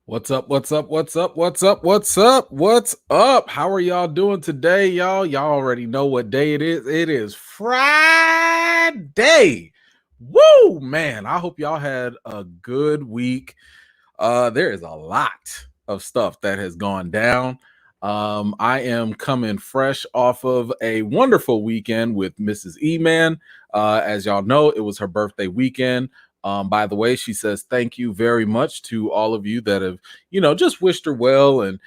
What's up? What's up? What's up? What's up? What's up? What's up? How are y'all doing today, y'all? Y'all already know what day it is. It is Friday. Woo, man. I hope y'all had a good week. There is a lot of stuff that has gone down. I am coming fresh off of a wonderful weekend with Mrs. E-Man. As y'all know, it was her birthday weekend. By the way, she says thank you very much to all of you that have, just wished her well and,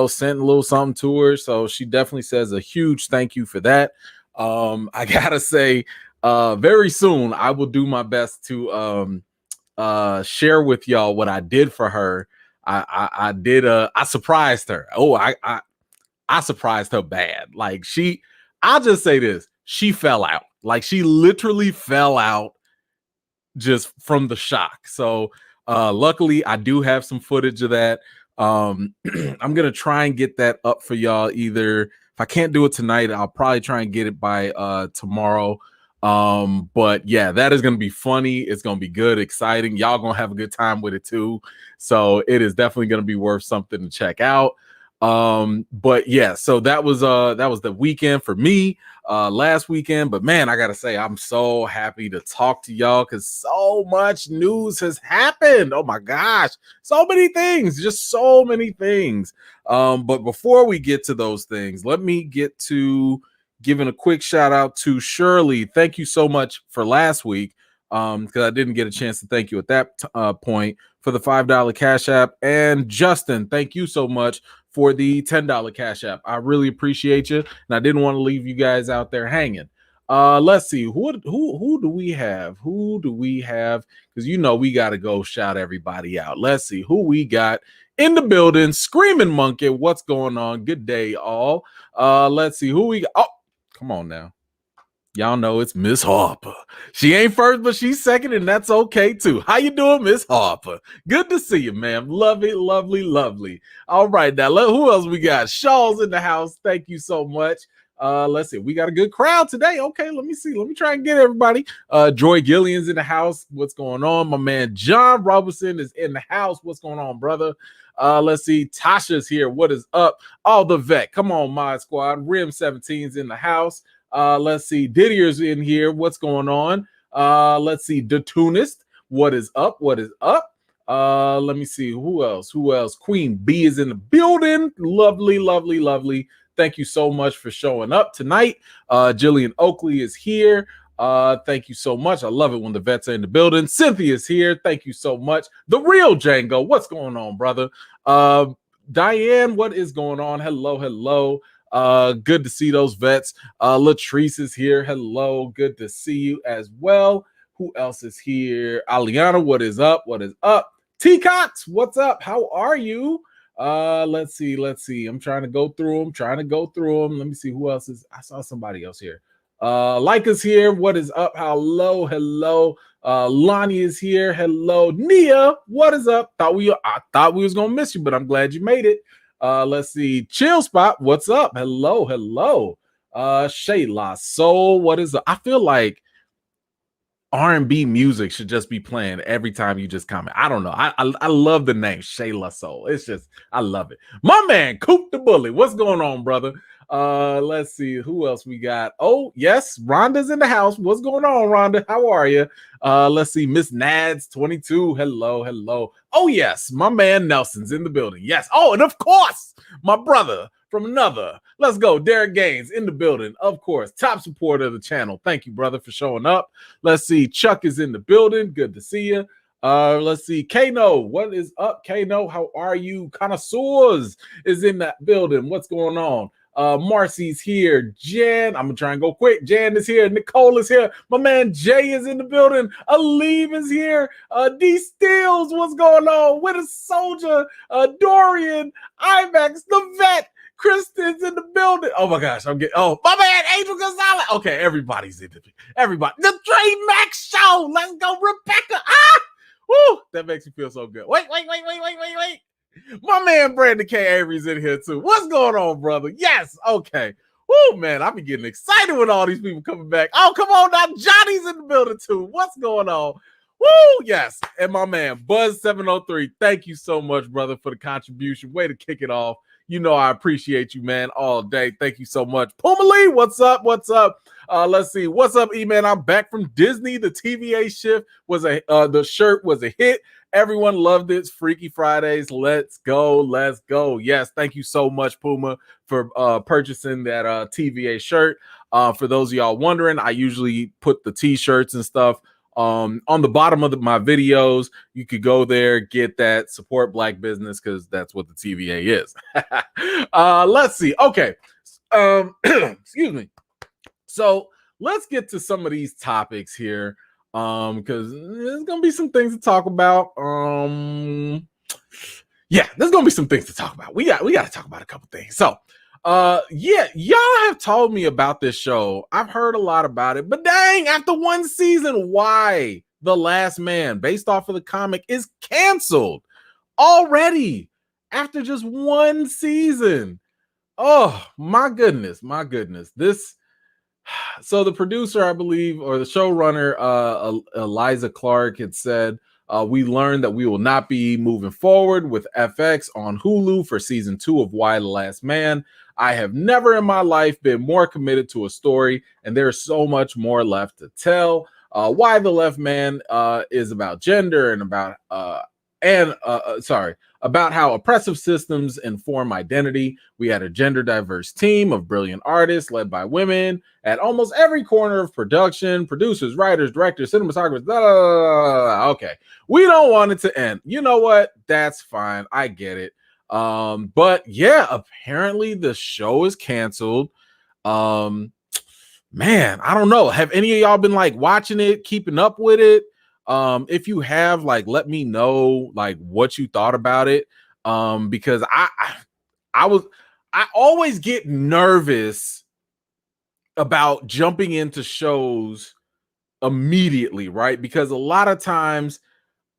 sent a little something to her. So she definitely says a huge thank you for that. I gotta say, very soon I will do my best to share with y'all what I did for her. I surprised her. I surprised her bad. I'll just say this, she fell out. Like she literally fell out just from the shock. So luckily I do have some footage of that. I'm gonna try and get that up for y'all. Either if I can't do it tonight, I'll probably try and get it by tomorrow. But yeah, that is gonna be funny. It's gonna be good, exciting. Y'all gonna have a good time with it too. So it is definitely gonna be worth something to check out. But yeah, so that was the weekend for me last weekend. But man, I gotta say, I'm so happy to talk to y'all because so much news has happened. Oh my gosh, so many things, just so many things. But before we get to those things, let me get to giving a quick shout out to Shirley. Thank you so much for last week. Because I didn't get a chance to thank you at that point for the $5 Cash App. And Justin, thank you so much for the $10 Cash App. I really appreciate you, and I didn't want to leave you guys out there hanging. Let's see, who do we have? Who do we have? Because we got to go shout everybody out. Let's see who we got in the building. Screaming Monkey, what's going on? Good day, all. Let's see who we got. Oh, come on now. Y'all know it's Miss Harper. She ain't first, but she's second, and that's okay too. How you doing, Miss Harper? Good to see you, ma'am. Lovely, lovely, lovely. All right, now who else we got? Shaw's in the house. Thank you so much. Let's see. We got a good crowd today. Okay, let me see. Let me try and get everybody. Joy Gillian's in the house. What's going on? My man John Robertson is in the house. What's going on, brother? Let's see. Tasha's here. What is up? All the vet. Come on, Mod Squad. Rim 17's in the house. Let's see. Didier's in here. What's going on? Let's see. The Tunist. What is up? What is up? Let me see. Who else? Who else? Queen B is in the building. Lovely, lovely, lovely. Thank you so much for showing up tonight. Jillian Oakley is here. Thank you so much. I love it when the vets are in the building. Cynthia's here. Thank you so much. The real Django. What's going on, brother? Diane, what is going on? Hello, hello. Good to see those vets. Latrice is here. Hello, good to see you as well. Who else is here? Aliana, what is up? What is up? T Cox, what's up? How are you? Let's see. I'm trying to go through them. Let me see who else is. I saw somebody else here. Leica's here. What is up? Hello, hello. Lonnie is here. Hello, Nia. What is up? I thought we was gonna miss you, but I'm glad you made it. Let's see. Chill Spot, what's up? Hello, hello. Shayla Soul, what is up? I feel like R&B music should just be playing every time you just comment. I don't know. I love the name Shayla Soul. It's just, I love it. My man, Coop the Bully. What's going on, brother? Let's see who else we got. Oh, yes, Rhonda's in the house. What's going on, Rhonda? How are you? Let's see, Miss Nads 22. Hello, hello. Oh, yes, my man Nelson's in the building. Yes. Oh, and of course, my brother from another. Let's go. Derek Gaines in the building. Of course, top supporter of the channel. Thank you, brother, for showing up. Let's see. Chuck is in the building. Good to see you. Let's see. Kano, what is up, Kano? How are you? Connoisseurs is in that building. What's going on? Marcy's here. Jan, I'm gonna try and go quick. Jan is here. Nicole is here. My man Jay is in the building. Aleve is here. D Steels, what's going on? With a soldier. Dorian, IMAX, the vet. Kristen's in the building. Oh my gosh, my man, Angel Gonzalez. Okay, everybody's in the everybody. The Trey Max show. Let's go, Rebecca. Woo, that makes me feel so good. Wait. My man Brandon K. Avery's in here too. What's going on, brother? Yes, okay. Woo, man, I've been getting excited with all these people coming back. Oh, come on now. Johnny's in the building too. What's going on? Woo! Yes. And my man, Buzz703, thank you so much, brother, for the contribution. Way to kick it off. You know I appreciate you, man, all day. Thank you so much. Puma Lee, what's up? What's up? Let's see. What's up, E-Man? I'm back from Disney. The TVA shift was the shirt was a hit. Everyone loved it. Freaky Fridays. Let's go. Let's go. Yes. Thank you so much, Puma, for purchasing that TVA shirt. For those of y'all wondering, I usually put the t-shirts and stuff on the bottom of my videos. You could go there, get that, support Black business, because that's what the TVA is. Let's see. Okay. Excuse me. So let's get to some of these topics here. Because there's gonna be some things to talk about. Yeah, there's gonna be some things to talk about. We got to talk about a couple things. So yeah, y'all have told me about this show. I've heard a lot about it, but dang, after one season, why The Last Man, based off of the comic, is canceled already after just one season? Oh my goodness. So the producer, I believe, or the showrunner, Eliza Clark, had said, we learned that we will not be moving forward with FX on Hulu for season 2 of Why the Last Man. I have never in my life been more committed to a story, and there's so much more left to tell. Why the Last Man is about gender and about about how oppressive systems inform identity. We had a gender diverse team of brilliant artists led by women at almost every corner of production: producers, writers, directors, cinematographers. Blah, blah, blah, blah. Okay, we don't want it to end. You know what? That's fine. I get it. But yeah, apparently the show is canceled. Man, I don't know. Have any of y'all been like watching it, keeping up with it? If you have, like, let me know like what you thought about it. Because I always get nervous about jumping into shows immediately, right? Because a lot of times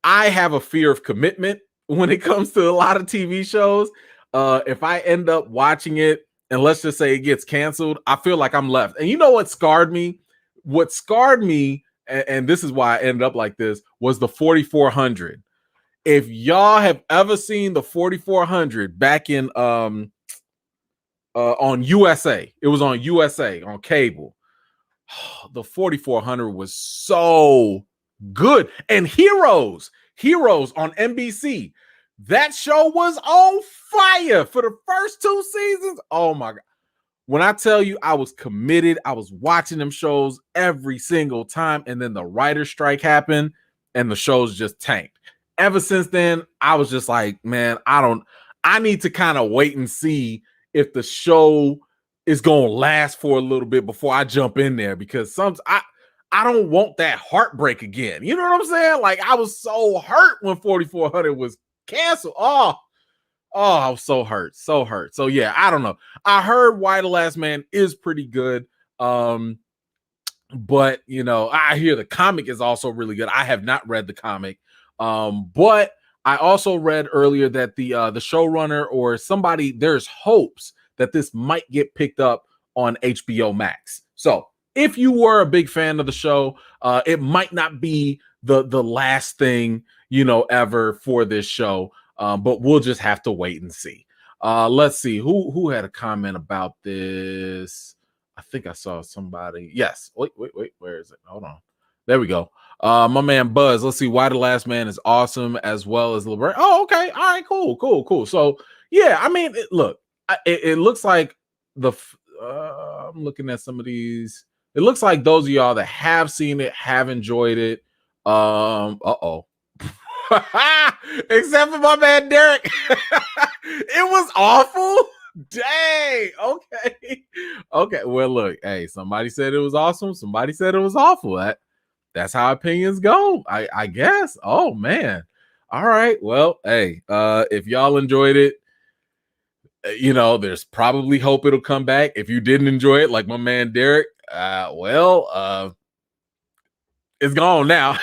I have a fear of commitment when it comes to a lot of TV shows. If I end up watching it and let's just say it gets canceled, I feel like I'm left. And you know what scarred me? What scarred me, and this is why I ended up like this, was the 4400. If y'all have ever seen the 4400 back in on USA, it was on USA on cable. The 4400 was so good. And Heroes on NBC. That show was on fire for the first 2 seasons. Oh my God. When I tell you I was committed, I was watching them shows every single time. And then the writer's strike happened and the shows just tanked. Ever since then, I was just like, man, I need to kind of wait and see if the show is going to last for a little bit before I jump in there, because I don't want that heartbreak again. You know what I'm saying? Like, I was so hurt when 4400 was canceled. Oh, I was so hurt. So yeah, I don't know. I heard Why the Last Man is pretty good. But you know, I hear the comic is also really good. I have not read the comic. But I also read earlier that the showrunner or somebody, there's hopes that this might get picked up on HBO Max. So if you were a big fan of the show, it might not be the last thing, you know, ever for this show. But we'll just have to wait and see. Let's see who had a comment about this. I think I saw somebody. Yes. Wait. Where is it? Hold on. There we go. My man Buzz. Let's see. Why the Last Man is awesome as well as LeBron. Oh, okay. All right. Cool. So yeah, I mean, it looks like I'm looking at some of these. It looks like those of y'all that have seen it have enjoyed it. Except for my man Derek. It was awful. Dang. Okay. Well, look, hey, somebody said it was awesome. Somebody said it was awful. That's how opinions go, I guess. Oh man. All right. Well, hey, if y'all enjoyed it, you know, there's probably hope it'll come back. If you didn't enjoy it, like my man Derek, it's gone now.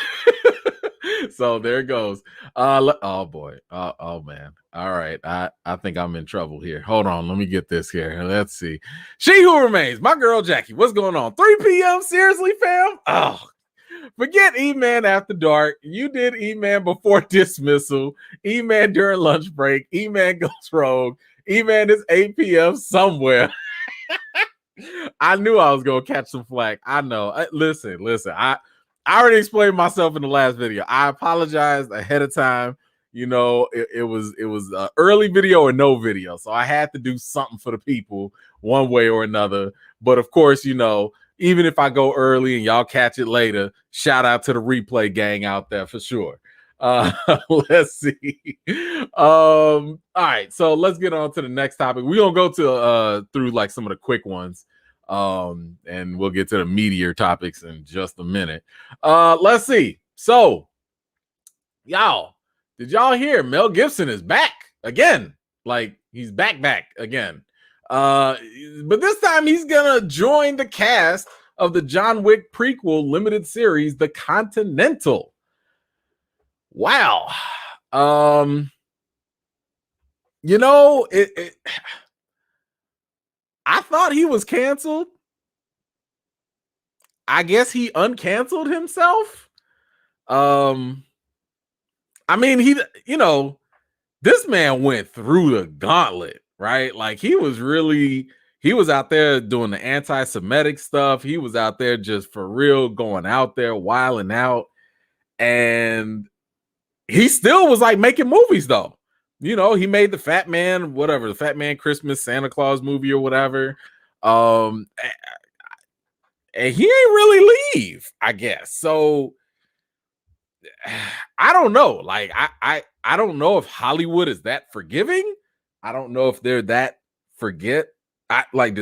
So there it goes. Oh boy. Oh man. All right. I think I'm in trouble here. Hold on. Let me get this here. Let's see. She Who Remains. My girl Jackie. What's going on? 3 p.m. Seriously, fam? Oh, Forget E-Man After Dark. You did E-Man Before Dismissal, E-Man During Lunch Break, E-Man Goes Rogue, E-Man is 8 p.m. somewhere. I knew I was gonna catch some flack. I know. Listen. I already explained myself in the last video. I apologized ahead of time. You know, it was early video or no video, so I had to do something for the people one way or another. But of course, you know, even if I go early and y'all catch it later, shout out to the replay gang out there for sure. Let's see. All right, so let's get on to the next topic. We're gonna go to through like some of the quick ones. And we'll get to the meatier topics in just a minute. Let's see. So, y'all, did y'all hear Mel Gibson is back again? Like, he's back again. But this time he's gonna join the cast of the John Wick prequel limited series, The Continental. Wow. You know, I thought he was canceled. I guess he uncanceled himself. I mean, you know, this man went through the gauntlet, right? Like he was out there doing the anti-Semitic stuff. He was out there just for real, going out there, wilding out. And he still was like making movies though. You know, he made the Fat Man Christmas Santa Claus movie or whatever. And he ain't really leave, I guess. So I don't know. Like I don't know if Hollywood is that forgiving. I don't know if they're that do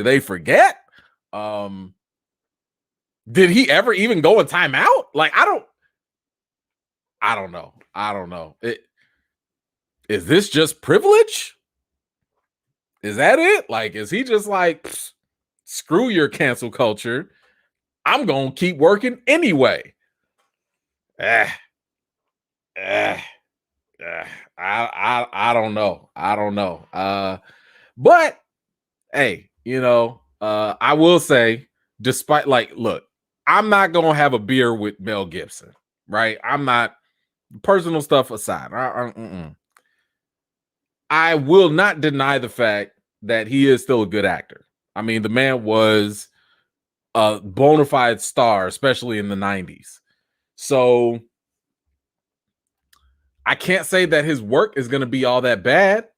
they forget? Did he ever even go in timeout? Like I don't know. Is this just privilege? Is that it? Like, is he just like, screw your cancel culture? I'm gonna keep working anyway. I don't know. But hey, you know, I will say, despite look, I'm not gonna have a beer with Mel Gibson, right? I'm not, personal stuff aside. I will not deny the fact that he is still a good actor. I mean, the man was a bona fide star, especially in the 90s. So I can't say that his work is going to be all that bad.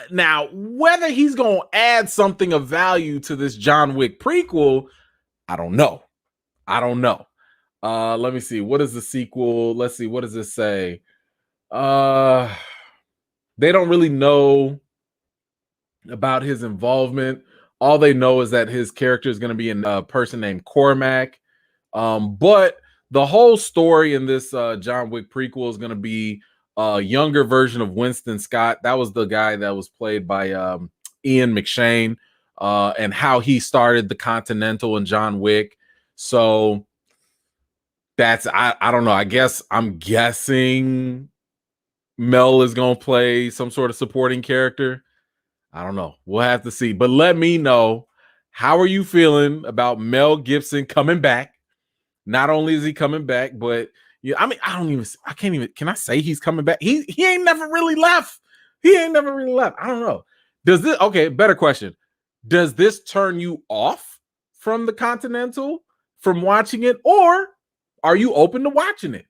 Now, whether he's going to add something of value to this John Wick prequel, I don't know. Let me see. What is the sequel? Let's see. What does this say? They don't really know about his involvement. All they know is that his character is going to be a person named Cormac. But the whole story in this John Wick prequel is going to be a younger version of Winston Scott. That was the guy that was played by Ian McShane, and how he started the Continental and John Wick. So that's, I don't know. I'm guessing Mel is going to play some sort of supporting character. I don't know. We'll have to see. But let me know, how are you feeling about Mel Gibson coming back? Not only is he coming back, but yeah, I mean, can I say he's coming back? He ain't never really left. I don't know. Better question. Does this turn you off from the Continental, from watching it, or are you open to watching it?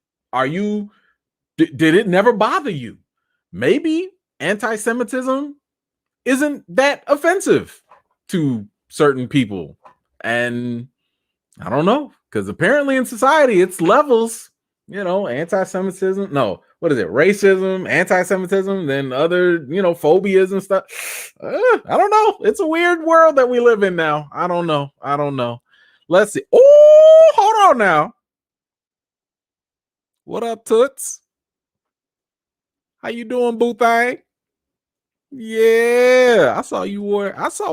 Did it never bother you? Maybe anti-Semitism isn't that offensive to certain people. And I don't know, because apparently in society it's levels, you know, anti-Semitism. No, what is it? Racism, anti-Semitism, then other, you know, phobias and stuff. I don't know. It's a weird world that we live in now. I don't know. Let's see. Oh, hold on now. What up, Toots? How you doing, boo thing? Yeah, I saw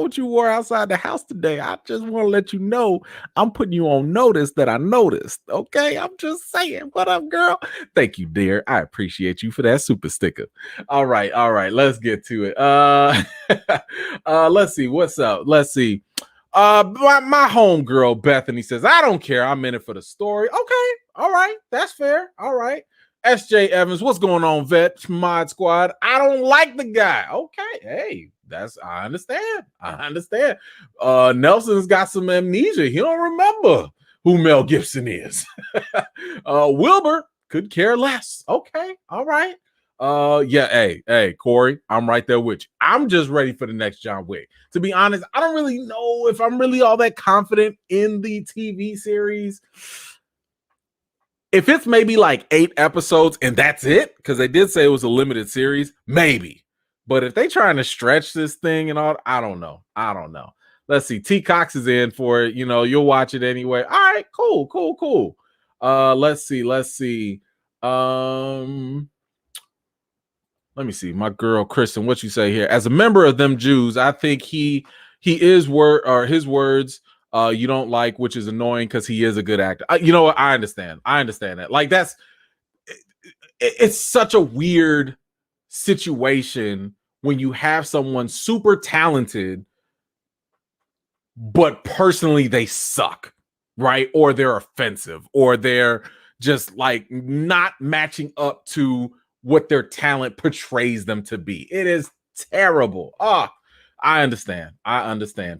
what you wore outside the house today. I just want to let you know I'm putting you on notice that I noticed. Okay, I'm just saying. What up, girl? Thank you, dear. I appreciate you for that super sticker. All right. Let's get to it. Let's see what's up. Let's see. My homegirl Bethany says, I don't care. I'm in it for the story. Okay, all right, that's fair. All right. SJ Evans, what's going on, Vet Mod Squad? I don't like the guy. Okay, hey, I understand. I understand. Nelson's got some amnesia. He don't remember who Mel Gibson is. Wilbur could care less. Okay, all right. Yeah, hey, Corey, I'm right there with you. I'm just ready for the next John Wick. To be honest, I don't really know if I'm really all that confident in the TV series. If it's maybe like 8 episodes and that's it, because they did say it was a limited series, maybe. But if they trying to stretch this thing and all, I don't know. Let's see. T Cox is in for it. You'll watch it anyway. All right, cool. Let's see. Let me see. My girl Kristen, what you say here? As a member of them Jews, I think he is his words you don't like, which is annoying because he is a good actor. You know what? I understand that. Like it's such a weird situation when you have someone super talented, but personally they suck, right? Or they're offensive, or they're just like not matching up to what their talent portrays them to be. It is terrible. I understand.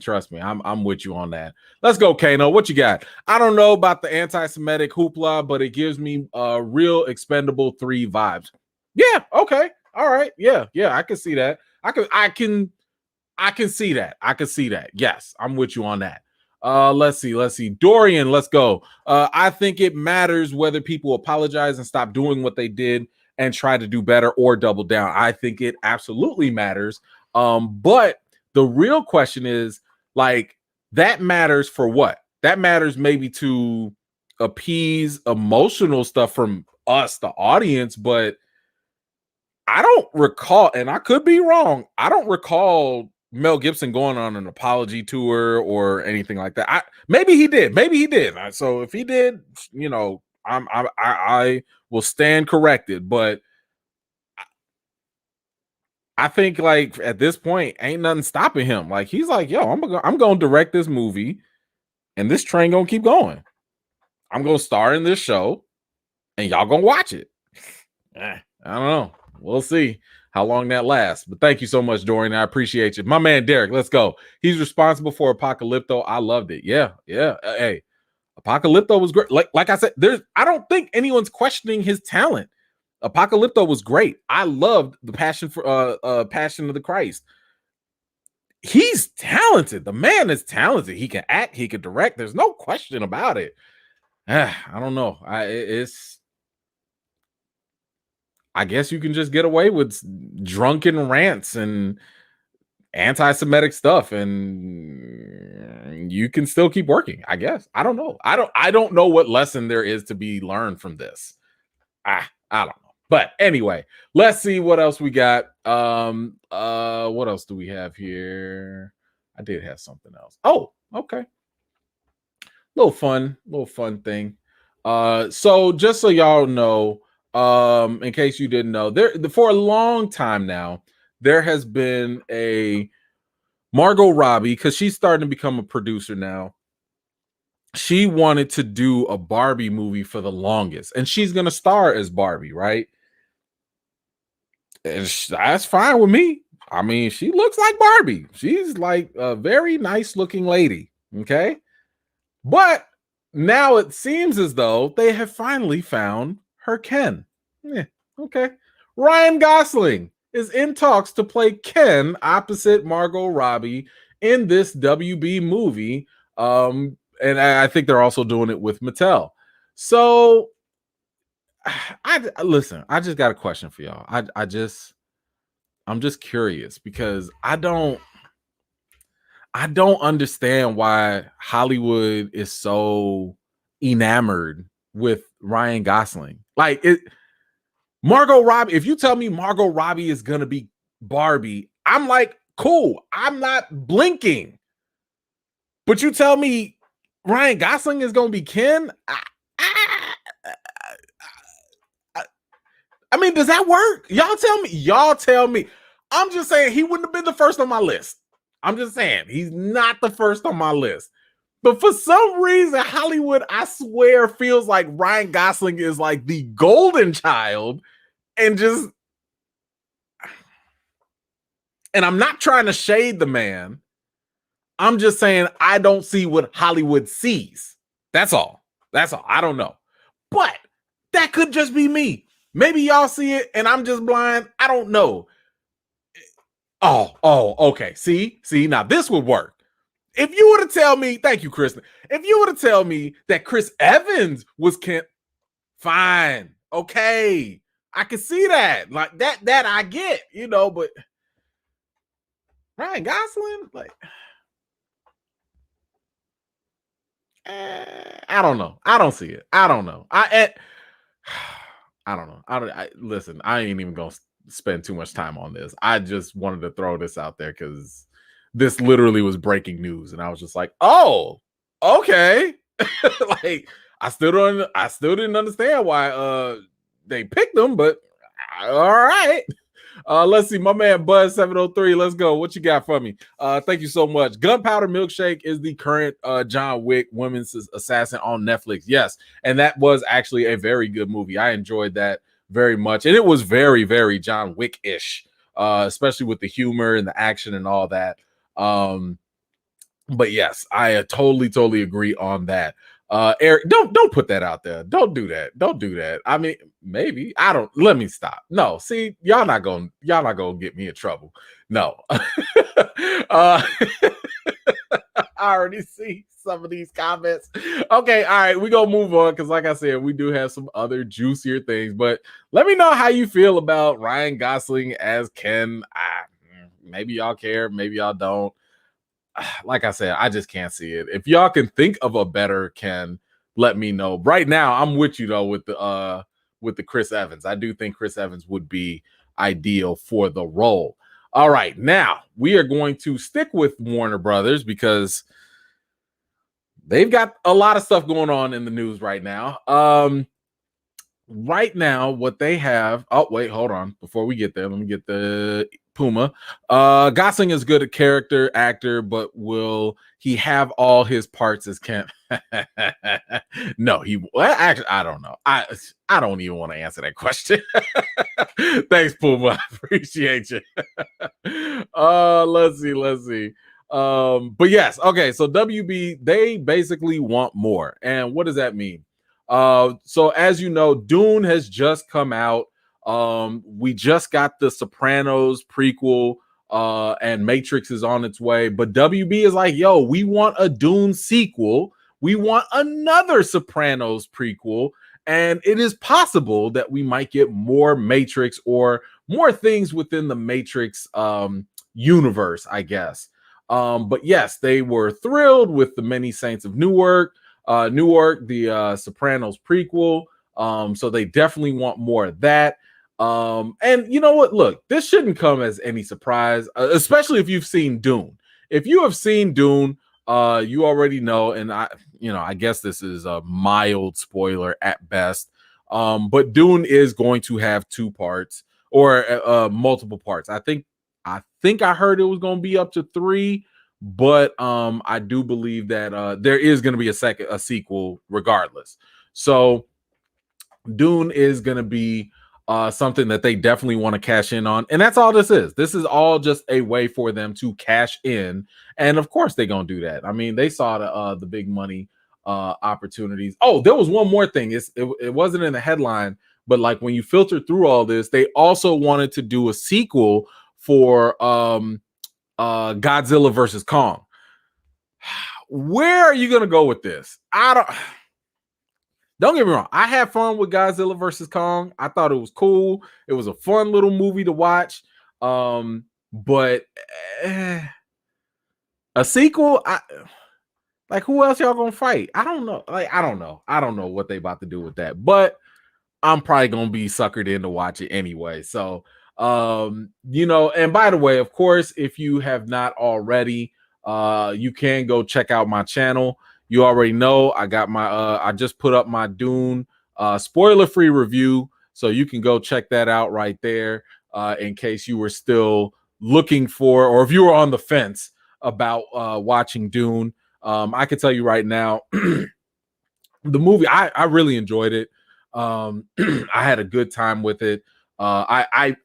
Trust me, I'm with you on that. Let's go, Kano. What you got? I don't know about the anti-Semitic hoopla, but it gives me real Expendable 3 vibes. Yeah, okay. All right. Yeah, I can see that. I can see that. Yes, I'm with you on that. Let's see. Dorian, let's go. I think it matters whether people apologize and stop doing what they did and try to do better or double down. I think it absolutely matters. But the real question is, like, that matters for what? That matters maybe to appease emotional stuff from us, the audience, but I don't recall, and I could be wrong, I don't recall Mel Gibson going on an apology tour or anything like that. Maybe he did. So if he did, I will stand corrected. But I think, like, at this point, ain't nothing stopping him. Like, he's like, yo, I'm gonna direct this movie, and this train gonna keep going. I'm gonna star in this show, and y'all gonna watch it. I don't know. We'll see how long that lasts. But thank you so much, Dorian. I appreciate you. My man Derek, let's go. He's responsible for Apocalypto. I loved it. Yeah. Hey, Apocalypto was great. Like I said, I don't think anyone's questioning his talent. Apocalypto was great. I loved the Passion of the Christ. He's talented. The man is talented. He can act. He can direct. There's no question about it. I don't know. I guess you can just get away with drunken rants and anti-Semitic stuff, and you can still keep working. I guess. I don't know. I don't know what lesson there is to be learned from this. I don't know. But anyway, let's see what else we got. What else do we have here? I did have something else. Oh, okay. Little fun thing. So just so y'all know, in case you didn't know, for a long time now, there has been a Margot Robbie, because she's starting to become a producer now. She wanted to do a Barbie movie for the longest, and she's gonna star as Barbie, right? And that's fine with me. I mean, she looks like Barbie. She's like a very nice looking lady. Okay. But now it seems as though they have finally found her Ken. Yeah, okay. Ryan Gosling is in talks to play Ken opposite Margot Robbie in this WB movie. And I think they're also doing it with Mattel. So listen, I just got a question for y'all. I'm just curious, because I don't understand why Hollywood is so enamored with Ryan Gosling. Like, Margot Robbie, if you tell me Margot Robbie is gonna be Barbie, I'm like, cool, I'm not blinking. But you tell me Ryan Gosling is gonna be Ken, I mean, does that work? Y'all tell me. I'm just saying he wouldn't have been the first on my list. I'm just saying, he's not the first on my list. But for some reason, Hollywood, I swear, feels like Ryan Gosling is like the golden child. And I'm not trying to shade the man. I'm just saying I don't see what Hollywood sees. That's all. I don't know. But that could just be me. Maybe y'all see it and I'm just blind. I don't know. Oh, okay. See, now this would work. If you were to tell me, thank you, Kristen. If you were to tell me that Chris Evans was Kent, fine. Okay. I can see that. Like that I get, but Ryan Gosling, like, I don't know. I don't see it. I don't know. I don't know. Listen, I ain't even gonna spend too much time on this. I just wanted to throw this out there because this literally was breaking news, and I was just like, oh, okay. Like, I still didn't understand why they picked them, but all right. Let's see, my man Buzz 703. Let's go. What you got for me? Thank you so much. Gunpowder Milkshake is the current John Wick women's assassin on Netflix. Yes, and that was actually a very good movie. I enjoyed that very much, and it was very, very John Wick-ish, especially with the humor and the action and all that. But yes, I totally agree on that. Eric, don't put that out there. Don't do that. I mean, maybe let me stop. No, see, y'all not gonna get me in trouble. No. I already see some of these comments. Okay, all right, we gonna move on because, like I said, we do have some other juicier things. But let me know how you feel about Ryan Gosling as Ken. Maybe y'all care, maybe y'all don't. Like I said, I just can't see it. If y'all can think of a better Ken, let me know. Right now, I'm with you though with the Chris Evans. I do think Chris Evans would be ideal for the role. All right, now we are going to stick with Warner Brothers because they've got a lot of stuff going on in the news right now. Right now, what they have. Oh, wait, hold on. Before we get there, let me get the Puma. Gosling is good at character actor, but will he have all his parts as Kent? No, actually, I don't know. I don't even want to answer that question. Thanks, Puma. I appreciate you. Let's see. But yes, okay. So WB, they basically want more. And what does that mean? So as you know, Dune has just come out. We just got the Sopranos prequel, and Matrix is on its way. But WB is like, yo, we want a Dune sequel. We want another Sopranos prequel. And it is possible that we might get more Matrix or more things within the Matrix universe, I guess. But yes, they were thrilled with the Many Saints of Newark, the Sopranos prequel. So they definitely want more of that. And you know what? Look, this shouldn't come as any surprise, especially if you've seen Dune. If you have seen Dune, you already know, and I guess this is a mild spoiler at best. But Dune is going to have two parts or multiple parts. I think I heard it was going to be up to 3, but I do believe that there is going to be a sequel regardless. So Dune is going to be something that they definitely want to cash in on, and that's all this is. This is all just a way for them to cash in, and of course they're going to do that. I mean, they saw the big money opportunities. Oh, there was one more thing. It wasn't in the headline, but like when you filter through all this, they also wanted to do a sequel for Godzilla versus Kong. Where are you going to go with this? Don't get me wrong. I had fun with Godzilla versus Kong. I thought it was cool. It was a fun little movie to watch. But a sequel, like, who else y'all gonna fight? I don't know. I don't know what they about to do with that. But I'm probably gonna be suckered in to watch it anyway. So, and by the way, of course, if you have not already, you can go check out my channel. You already know I got my I just put up my Dune spoiler-free review, so you can go check that out right there in case you were still looking for, or if you were on the fence about watching Dune. I can tell you right now, the movie, I really enjoyed it. I had a good time with it. I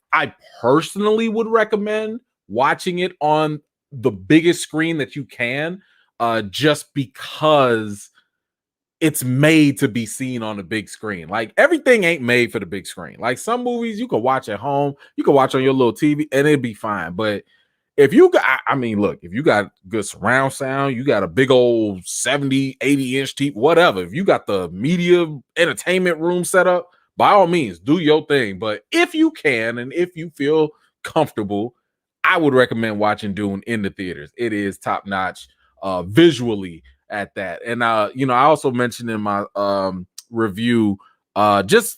personally would recommend watching it on the biggest screen that you can, just because it's made to be seen on the big screen. Like everything ain't made for the big screen. Like some movies you can watch at home, you can watch on your little TV and it'd be fine. But if you got, I mean, look, if you got good surround sound, you got a big old 70, 80-inch TV, whatever. If you got the media entertainment room set up, by all means, do your thing. But if you can, and if you feel comfortable, I would recommend watching Dune in the theaters. It is top notch visually at that. And I also mentioned in my review, just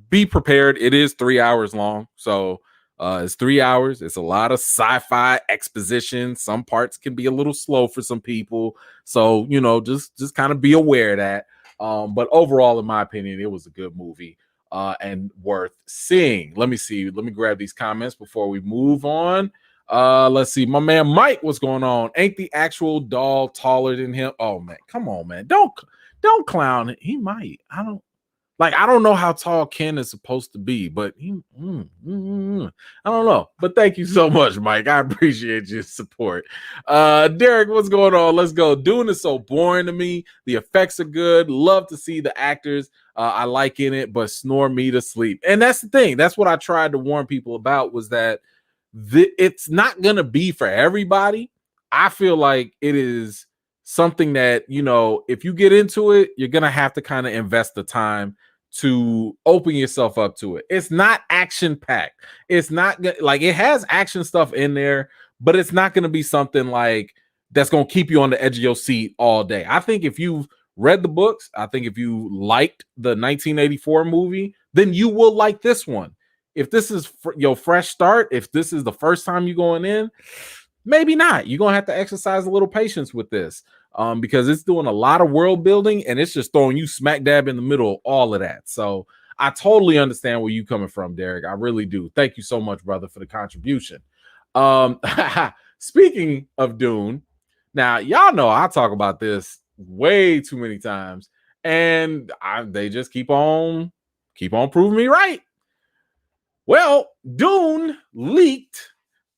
be prepared. It is 3 hours long. So it's 3 hours. It's a lot of sci-fi exposition. Some parts can be a little slow for some people. So, just kind of be aware of that. But overall, in my opinion, it was a good movie and worth seeing. Let me see. Let me grab these comments before we move on. Let's see. My man Mike, what's going on? Ain't the actual doll taller than him? Oh man, come on, man. Don't clown it. He might. I don't know how tall Ken is supposed to be, but I don't know. But thank you so much, Mike. I appreciate your support. Derek, what's going on? Let's go. Dune is so boring to me. The effects are good. Love to see the actors I like in it, but snore me to sleep. And that's the thing. That's what I tried to warn people about, was that it's not going to be for everybody. I feel like it is something that, if you get into it, you're going to have to kind of invest the time to open yourself up to it. It's not action packed. It's not like, it has action stuff in there, but it's not going to be something like that's going to keep you on the edge of your seat all day. I think if you've read the books, I think if you liked the 1984 movie, then you will like this one. If this is your fresh start, if this is the first time you're going in, maybe not. You're going to have to exercise a little patience with this. Because it's doing a lot of world building and it's just throwing you smack dab in the middle of all of that. So I totally understand where you're coming from, Derek. I really do. Thank you so much, brother, for the contribution. Speaking of Dune, now y'all know I talk about this way too many times, and they just keep on proving me right. Well, Dune leaked.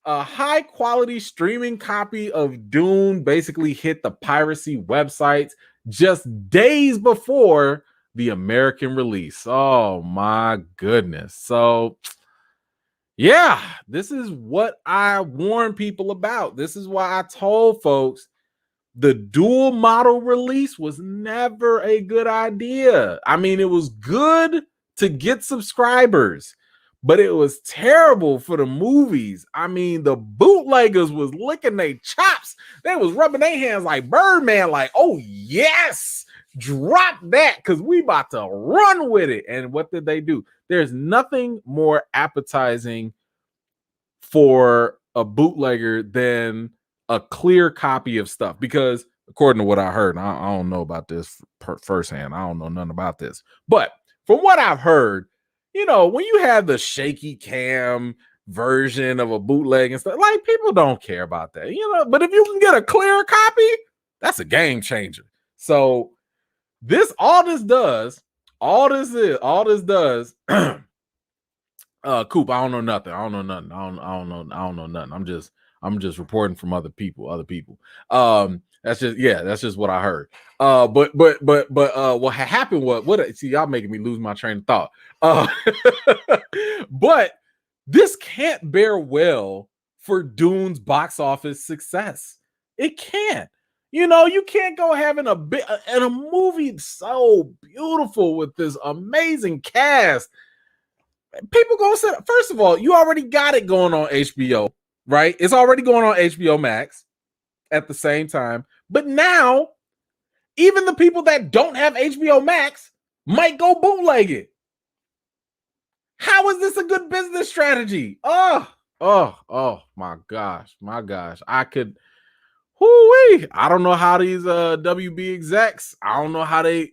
A high quality streaming copy of Dune basically hit the piracy websites just days before the American release. Oh my goodness. So yeah, this is what I warn people about. This is why I told folks the dual model release was never a good idea. I mean, it was good to get subscribers, but it was terrible for the movies. I mean, the bootleggers was licking their chops. They was rubbing their hands like Birdman, like, oh, yes, drop that because we about to run with it. And what did they do? There's nothing more appetizing for a bootlegger than a clear copy of stuff. Because according to what I heard, I don't know about this firsthand. I don't know nothing about this. But from what I've heard, when you have the shaky cam version of a bootleg and stuff, like, people don't care about that, but if you can get a clear copy, that's a game changer. So all this does, Coop, I don't know nothing. I don't know nothing. I'm just reporting from other people. That's just what I heard. But what happened was, see, y'all making me lose my train of thought. But this can't bear well for Dune's box office success. It can't. You can't go having a movie so beautiful with this amazing cast. People gonna say, first of all, you already got it going on HBO, right? It's already going on HBO Max at the same time. But now, even the people that don't have HBO Max might go bootleg it. How is this a good business strategy? Oh my gosh. I don't know how these WB execs, I don't know how they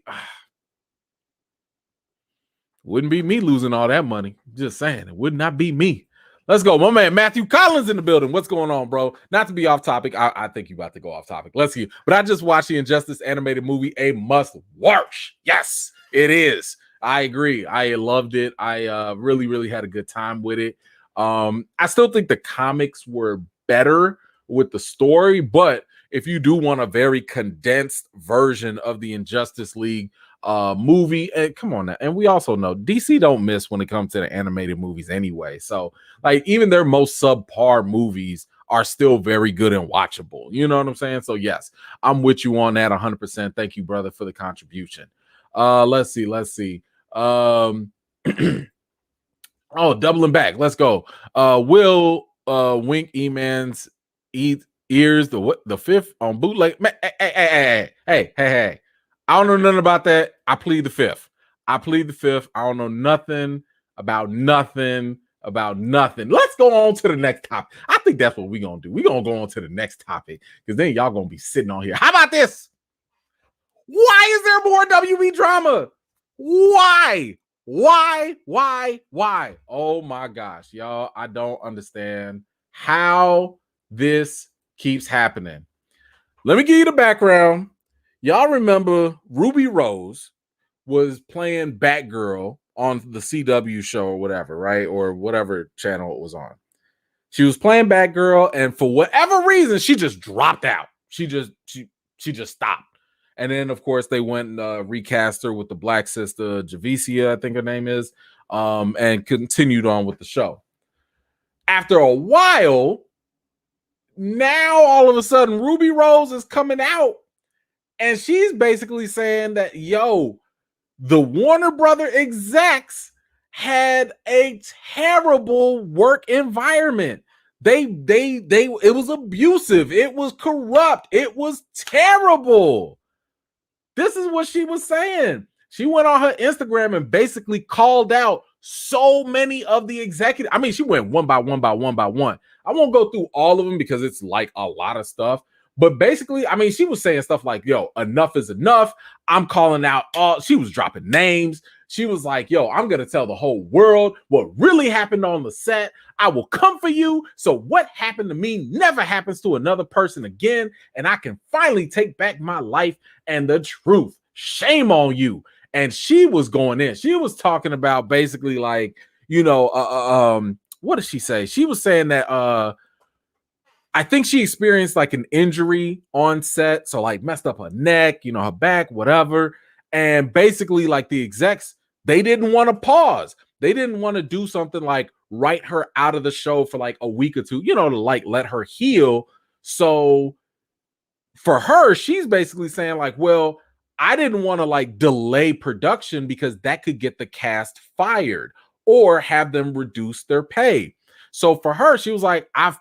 wouldn't be me losing all that money. Just saying, it would not be me. Let's go. My man Matthew Collins in the building. What's going on, bro? Not to be off topic. I think you about to go off topic. Let's see. But I just watched the Injustice animated movie, a must watch. Yes, it is. I agree. I loved it. I really, really had a good time with it. I still think the comics were better with the story, but if you do want a very condensed version of the Injustice League movie, and come on now, and we also know DC don't miss when it comes to the animated movies anyway. So like even their most subpar movies are still very good and watchable. You know what I'm saying? So yes, I'm with you on that 100%. Thank you, brother, for the contribution. Let's see. Oh, doubling back. Let's go. Will Wink E-Man's ears the fifth on bootleg. Hey. I don't know nothing about that. I plead the fifth. I don't know nothing about nothing. Let's go on to the next topic. I think that's what we're gonna do. We're gonna go on to the next topic because then y'all gonna be sitting on here. How about this? Why is there more WB drama? Why? Oh my gosh, y'all. I don't understand how this keeps happening. Let me give you the background. Y'all remember Ruby Rose was playing Batgirl on the CW show or whatever, right? Or whatever channel it was on. She was playing Batgirl, and for whatever reason, she just dropped out. She just stopped. And then, of course, they went and recast her with the Black sister, Javicia, I think her name is, and continued on with the show. After a while, now all of a sudden, Ruby Rose is coming out, and she's basically saying that, yo, the Warner Brother execs had a terrible work environment. It was abusive. It was corrupt. It was terrible. This is what she was saying. She went on her Instagram and basically called out so many of the executives. I mean, she went one by one. I won't go through all of them because it's like a lot of stuff. But basically, I mean, she was saying stuff like, yo, enough is enough. I'm calling out all. She was dropping names. She was like, yo, I'm going to tell the whole world what really happened on the set. I will come for you. So what happened to me never happens to another person again. And I can finally take back my life and the truth. Shame on you. And she was going in. She was talking about basically like, you know, what did she say? She was saying that I think she experienced like an injury on set. So like messed up her neck, you know, her back, whatever. And basically like the execs, they didn't want to pause. They didn't want to do something like write her out of the show for like a week or two, you know, to like let her heal. So for her, she's basically saying like, well, I didn't want to like delay production because that could get the cast fired or have them reduce their pay. So for her, she was like, I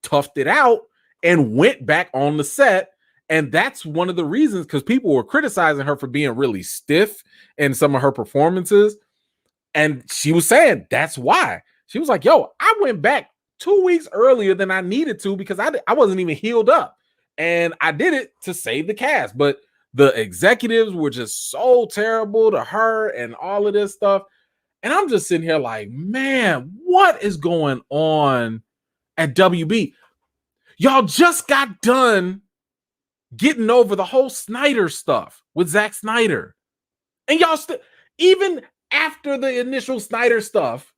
toughed it out and went back on the set. And that's one of the reasons, because people were criticizing her for being really stiff in some of her performances. And she was saying that's why. She was like, yo, I went back 2 weeks earlier than I needed to because I wasn't even healed up. And I did it to save the cast. But the executives were just so terrible to her and all of this stuff. And I'm just sitting here like, man, what is going on at WB? Y'all just got done getting over the whole Snyder stuff with Zack Snyder. And y'all still, even after the initial Snyder stuff,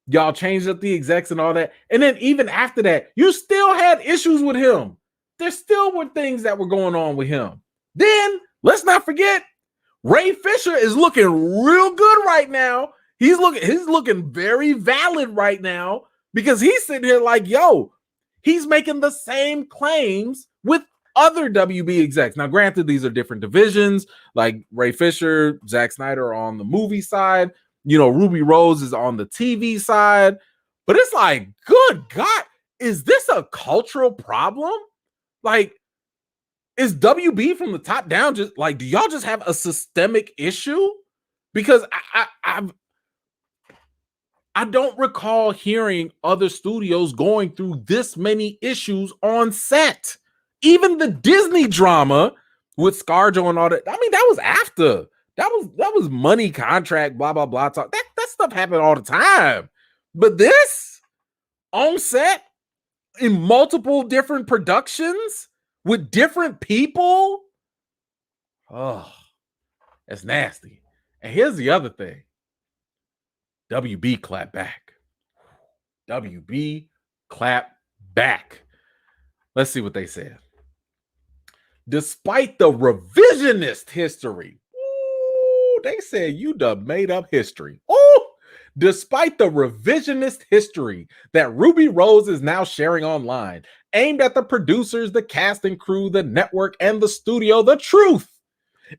y'all changed up the execs and all that. And then even after that, you still had issues with him. There still were things that were going on with him. Then, let's not forget, Ray Fisher is looking real good right now. He's looking very valid right now because he's sitting here like, yo, he's making the same claims with other WB execs. Now, granted, these are different divisions. Like Ray Fisher, Zack Snyder are on the movie side. You know, Ruby Rose is on the TV side. But it's like, good God, is this a cultural problem? Like, is WB from the top down just like, do y'all just have a systemic issue? Because I don't recall hearing other studios going through this many issues on set. Even the Disney drama with ScarJo and all that. I mean, that was after. That was money contract, blah, blah, blah. Talk. That stuff happened all the time. But this, on set in multiple different productions with different people. Oh, that's nasty. And here's the other thing. WB clap back. WB clap back. Let's see what they said. Despite the revisionist history, they said you done made up history. Despite the revisionist history that Ruby Rose is now sharing online, aimed at the producers, the cast and crew, the network, and the studio, the truth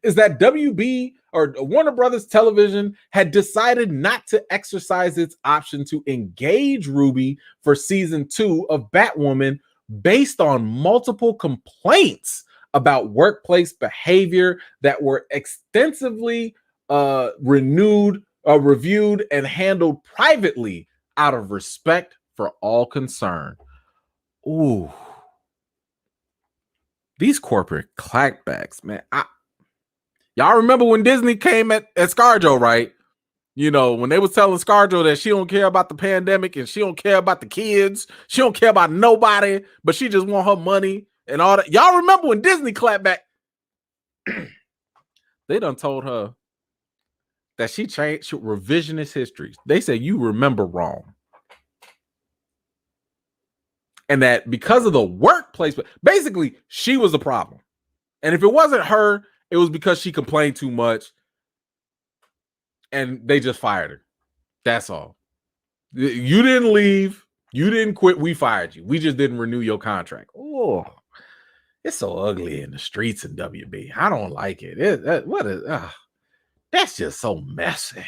is that WB or Warner Brothers Television had decided not to exercise its option to engage Ruby for season 2 of Batwoman based on multiple complaints about workplace behavior that were extensively reviewed and handled privately out of respect for all concerned. Ooh. These corporate clackbacks, man. Y'all remember when Disney came at ScarJo, right? You know, when they was telling ScarJo that she don't care about the pandemic and she don't care about the kids. She don't care about nobody, but she just want her money and all that. Y'all remember when Disney clapped back? They done told her that she changed revisionist history. They said you remember wrong. And that because of the workplace, basically she was the problem. And if it wasn't her, it was because she complained too much and they just fired her. That's all. You didn't leave. You didn't quit. We fired you. We just didn't renew your contract. Oh, it's so ugly in the streets in WB. I don't like it. That's just so messy.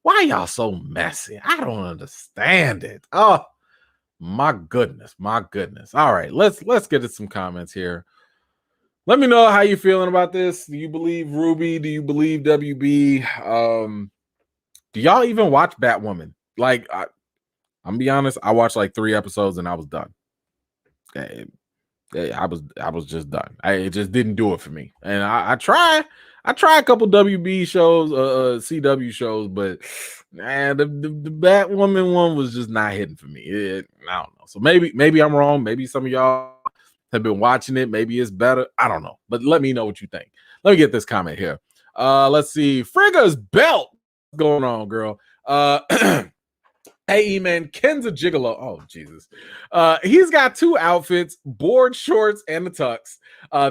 Why y'all so messy? I don't understand it. Oh, my goodness. My goodness. All right, let's get to some comments here. Let me know how you're feeling about this. Do you believe Ruby? Do you believe WB? Do y'all even watch Batwoman? Like, I'm gonna be honest, I watched like 3 episodes and I was done. I was just done. It just didn't do it for me. And I tried a couple WB shows, CW shows, but man, the Batwoman one was just not hitting for me. I don't know. So maybe I'm wrong. Maybe some of y'all have been watching it. Maybe it's better. I don't know. But let me know what you think. Let me get this comment here. Let's see. Frigga's belt. What's going on, girl? Hey, man, Ken's a gigolo. Oh, Jesus. He's got 2 outfits, board shorts and the tux.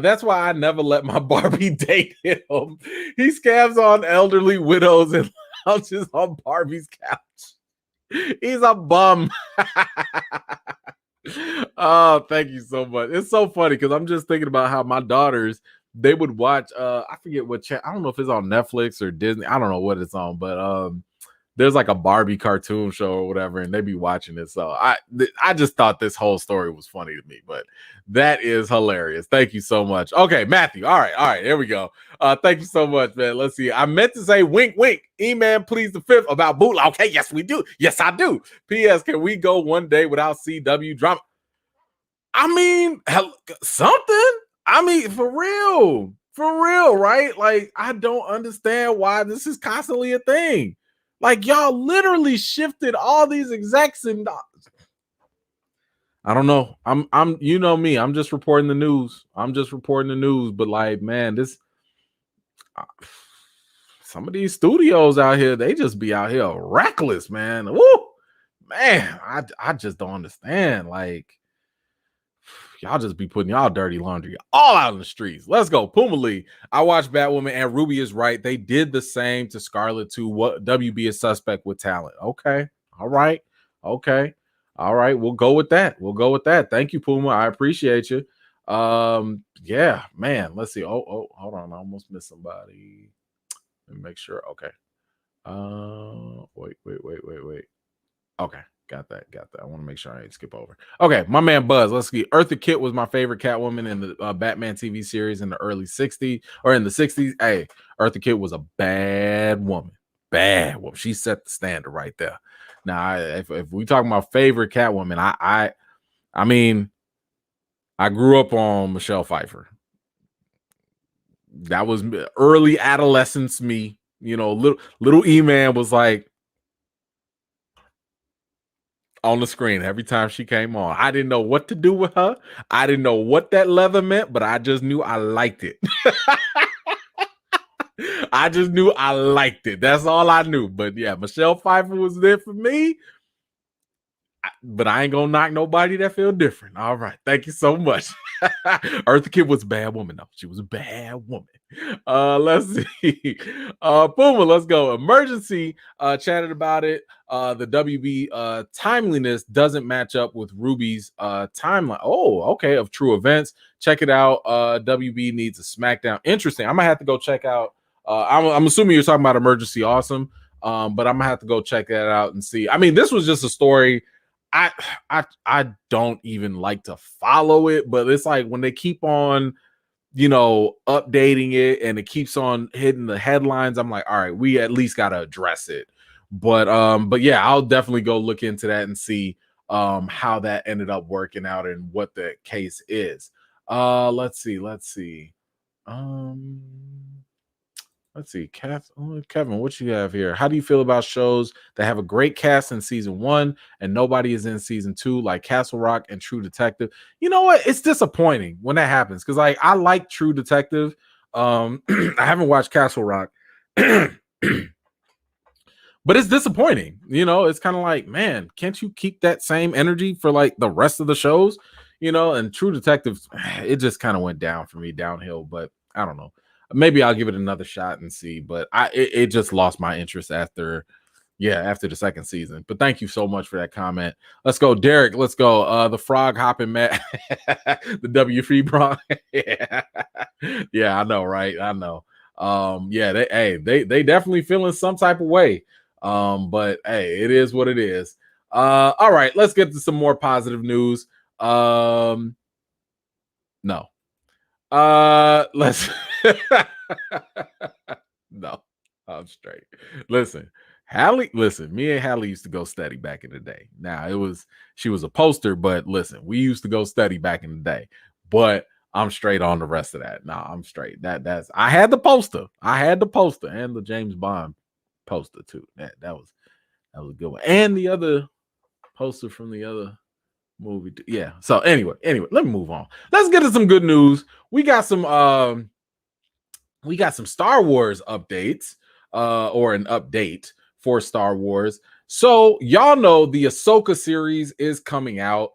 That's why I never let my Barbie date him. He scams on elderly widows and lounges on Barbie's couch. He's a bum. Oh, thank you so much. It's so funny because I'm just thinking about how my daughters, they would watch, I forget what channel. I don't know if it's on Netflix or Disney. I don't know what it's on, but there's like a Barbie cartoon show or whatever, and they be watching it. So I just thought this whole story was funny to me, but that is hilarious. Thank you so much. Okay, Matthew. All right, there we go. Thank you so much, man. Let's see. I meant to say wink, wink. E-Man, please the 5th about bootleg. Okay, yes, we do. Yes, I do. P.S. Can we go one day without CW drama? I mean, something. I mean, for real, right? Like, I don't understand why this is constantly a thing. Like, y'all literally shifted all these execs and I don't know. I'm you know me. I'm just reporting the news. But like, man, this some of these studios out here, they just be out here reckless, man. Woo! Man, I just don't understand. Like, y'all just be putting y'all dirty laundry all out in the streets. Let's go. Puma Lee. I watched Batwoman and Ruby is right. They did the same to Scarlet too. What WB is suspect with talent. Okay. All right. Okay. All right. We'll go with that. Thank you, Puma. I appreciate you. Yeah, man. Let's see. Oh, hold on. I almost missed somebody. Let me make sure. Okay. Wait. Okay. Got that. I want to make sure I didn't skip over. Okay, my man Buzz. Let's see. Eartha Kitt was my favorite Catwoman in the Batman TV series in the early 60s or in the 60s. Hey, Eartha Kitt was a bad woman. Bad woman. She set the standard right there. Now, if we talking about favorite Catwoman, I mean, I grew up on Michelle Pfeiffer. That was early adolescence me. You know, little E-Man was like, on the screen every time she came on. I didn't know what to do with her. I didn't know what that leather meant, but I just knew I liked it. I just knew I liked it. That's all I knew. But yeah, Michelle Pfeiffer was there for me. But I ain't gonna knock nobody that feel different. All right. Thank you so much. Eartha Kitt was a bad woman, though. She was a bad woman. Let's see. Puma, let's go. Emergency chatted about it. The WB timeliness doesn't match up with Ruby's timeline. Oh, okay. Of true events. Check it out. WB needs a SmackDown. Interesting. I'm gonna have to go check out. I'm assuming you're talking about Emergency Awesome. But I'm gonna have to go check that out and see. I mean, this was just a story. I don't even like to follow it, but it's like when they keep on, updating it and it keeps on hitting the headlines, I'm like, all right, we at least got to address it. But yeah, I'll definitely go look into that and see how that ended up working out and what the case is. Let's see. Let's see, Kevin, what you have here? How do you feel about shows that have a great cast in season 1 and nobody is in season 2, like Castle Rock and True Detective? You know what? It's disappointing when that happens because, like, I like True Detective. I haven't watched Castle Rock, but it's disappointing. It's kind of like, man, can't you keep that same energy for like the rest of the shows? And True Detective, it just kind of went down for me, downhill. But I don't know. Maybe I'll give it another shot and see, but it just lost my interest after the second season. But thank you so much for that comment. Let's go, Derek. Let's go. The frog hopping Matt, the W3 Bron. Yeah, I know, right? I know. Yeah, they definitely feeling some type of way. But hey, it is what it is. All right, let's get to some more positive news. No. Let's no, I'm straight. Listen, me and Hallie used to go steady back in the day. Now she was a poster, but listen, we used to go steady back in the day. But I'm straight on the rest of that. Nah, I'm straight. I had the poster. and the James Bond poster too. That was a good one. And the other poster from the other movie. Yeah. So anyway, let me move on. Let's get to some good news. We got some Star Wars updates, or an update for Star Wars. So y'all know the Ahsoka series is coming out.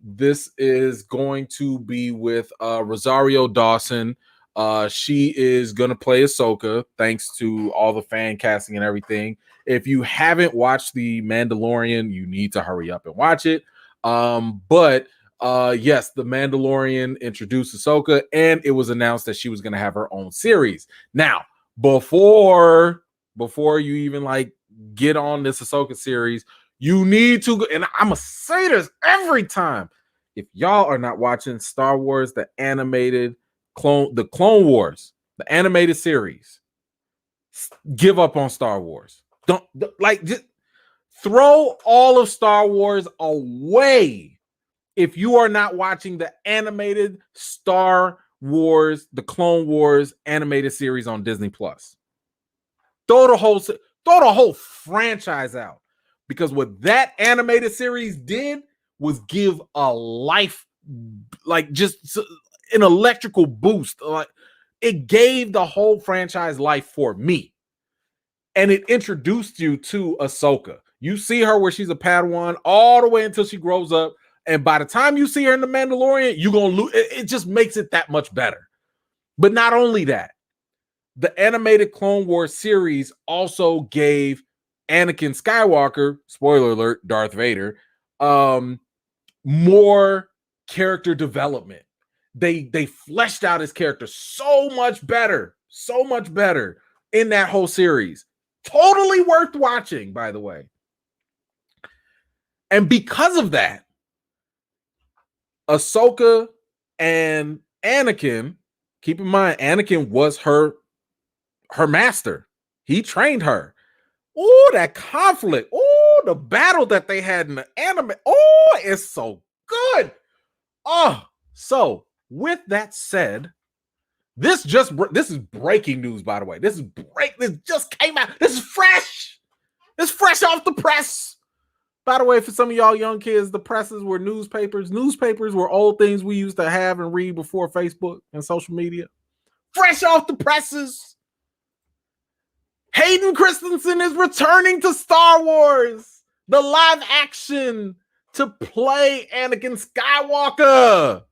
This is going to be with Rosario Dawson. She is gonna play Ahsoka, thanks to all the fan casting and everything. If you haven't watched The Mandalorian, you need to hurry up and watch it. But yes, The Mandalorian introduced Ahsoka, and it was announced that she was going to have her own series. Now, before you even like get on this Ahsoka series, you need to go, and I'm gonna say this every time. If y'all are not watching Star Wars, the Clone Wars, the animated series, give up on Star Wars. Don't just throw all of Star Wars away if you are not watching the animated Star Wars, the Clone Wars animated series on Disney Plus. Throw the whole franchise out, because what that animated series did was give a life, like just an electrical boost. Like, it gave the whole franchise life for me. And it introduced you to Ahsoka. You see her where she's a Padawan all the way until she grows up. And by the time you see her in The Mandalorian, you're going to lose. It just makes it that much better. But not only that, the animated Clone Wars series also gave Anakin Skywalker, spoiler alert, Darth Vader, more character development. They fleshed out his character so much better in that whole series. Totally worth watching, by the way. And because of that, Ahsoka and Anakin, keep in mind, Anakin was her master. He trained her. Oh, that conflict. Oh, the battle that they had in the anime. Oh, it's so good. Oh, so with that said, this is breaking news, by the way. This just came out. This is fresh. It's fresh off the press. By the way, for some of y'all young kids, the presses were newspapers. Newspapers were old things we used to have and read before Facebook and social media. Fresh off the presses. Hayden Christensen is returning to Star Wars, the live action, to play Anakin Skywalker.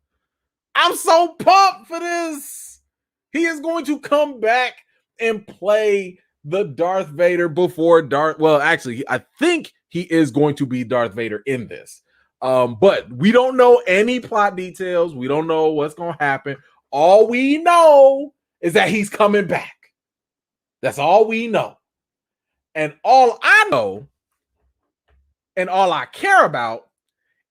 I'm so pumped for this. He is going to come back and play the Darth Vader before Darth. Well, actually, I think he is going to be Darth Vader in this. But we don't know any plot details. We don't know what's going to happen. All we know is that he's coming back. That's all we know. And all I know and all I care about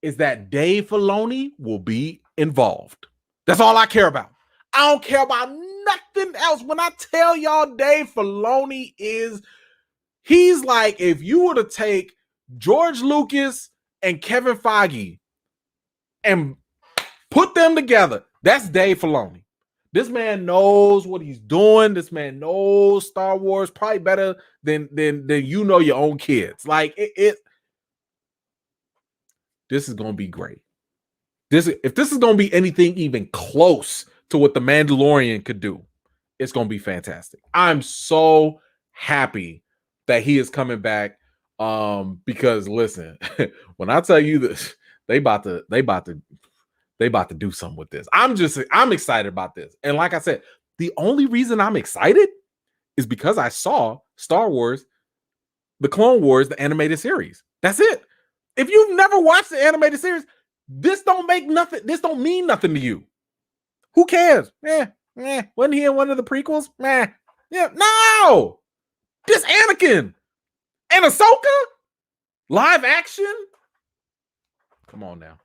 is that Dave Filoni will be involved. That's all I care about. I don't care about nothing else. When I tell y'all Dave Filoni he's like, if you were to take George Lucas and Kevin Feige and put them together, that's Dave Filoni. This man knows what he's doing. This man knows Star Wars probably better than you know your own kids. Like this is gonna be great. If this is gonna be anything even close to what the Mandalorian could do, it's gonna be fantastic. I'm so happy that he is coming back. Because listen, when I tell you this, they about to do something with this. I'm excited about this. And like I said, the only reason I'm excited is because I saw Star Wars, the Clone Wars, the animated series. That's it. If you've never watched the animated series, this don't mean nothing to you. Who cares? Wasn't he in one of the prequels? Yeah, no. This Anakin and Ahsoka live action. Come on now.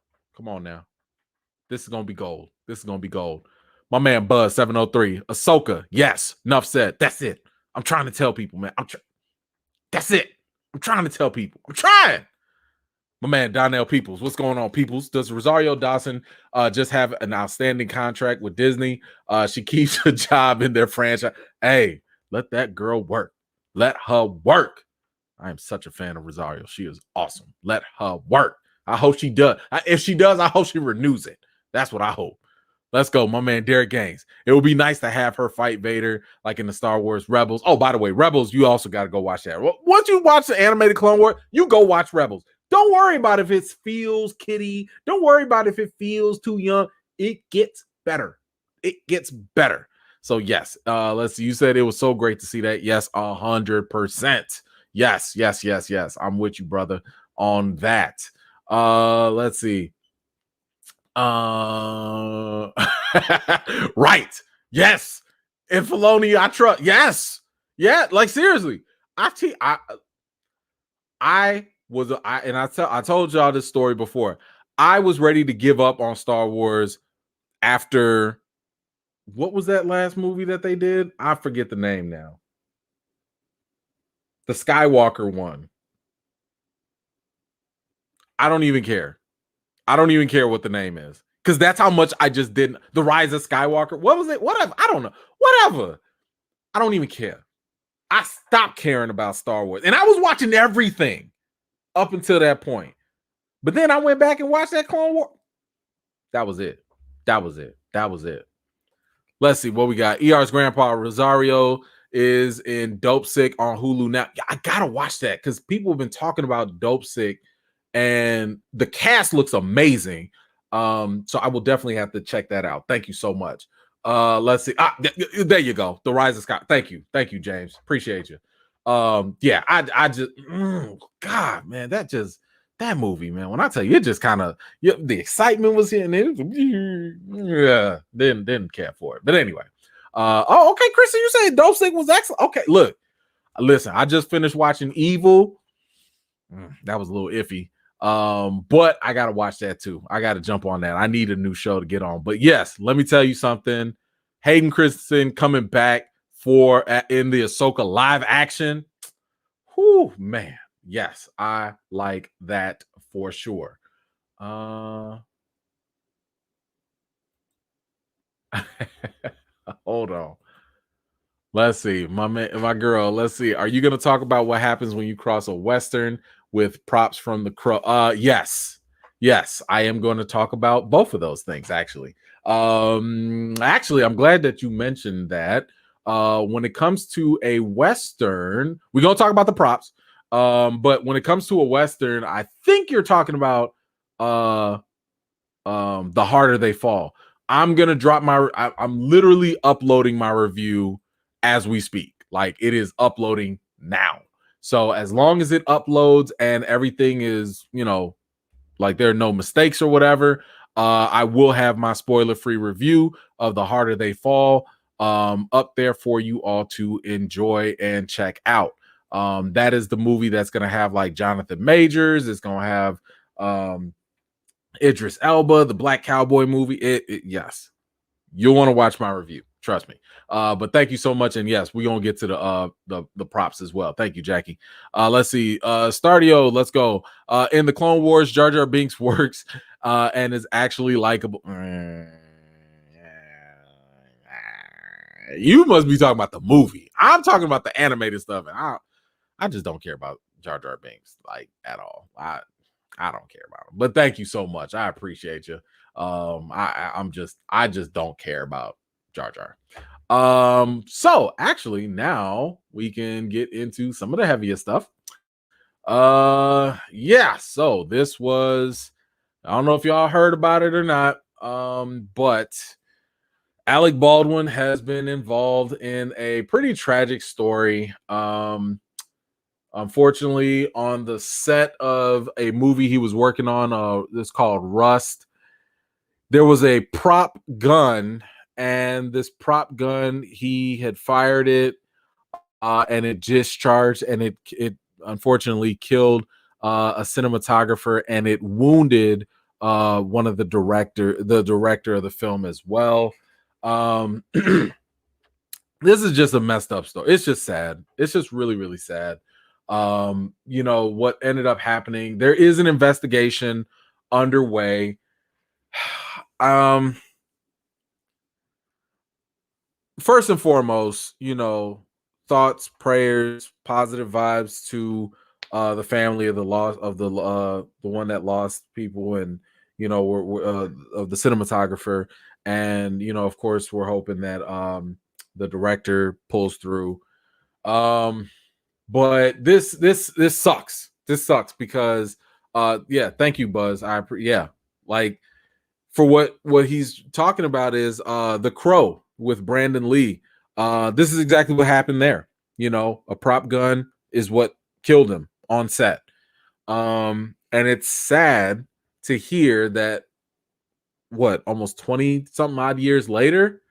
This is gonna be gold. My man Buzz 703, Ahsoka. Yes, enough said. That's it. I'm trying to tell people, man. That's it. I'm trying to tell people. I'm trying. My man Donnell Peoples. What's going on, Peoples? Does Rosario Dawson just have an outstanding contract with Disney? She keeps a job in their franchise. Hey, let that girl work. Let her work. I am such a fan of Rosario. She is awesome. Let her work. I hope she does. If she does, I hope she renews it. That's what I hope. Let's go, my man Derek Gaines. It would be nice to have her fight Vader like in the Star Wars Rebels. Oh, by the way, Rebels, you also got to go watch that. Once you watch the animated Clone Wars, you go watch Rebels. Don't worry about if it feels kiddie. Don't worry about if it feels too young. It gets better. So yes, let's see. You said it was so great to see that. Yes, 100%. Yes. I'm with you, brother, on that. Let's see. Right. Yes. And Filoni, I trust. Yes. Yeah. Like seriously, I told y'all this story before. I was ready to give up on Star Wars after what was that last movie that they did? I forget the name now. The Skywalker one. I don't even care. I don't even care what the name is. Because that's how much I just didn't. The Rise of Skywalker. What was it? Whatever. I don't know. Whatever. I don't even care. I stopped caring about Star Wars. And I was watching everything up until that point. But then I went back and watched that Clone War. That was it. Let's see what we got. ER's grandpa Rosario is in Dope Sick on Hulu now. I gotta watch that because people have been talking about Dope Sick and the cast looks amazing. So I will definitely have to check that out. Thank you so much. Let's see. There you go. The Rise of Scott. Thank you, James. Appreciate you. Yeah, I just God, man, that movie, man. When I tell you, it just kind of the excitement was here, and it was, didn't care for it. But anyway, okay, Chrissy, you say Dope Sick was excellent. Okay, look, listen, I just finished watching Evil. That was a little iffy. But I gotta watch that too. I gotta jump on that. I need a new show to get on. But yes, let me tell you something. Hayden Christensen coming back in the Ahsoka live action. Whew, man. Yes, I like that for sure. Hold on. Let's see. My girl, let's see. Are you going to talk about what happens when you cross a Western with props from the Crow. Yes, I am going to talk about both of those things actually. Actually, I'm glad that you mentioned that. When it comes to a Western, we're going to talk about the props. But when it comes to a Western, I think you're talking about The Harder They Fall. I'm gonna drop I'm literally uploading my review as we speak. Like, it is uploading now. So as long as it uploads and everything is, like there are no mistakes or whatever, I will have my spoiler-free review of The Harder They Fall up there for you all to enjoy and check out. That is the movie that's gonna have like Jonathan Majors. It's gonna have Idris Elba, the Black Cowboy movie. Yes, you'll want to watch my review. Trust me. But thank you so much. And yes, we're gonna get to the props as well. Thank you, Jackie. Let's see. Stardio, let's go. In the Clone Wars, Jar Jar Binks works and is actually likable. You must be talking about the movie. I'm talking about the animated stuff, and I just don't care about Jar Jar Binks like at all. I don't care about him, but thank you so much. I appreciate you. I just don't care about Jar Jar. So actually now we can get into some of the heavier stuff. Yeah, so this was, I don't know if y'all heard about it or not, but Alec Baldwin has been involved in a pretty tragic story. Unfortunately, on the set of a movie he was working on, this called Rust, there was a prop gun, and this prop gun, he had fired it, and it discharged, and it unfortunately killed a cinematographer, and it wounded one of the director of the film as well. This is just a messed up story. It's just sad. It's just really, really sad. What ended up happening, there is an investigation underway. First and foremost, thoughts, prayers, positive vibes to the family of the loss of the one that lost people, and of the cinematographer, and of course we're hoping that the director pulls through. But this sucks. This sucks because thank you, Buzz. Like, for what he's talking about is The Crow with Brandon Lee. This is exactly what happened there. A prop gun is what killed him on set. And it's sad to hear that almost 20 something odd years later,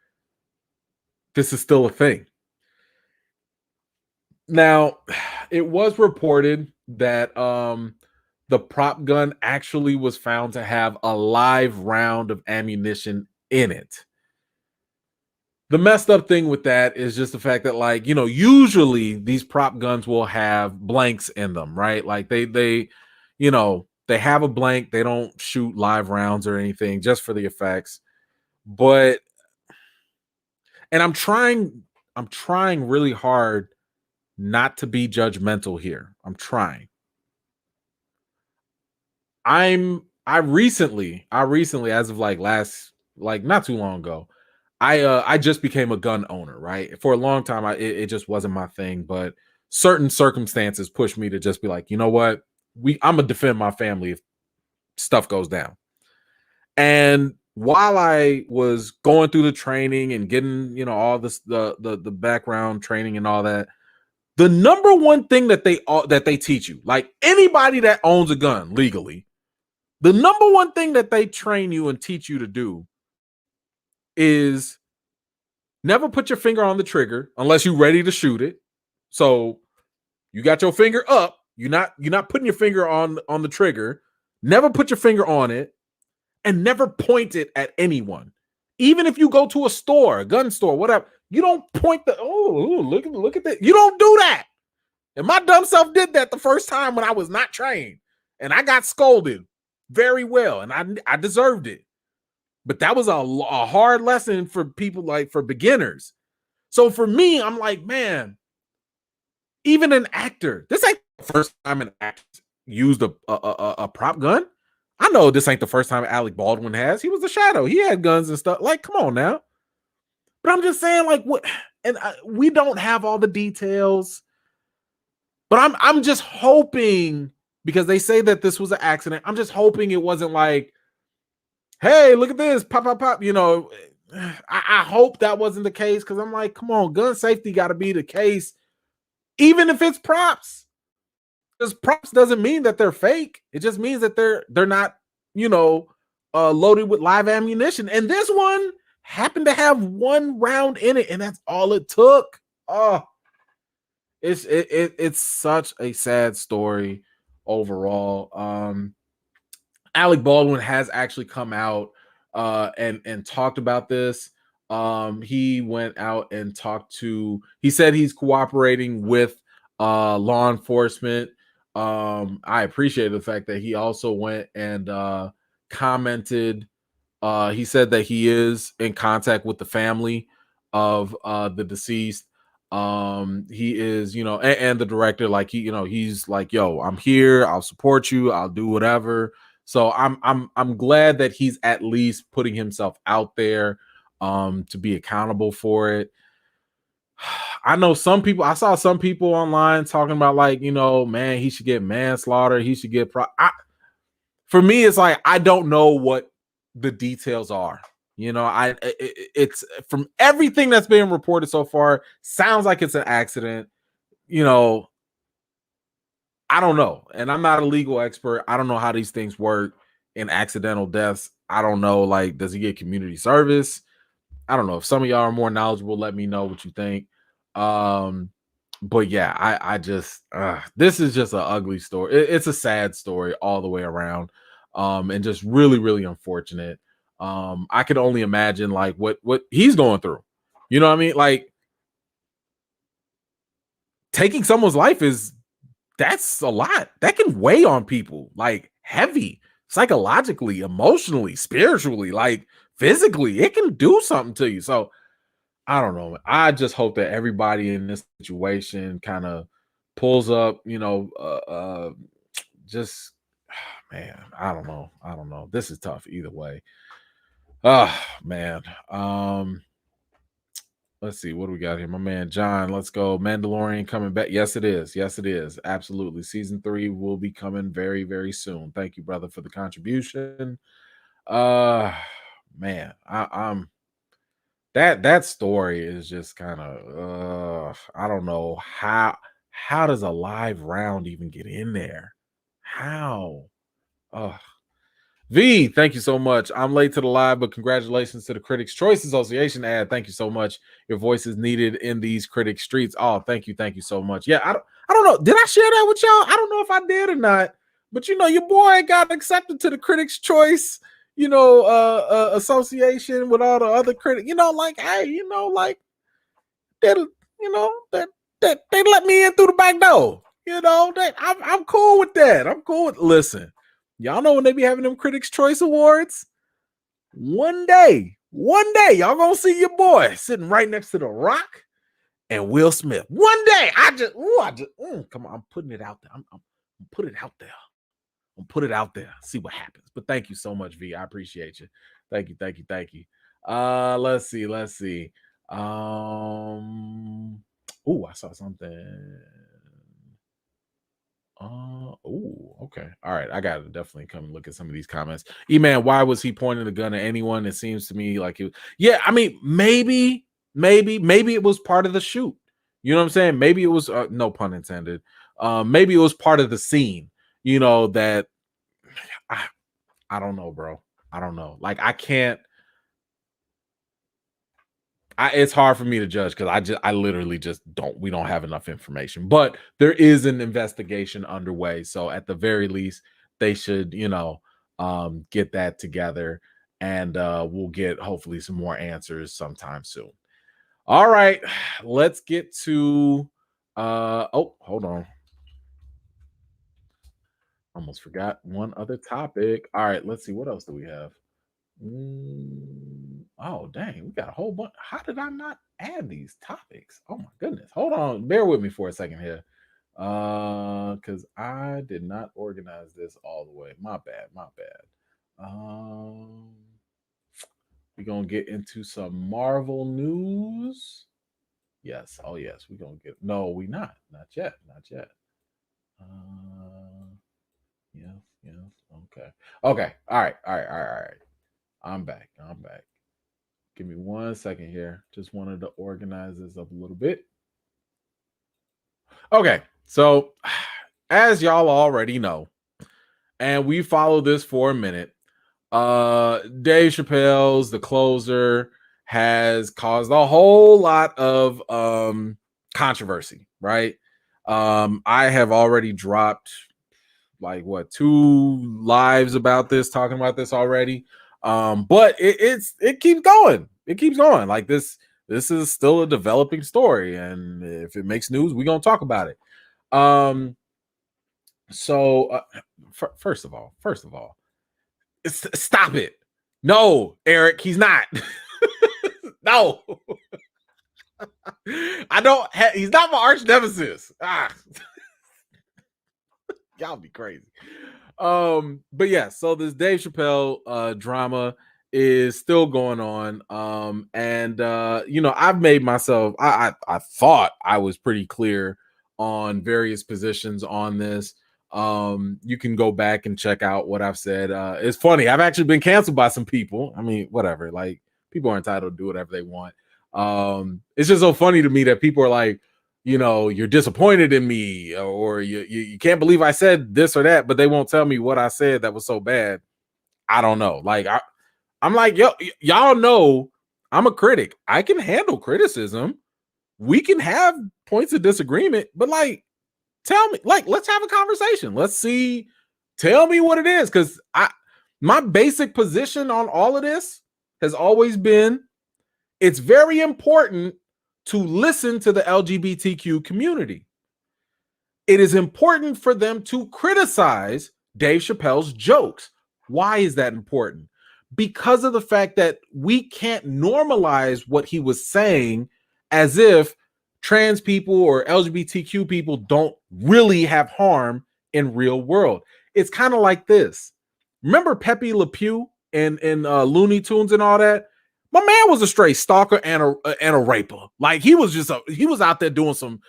this is still a thing. Now, it was reported that the prop gun actually was found to have a live round of ammunition in it. The messed up thing with that is just the fact that, usually these prop guns will have blanks in them, right? Like they have a blank. They don't shoot live rounds or anything, just for the effects. And I'm trying really hard not to be judgmental here. I'm trying. I recently, as of not too long ago, I just became a gun owner, right? For a long time, it just wasn't my thing, but certain circumstances pushed me to just be like, you know what? I'm gonna defend my family if stuff goes down. And while I was going through the training and getting, all this, the background training and all that, the number one thing that they teach you, like anybody that owns a gun legally, the number one thing that they train you and teach you to do is never put your finger on the trigger unless you're ready to shoot it. So you got your finger up, you're not putting your finger on the trigger. Never put your finger on it, and never point it at anyone. Even if you go to a store, a gun store, whatever, you don't point look at that. You don't do that. And my dumb self did that the first time when I was not trained, and I got scolded very well, and I deserved it. But that was a hard lesson for people, for beginners. So for me, I'm like, man, even an actor, this ain't the first time an actor used a prop gun. I know this ain't the first time Alec Baldwin has. He was the Shadow. He had guns and stuff. Like, come on now. But I'm just saying, like, what? And we don't have all the details. But I'm just hoping, because they say that this was an accident. I'm just hoping it wasn't like, hey, look at this, pop, pop, pop. You know, I hope that wasn't the case, because I'm like, come on, gun safety got to be the case, even if it's props. Because props doesn't mean that they're fake. It just means that they're not, you know, loaded with live ammunition. And this one happened to have one round in it, and that's all it took. Oh, it's such a sad story overall. Alec Baldwin has actually come out and talked about this. He went out and talked to. He said he's cooperating with law enforcement. I appreciate the fact that he also went and commented. He said that he is in contact with the family of the deceased. He is, you know, and the director, like, he, you know, he's like, yo, I'm here, I'll support you, I'll do whatever. So I'm glad that he's at least putting himself out there to be accountable for it. I know some people, I saw some people online talking about, like, you know, man, he should get manslaughter, he should get for me, it's like, I don't know what the details are. You know, it's from everything that's being reported so far, sounds like it's an accident. You know, I don't know. And I'm not a legal expert. I don't know how these things work in accidental deaths. I don't know. Like, does he get community service? I don't know. If some of y'all are more knowledgeable, let me know what you think. But yeah, I just this is just an ugly story. It's a sad story all the way around. And just really, really unfortunate. I could only imagine, like, what he's going through. You know what I mean? Like, taking someone's life that's a lot. That can weigh on people, like, heavy, psychologically, emotionally, spiritually, like, physically. It can do something to you. So I don't know. I just hope that everybody in this situation kind of pulls up, you know, just man, I don't know. I don't know. This is tough either way. Oh man. Let's see what do we got here. My man John, let's go. Mandalorian coming back. Yes, it is. Yes, it is. Absolutely. Season 3 will be coming very, very soon. Thank you, brother, for the contribution. Man, I'm that story is just kind of I don't know how does a live round even get in there? How? Uh V, thank you so much. I'm late to the live, but congratulations to the Critics Choice Association ad. Thank you so much. Your voice is needed in these critic streets. Oh, thank you so much. Yeah, I don't know. Did I share that with y'all? I don't know if I did or not. But you know, your boy got accepted to the Critics Choice, you know, association with all the other critics. You know, like, hey, you know, like, that, you know, that they let me in through the back door. You know, that I'm cool with that. I'm cool with. Listen, y'all know when they be having them Critics Choice Awards. One day, y'all gonna see your boy sitting right next to The Rock and Will Smith. One day, come on, I'm putting it out there. I'm put it out there. I'm put it out there. See what happens. But thank you so much, V. I appreciate you. Thank you. Let's see. I saw something. Okay. All right. I gotta definitely come and look at some of these comments. E-Man, why was he pointing the gun at anyone? It seems to me like it. Yeah, I mean, maybe it was part of the shoot. You know what I'm saying? Maybe it was no pun intended. Maybe it was part of the scene. You know that I don't know, bro. I don't know. Like, I can't. It's hard for me to judge because I literally just don't. We don't have enough information, but there is an investigation underway. So at the very least, they should, you know, get that together, and we'll get hopefully some more answers sometime soon. All right, let's get to. Hold on. Almost forgot one other topic. All right, let's see. What else do we have? Oh, dang, we got a whole bunch. How did I not add these topics? Oh my goodness. Hold on. Bear with me for a second here. Because I did not organize this all the way. My bad, my bad. We're gonna get into some Marvel news. Yes, oh yes, we're gonna get no, we not yet, not yet. Uh yes, yes, okay. Okay, all right. I'm back. I'm back. Give me 1 second here. Just wanted to organize this up a little bit. Okay, so as y'all already know, and we followed this for a minute, Dave Chappelle's The Closer has caused a whole lot of controversy, right? I have already dropped like what 2 lives about this, talking about this already. But it keeps going. It keeps going. Like this is still a developing story, and if it makes news, we're gonna talk about it. Um, so first of all, stop it. No, Eric, he's not. No, I don't. He's not my arch nemesis. Y'all be crazy. But yeah, so this Dave Chappelle drama is still going on. And I've made myself. I thought I was pretty clear on various positions on this. You can go back and check out what I've said. It's funny. I've actually been canceled by some people. I mean, whatever. Like people are entitled to do whatever they want. It's just so funny to me that people are like, you're disappointed in me, or you can't believe I said this or that, but they won't tell me what I said that was so bad. I don't know. Like I'm like, y'all know I'm a critic. I can handle criticism. We can have points of disagreement, but like, tell me, like, let's have a conversation. Let's see. Tell me what it is, because my basic position on all of this has always been it's very important to listen to the LGBTQ community. It is important for them to criticize Dave Chappelle's jokes. Why is that important? Because of the fact that we can't normalize what he was saying as if trans people or LGBTQ people don't really have harm in real world. It's kind of like this. Remember Pepe Le Pew in Looney Tunes and all that? My man was a straight stalker and a raper. Like he was out there doing some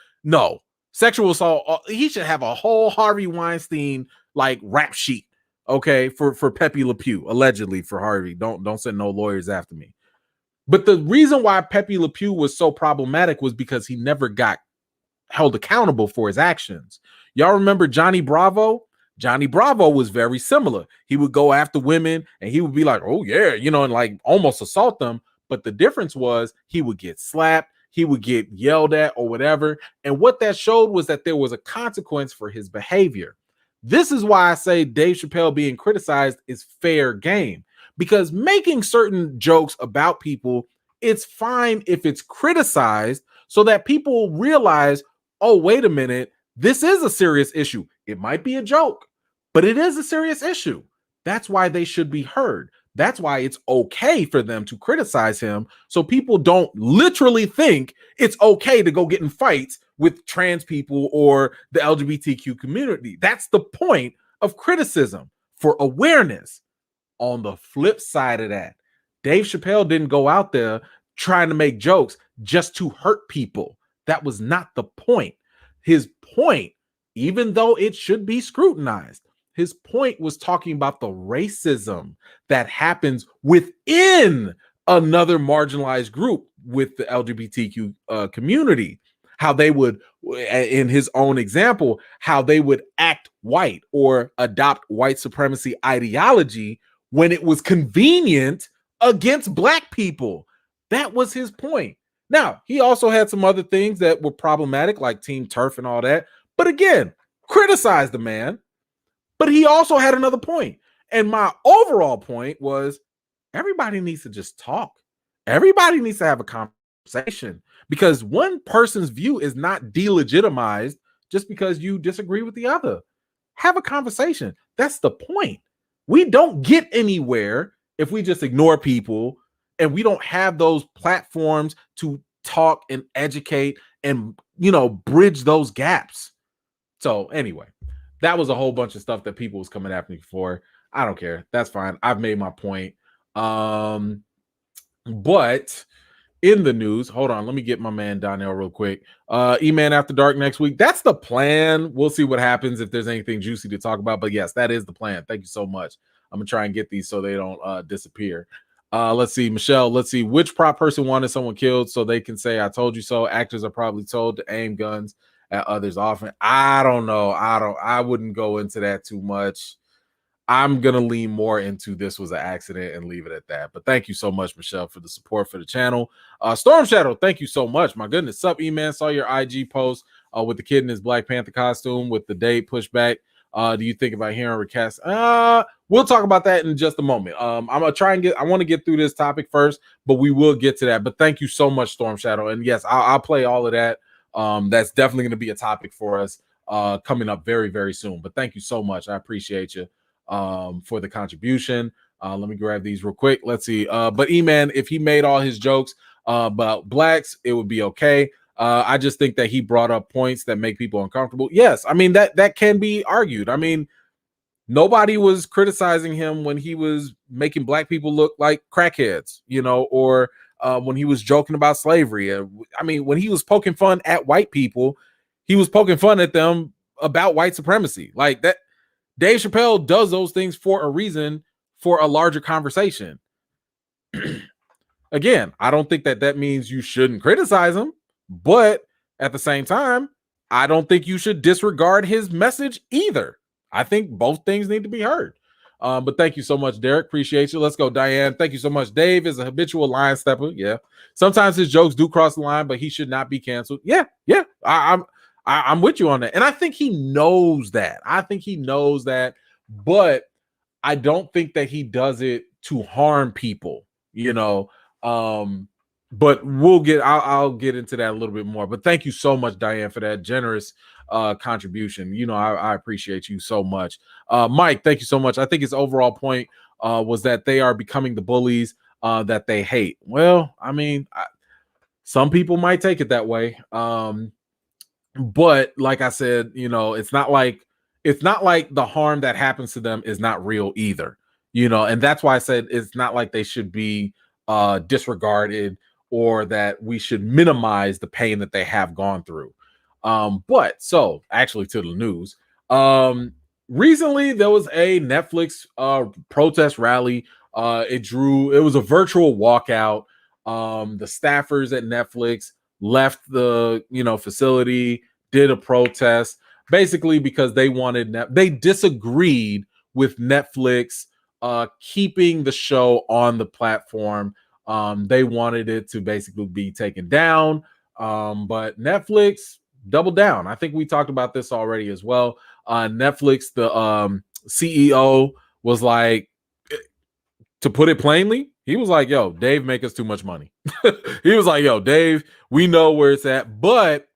sexual assault. He should have a whole Harvey Weinstein like rap sheet, okay, for Pepe Le Pew, allegedly for Harvey. Don't send no lawyers after me. But the reason why Pepe Le Pew was so problematic was because he never got held accountable for his actions. Y'all remember Johnny Bravo? Johnny Bravo was very similar. He would go after women and he would be like, oh yeah, and like almost assault them. But the difference was he would get slapped, he would get yelled at or whatever. And what that showed was that there was a consequence for his behavior. This is why I say Dave Chappelle being criticized is fair game, because making certain jokes about people, it's fine if it's criticized so that people realize, oh, wait a minute, this is a serious issue. It might be a joke, but it is a serious issue. That's why they should be heard. That's why it's okay for them to criticize him, so people don't literally think it's okay to go get in fights with trans people or the LGBTQ community. That's the point of criticism, for awareness. On the flip side of that, Dave Chappelle didn't go out there trying to make jokes just to hurt people. That was not the point. His point, even though it should be scrutinized, his point was talking about the racism that happens within another marginalized group with the LGBTQ community. How they would, in his own example, how they would act white or adopt white supremacy ideology when it was convenient against black people. That was his point. Now, he also had some other things that were problematic, like Team Turf and all that. But again, criticize the man. But he also had another point. And my overall point was everybody needs to just talk. Everybody needs to have a conversation, because one person's view is not delegitimized just because you disagree with the other. Have a conversation. That's the point. We don't get anywhere if we just ignore people and we don't have those platforms to talk and educate and, bridge those gaps. So anyway, that was a whole bunch of stuff that people was coming after me for. I don't care. That's fine. I've made my point. But in the news, hold on, let me get my man Donnell real quick. E-Man After Dark next week. That's the plan. We'll see what happens if there's anything juicy to talk about. But yes, that is the plan. Thank you so much. I'm gonna try and get these so they don't disappear. Let's see, Michelle. Let's see which prop person wanted someone killed so they can say I told you so. Actors are probably told to aim guns at others often. I don't know. I wouldn't go into that too much. I'm going to lean more into this was an accident and leave it at that. But thank you so much, Michelle, for the support for the channel. Storm Shadow, thank you so much. My goodness. Sup, E-Man? Saw your IG post with the kid in his Black Panther costume with the date pushback. Do you think about hearing recast? We'll talk about that in just a moment. I'm going to try and I want to get through this topic first, but we will get to that. But thank you so much, Storm Shadow. And yes, I'll play all of that. That's definitely going to be a topic for us coming up very, very soon. But thank you so much. I appreciate you for the contribution. Let me grab these real quick. Let's see. But E-Man, if he made all his jokes about blacks, it would be okay. I just think that he brought up points that make people uncomfortable. Yes, I mean that can be argued. I mean, nobody was criticizing him when he was making black people look like crackheads, or when he was joking about slavery. I mean, when he was poking fun at white people, he was poking fun at them about white supremacy. Like that. Dave Chappelle does those things for a reason, for a larger conversation. Again, I don't think that means you shouldn't criticize him, but at the same time, I don't think you should disregard his message either. I think both things need to be heard. But thank you so much, Derek. Appreciate you. Let's go, Diane. Thank you so much. Dave is a habitual line stepper. Yeah. Sometimes his jokes do cross the line, but he should not be canceled. Yeah. I'm with you on that. And I think he knows that. But I don't think that he does it to harm people, but I'll get into that a little bit more. But thank you so much, Diane, for that generous contribution. I appreciate you so much. Mike, thank you so much. I think his overall point was that they are becoming the bullies that they hate. Well, I mean, some people might take it that way. But like I said, it's not like the harm that happens to them is not real either, and that's why I said it's not like they should be disregarded or that we should minimize the pain that they have gone through. But so actually to the news, recently there was a Netflix protest rally. It was a virtual walkout. The staffers at Netflix left the facility, did a protest basically because they disagreed with Netflix keeping the show on the platform. They wanted it to basically be taken down, but Netflix doubled down. I think we talked about this already as well. Netflix, the CEO was like, to put it plainly, he was like, yo, Dave make us too much money. He was like, yo, Dave, we know where it's at. But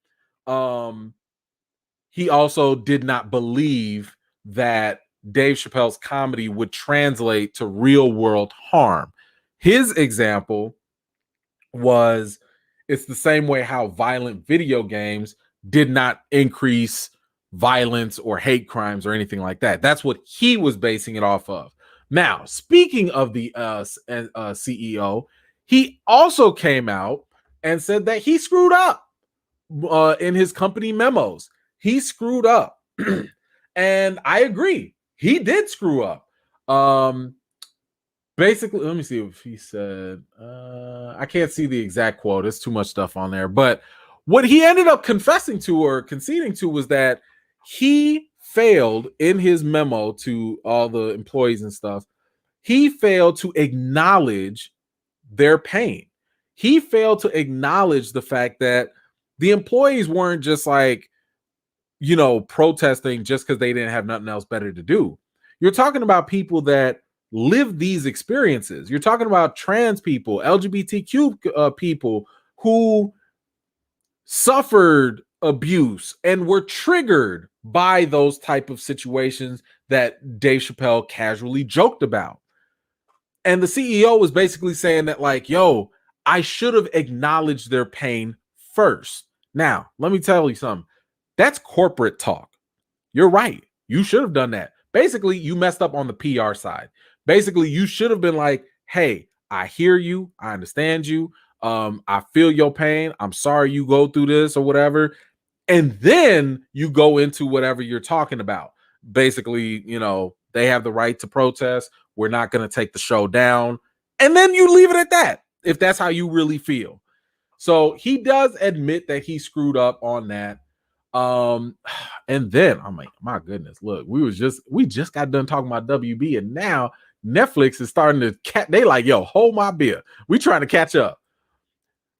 he also did not believe that Dave Chappelle's comedy would translate to real world harm. His example was it's the same way how violent video games did not increase violence or hate crimes or anything like that. That's what he was basing it off of. Now, speaking of the CEO, he also came out and said that he screwed up in his company memos. He screwed up. And I agree. He did screw up. Basically, let me see if he said, I can't see the exact quote. There's too much stuff on there. But what he ended up confessing to or conceding to was that he failed in his memo to all the employees and stuff. He failed to acknowledge their pain. He failed to acknowledge the fact that the employees weren't just like, protesting just because they didn't have nothing else better to do. You're talking about people that live these experiences. You're talking about trans people, LGBTQ people who suffered abuse and were triggered by those type of situations that Dave Chappelle casually joked about. And the CEO was basically saying that, like, yo, I should have acknowledged their pain first. Now, let me tell you something. That's corporate talk. you're right. You should have done that. Basically, you messed up on the PR side. Basically, you should have been like, hey, I hear you. I understand you. I feel your pain. I'm sorry you go through this or whatever. And then you go into whatever you're talking about. Basically, they have the right to protest. We're not going to take the show down. And then you leave it at that, if that's how you really feel. So he does admit that he screwed up on that. And then I'm like, my goodness, look, we just got done talking about WB, and now Netflix is starting to they like, yo, hold my beer. We trying to catch up.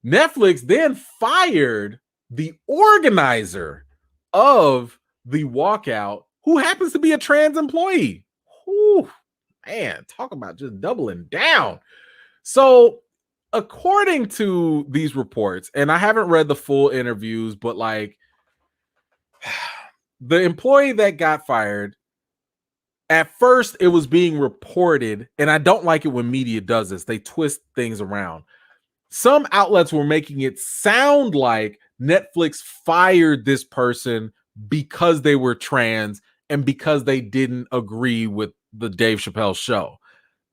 Netflix then fired the organizer of the walkout, who happens to be a trans employee. Whew, man, talk about just doubling down. So, according to these reports, and I haven't read the full interviews, but like the employee that got fired, at first it was being reported, and I don't like it when media does this. They twist things around. Some outlets were making it sound like Netflix fired this person because they were trans and because they didn't agree with the Dave Chappelle show.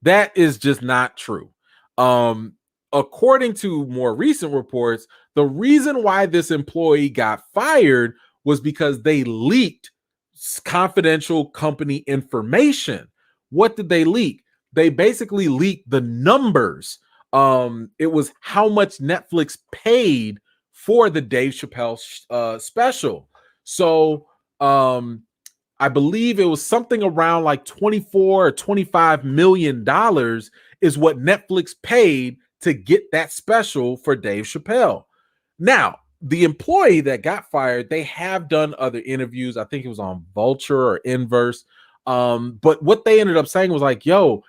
That is just not true. According to more recent reports, the reason why this employee got fired was because they leaked confidential company information. What did they leak? They basically leaked the numbers. It was how much Netflix paid for the Dave Chappelle special. So I believe it was something around like 24 or 25 million dollars is what Netflix paid to get that special for Dave Chappelle. Now, the employee that got fired, they have done other interviews. I think it was on Vulture or Inverse. But what they ended up saying was like, yo,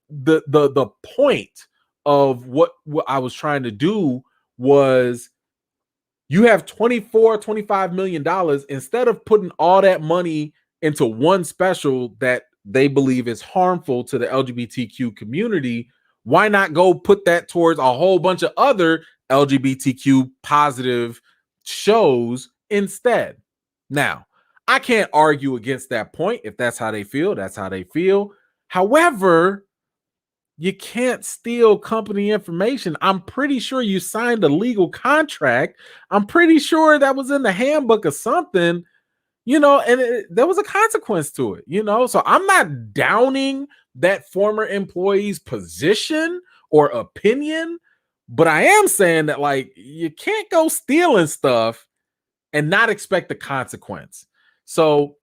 the point of what I was trying to do was, you have 25 million dollars. Instead of putting all that money into one special that they believe is harmful to the LGBTQ community, why not go put that towards a whole bunch of other LGBTQ positive shows instead? Now, I can't argue against that point. If that's how they feel, that's how they feel. However, you can't steal company information. I'm pretty sure you signed a legal contract. I'm pretty sure that was in the handbook or something, and there was a consequence to it, So I'm not downing that former employee's position or opinion, but I am saying that, like, you can't go stealing stuff and not expect the consequence. So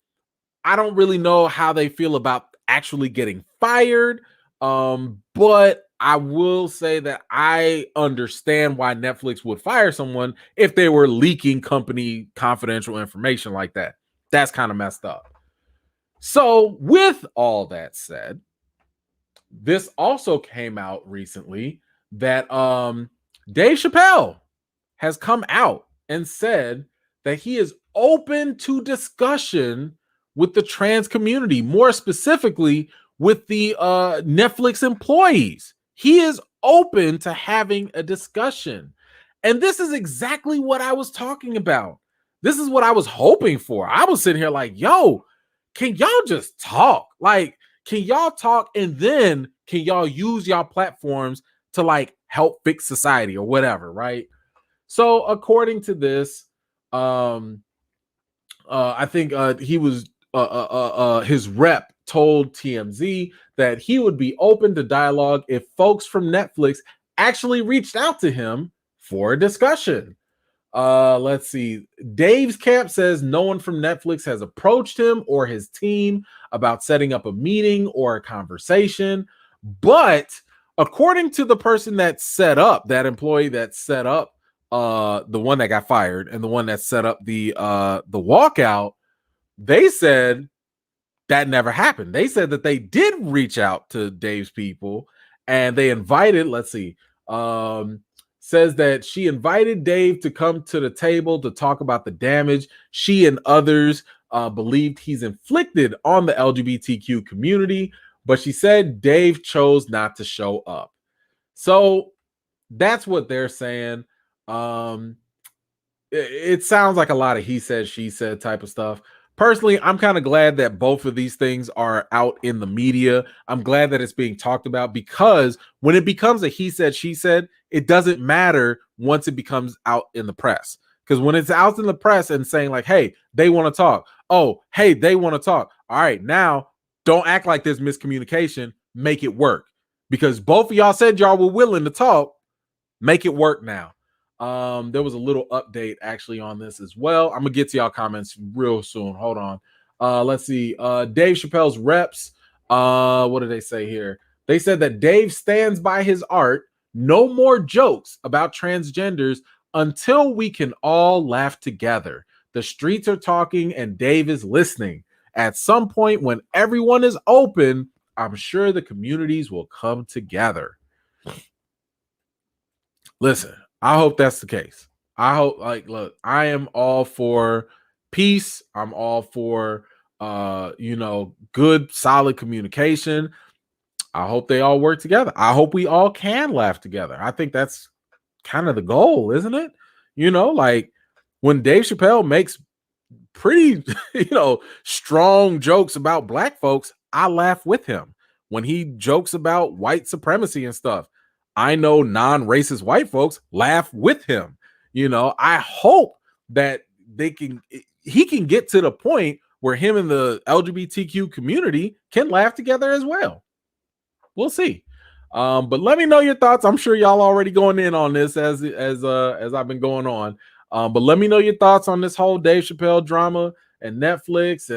I don't really know how they feel about actually getting fired. But I will say that I understand why Netflix would fire someone if they were leaking company confidential information like that. That's kind of messed up. So, with all that said, this also came out recently that Dave Chappelle has come out and said that he is open to discussion with the trans community, more specifically with the Netflix employees. He is open to having a discussion. And this is exactly what I was talking about. This is what I was hoping for. I was sitting here like, yo, can y'all just talk? Like, can y'all talk, and then can y'all use y'all platforms to like help fix society or whatever, right? So according to this, I think he was his rep told TMZ that he would be open to dialogue if folks from Netflix actually reached out to him for a discussion. Let's see. Dave's camp says no one from Netflix has approached him or his team about setting up a meeting or a conversation. But according to the person that set up, that employee that set up the one that got fired and the one that set up the walkout, they said that never happened. They said that they did reach out to Dave's people and they invited, let's see, says that she invited Dave to come to the table to talk about the damage she and others believed he's inflicted on the LGBTQ community, but she said Dave chose not to show up. So that's what they're saying. It sounds like a lot of he said, she said type of stuff. personally, I'm kind of glad that both of these things are out in the media. I'm glad that it's being talked about, because when it becomes a he said, she said, it doesn't matter once it becomes out in the press. Because when it's out in the press and saying like, hey, they want to talk. Oh, hey, they want to talk. All right, now don't act like there's miscommunication. Make it work. Because both of y'all said y'all were willing to talk. Make it work now. There was a little update actually on this as well. I'm gonna get to y'all comments real soon. Hold on. Let's see. Dave Chappelle's reps. What did they say here? They said that Dave stands by his art. No more jokes about transgenders until we can all laugh together. The streets are talking and Dave is listening. At some point, when everyone is open, I'm sure the communities will come together. Listen, I hope that's the case. I hope, like, look, I am all for peace. I'm all for good, solid communication. I hope they all work together. I hope we all can laugh together. I think that's kind of the goal, isn't it? Like when Dave Chappelle makes pretty, strong jokes about black folks, I laugh with him. When he jokes about white supremacy and stuff, I know non-racist white folks laugh with him. I hope that he can get to the point where him and the LGBTQ community can laugh together as well. We'll see. But let me know your thoughts. I'm sure y'all already going in on this as I've been going on. But let me know your thoughts on this whole Dave Chappelle drama and Netflix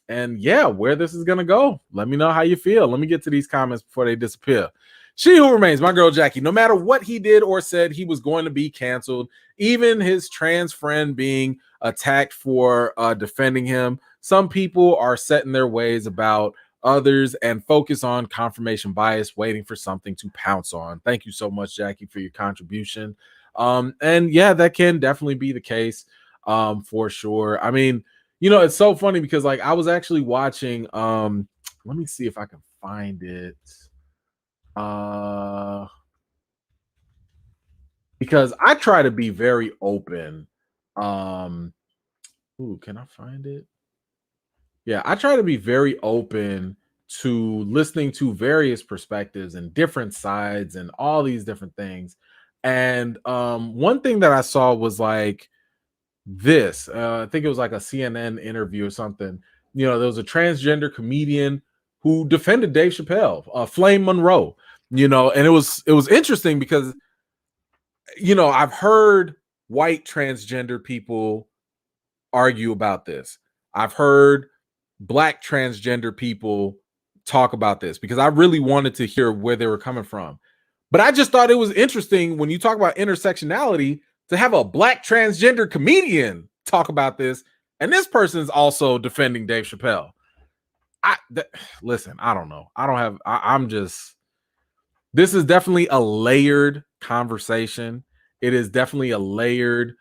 and yeah, where this is gonna go. Let me know how you feel. Let me get to these comments before they disappear. She who remains, my girl Jackie. No matter what he did or said, he was going to be canceled. Even his trans friend being attacked for defending him. Some people are set in their ways about others and focus on confirmation bias, waiting for something to pounce on. Thank you so much, Jackie, for your contribution. And yeah, that can definitely be the case for sure. I mean, it's so funny because like I was actually watching let me see if I can find it. Because I try to be very open. Can I find it? Yeah, I try to be very open to listening to various perspectives and different sides and all these different things. And one thing that I saw was like this. I think it was like a CNN interview or something. There was a transgender comedian who defended Dave Chappelle, Flame Monroe. And it was interesting because I've heard white transgender people argue about this. I've heard black transgender people talk about this because I really wanted to hear where they were coming from. But I just thought it was interesting when you talk about intersectionality to have a black transgender comedian talk about this. And this person's also defending Dave Chappelle. Listen, I don't know. This is definitely a layered conversation. It is definitely a layered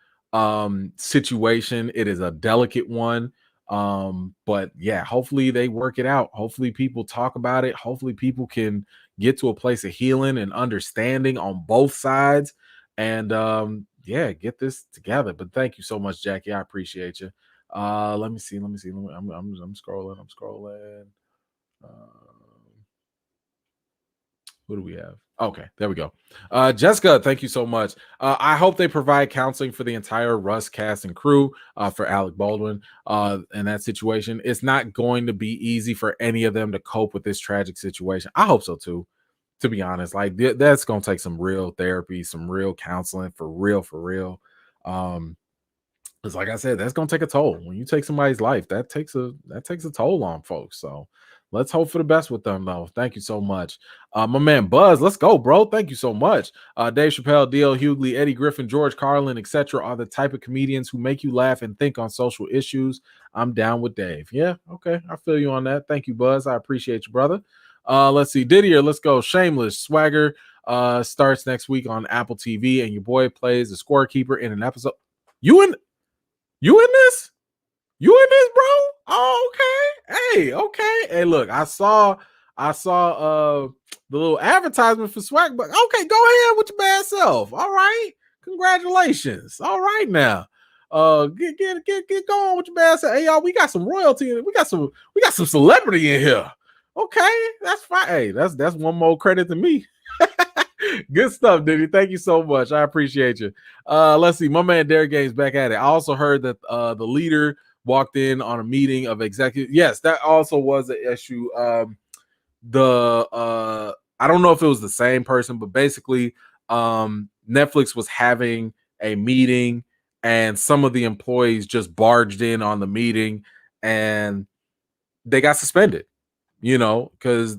situation. It is a delicate one. But yeah, hopefully they work it out. Hopefully people talk about it. Hopefully people can get to a place of healing and understanding on both sides. And yeah, get this together. But thank you so much, Jackie. I appreciate you. Let me see. I'm scrolling. Who do we have? Okay, there we go. Jessica, thank you so much. I hope they provide counseling for the entire Russ cast and crew for Alec Baldwin in that situation. It's not going to be easy for any of them to cope with this tragic situation. I hope so too, to be honest. Like that's going to take some real therapy, some real counseling for real. Because like I said, that's going to take a toll. When you take somebody's life, that takes a toll on folks. So let's hope for the best with them, though. Thank you so much. My man Buzz, let's go, bro. Thank you so much. Dave Chappelle, D.L. Hughley, Eddie Griffin, George Carlin, etc. are the type of comedians who make you laugh and think on social issues. I'm down with Dave. Yeah, okay. I feel you on that. Thank you, Buzz. I appreciate you, brother. Let's see. Didier, let's go. Shameless Swagger starts next week on Apple TV, and your boy plays the scorekeeper in an episode. You in this? You in this, bro? Oh, okay. Hey, okay. Hey, look, I saw the little advertisement for swag, but okay, go ahead with your bad self. All right. Congratulations. All right now. Get going with your man. Say, hey y'all, we got some royalty. We got some celebrity in here. Okay, that's fine. Hey, that's one more credit to me. Good stuff, Diddy. Thank you so much. I appreciate you. Let's see. My man Derek Gaines back at it. I also heard that the leader walked in on a meeting of executives. Yes, that also was an issue. I don't know if it was the same person, but basically, Netflix was having a meeting, and some of the employees just barged in on the meeting, and they got suspended. Because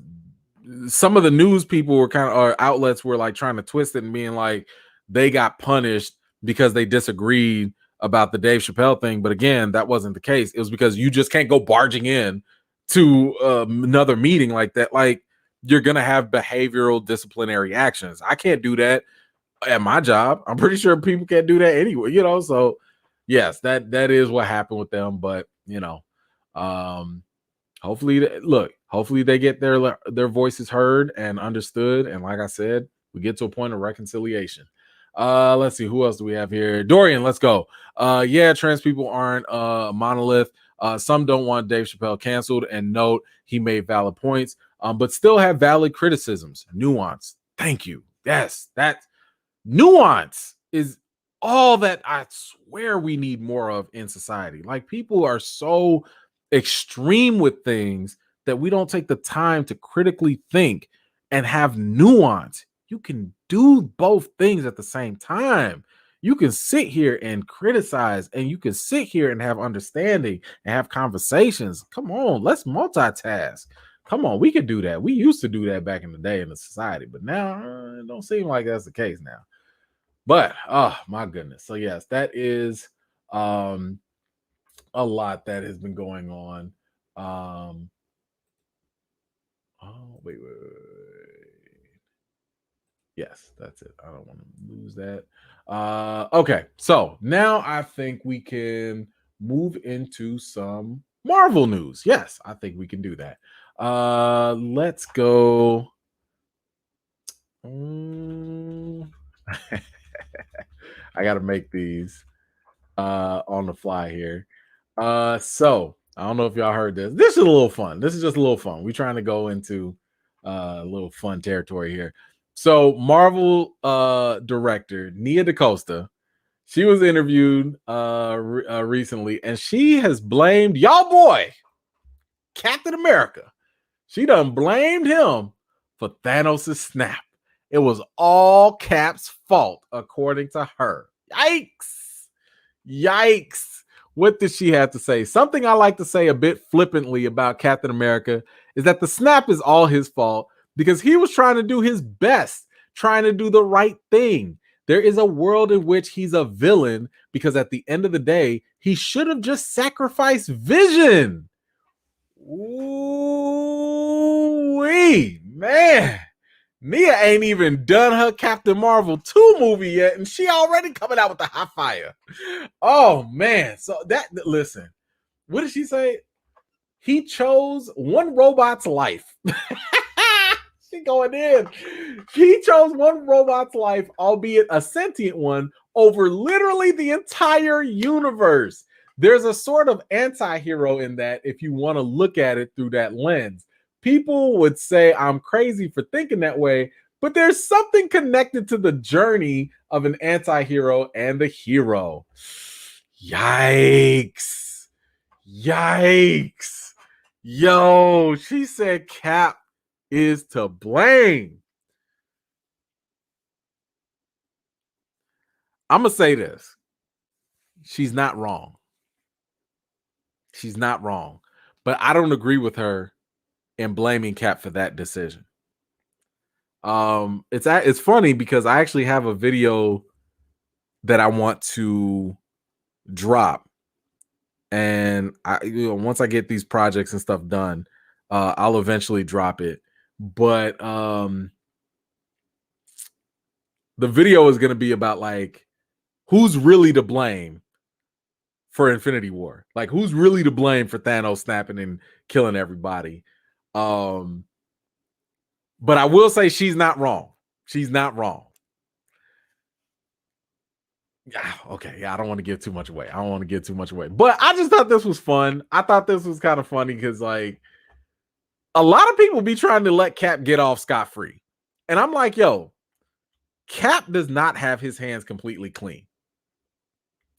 some of the news people were or outlets were like trying to twist it and being like they got punished because they disagreed about the Dave Chappelle thing. But again, that wasn't the case. It was because you just can't go barging in to another meeting like that. Like, you're going to have behavioral disciplinary actions. I can't do that at my job. I'm pretty sure people can't do that anyway, so yes, that is what happened with them. But hopefully they get their voices heard and understood, and like I said, we get to a point of reconciliation. Let's see, who else do we have here? Dorian, let's go. Yeah, trans people aren't a monolith. Some don't want Dave Chappelle canceled, and note he made valid points, but still have valid criticisms. Nuance. Thank you. Yes, that nuance is all that I swear we need more of in society. Like, people are so extreme with things that we don't take the time to critically think and have nuance. You can do both things at the same time. You can sit here and criticize, and you can sit here and have understanding and have conversations. Come on, let's multitask. Come on, we could do that. We used to do that back in the day in the society, but now it don't seem like that's the case now. But oh my goodness. So yes, that is a lot that has been going on. Wait. Yes, that's it. I don't want to lose that. Okay, so now I think we can move into some Marvel news. Yes, I think we can do that. Let's go. I got to make these on the fly here. So I don't know if y'all heard this. This is a little fun. This is just a little fun. We're trying to go into a little fun territory here. So Marvel director Nia DaCosta, she was interviewed recently, and she has blamed y'all boy Captain America. She done blamed him for Thanos' snap. It was all Cap's fault, according to her. Yikes. What did she have to say? Something I like to say a bit flippantly about Captain America is that the snap is all his fault because he was trying to do his best, trying to do the right thing. There is a world in which he's a villain because at the end of the day, he should have just sacrificed Vision. Ooh, man. Nia ain't even done her Captain Marvel 2 movie yet, and she already coming out with the hot fire. Oh, man. So listen, what did she say? He chose one robot's life. She going in. He chose one robot's life, albeit a sentient one, over literally the entire universe. There's a sort of anti-hero in that if you want to look at it through that lens. People would say I'm crazy for thinking that way, but there's something connected to the journey of an anti-hero and the hero. Yikes. Yo, she said Cap is to blame. I'm going to say this. She's not wrong. But I don't agree with her and blaming Cap for that decision. It's funny because I actually have a video that I want to drop, and once I get these projects and stuff done, I'll eventually drop it. But the video is going to be about like who's really to blame for Infinity War, like who's really to blame for Thanos snapping and killing everybody. But I will say she's not wrong. Yeah, okay. Yeah, I don't want to give too much away. But I just thought this was fun. I thought this was kind of funny because, like, a lot of people be trying to let Cap get off scot-free. And I'm like, yo, Cap does not have his hands completely clean.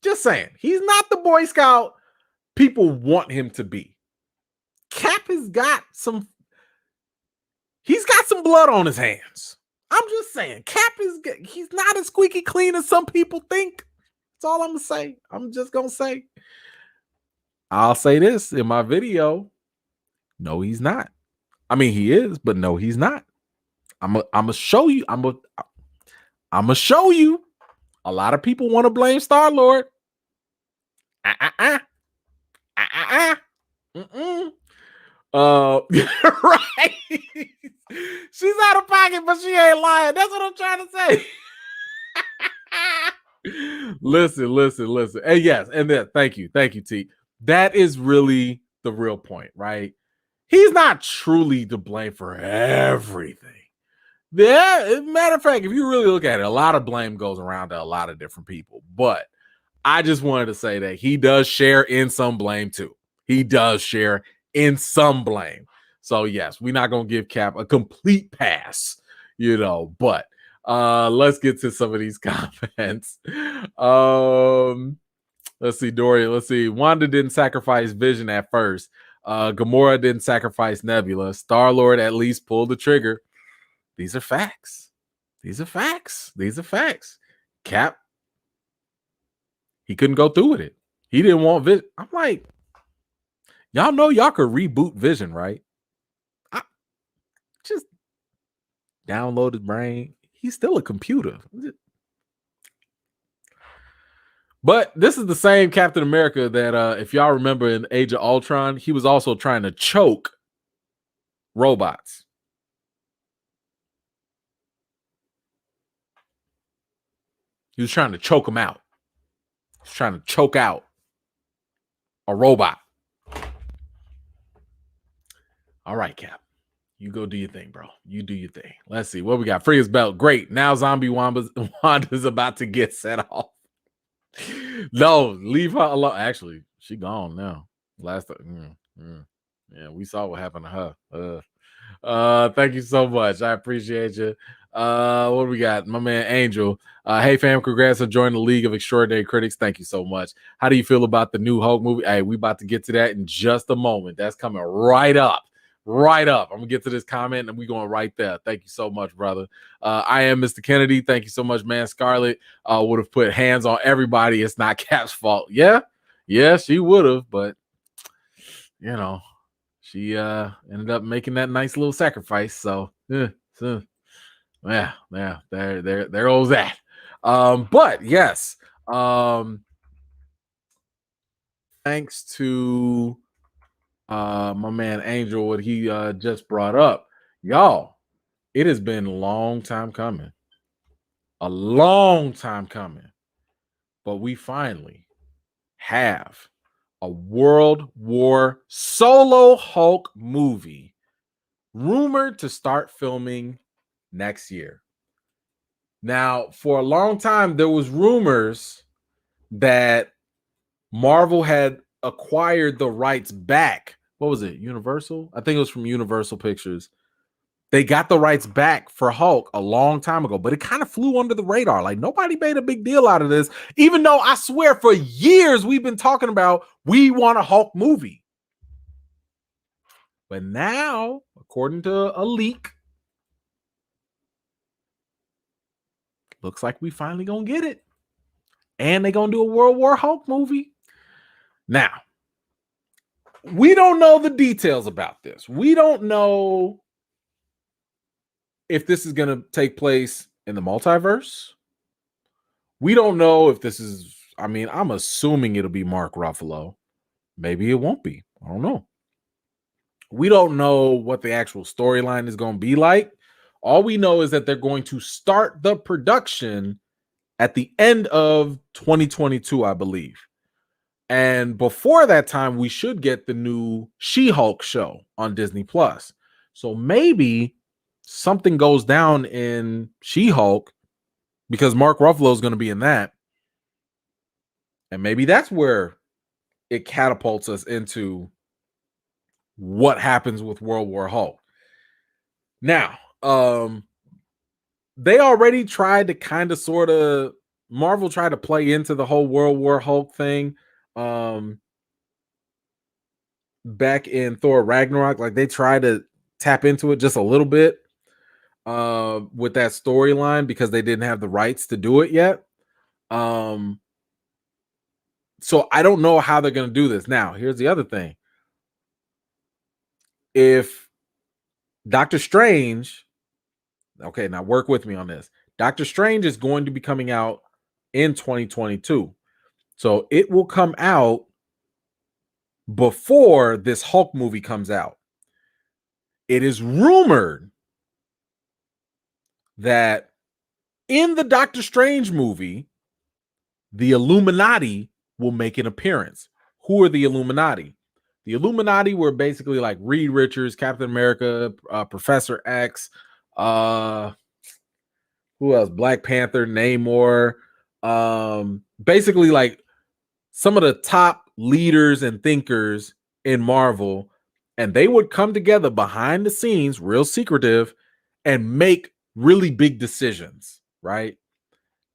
Just saying. He's not the Boy Scout people want him to be. Cap has got some blood on his hands. I'm just saying, he's not as squeaky clean as some people think. That's all I'm gonna say. I'm just gonna say. I'll say this in my video. No, he's not. I mean, he is, but no, he's not. I'm gonna show you. I'm gonna show you. A lot of people want to blame Star-Lord. Right. She's out of pocket, but she ain't lying. That's what I'm trying to say. Listen. And yes, and then thank you, T. That is really the real point, right? He's not truly to blame for everything. Yeah, matter of fact, if you really look at it, a lot of blame goes around to a lot of different people. But I just wanted to say that he does share in some blame too. He does share in some blame. So yes, we're not gonna give Cap a complete pass, but let's get to some of these comments. Let's see, Dorian. Let's see. Wanda didn't sacrifice Vision at first. Gamora didn't sacrifice Nebula. Star-Lord at least pulled the trigger. These are facts. Cap, he couldn't go through with it. He didn't want Vision. I'm like, y'all know y'all could reboot Vision, right? I just download his brain. He's still a computer. But this is the same Captain America that, if y'all remember in Age of Ultron, he was also trying to choke robots. He was trying to choke them out. He was trying to choke out a robot. All right, Cap. You go do your thing, bro. You do your thing. Let's see what we got. Free his belt. Great. Now zombie Wanda's about to get set off. No, leave her alone. Actually, she gone now. Last time. Yeah, we saw what happened to her. Thank you so much. I appreciate you. What do we got? My man Angel. Hey fam, congrats on joining the League of Extraordinary Critics. Thank you so much. How do you feel about the new Hulk movie? Hey, we about to get to that in just a moment. That's coming right up. I'm gonna get to this comment and we going right there. Thank you so much, brother. I am Mr. Kennedy. Thank you so much, man. Scarlett would have put hands on everybody. It's not Cap's fault. Yeah, she would have, but she ended up making that nice little sacrifice. So there goes that. But yes, thanks to my man Angel, what he just brought up, y'all. It has been a long time coming, but we finally have a World War solo Hulk movie rumored to start filming next year. Now, for a long time, there was rumors that Marvel had acquired the rights back. What was it? Universal? I think it was from Universal Pictures. They got the rights back for Hulk a long time ago, but it kind of flew under the radar. Like nobody made a big deal out of this, even though I swear for years we've been talking about we want a Hulk movie. But now, according to a leak, looks like we finally gonna get it. And they're gonna do a World War Hulk movie. Now, we don't know the details about this. We don't know if this is going to take place in the multiverse. We don't know if this is, I'm assuming it'll be Mark Ruffalo. Maybe it won't be. I don't know. We don't know what the actual storyline is going to be like. All we know is that they're going to start the production at the end of 2022, I believe. And before that time, we should get the new She-Hulk show on Disney Plus. So maybe something goes down in She-Hulk because Mark Ruffalo is going to be in that. And maybe that's where it catapults us into what happens with World War Hulk. Now, they already tried to kind of sort of Marvel tried to play into the whole World War Hulk thing. Back in Thor Ragnarok, like they tried to tap into it just a little bit with that storyline because they didn't have the rights to do it yet. So I don't know how they're going to do this. Now, here's the other thing. If Doctor Strange, okay, now work with me on this. Doctor Strange is going to be coming out in 2022. So it will come out before this Hulk movie comes out. It is rumored that in the Doctor Strange movie, the Illuminati will make an appearance. Who are the Illuminati? The Illuminati were basically like Reed Richards, Captain America, Professor X, who else? Black Panther, Namor. Basically like some of the top leaders and thinkers in Marvel, and they would come together behind the scenes, real secretive, and make really big decisions, right?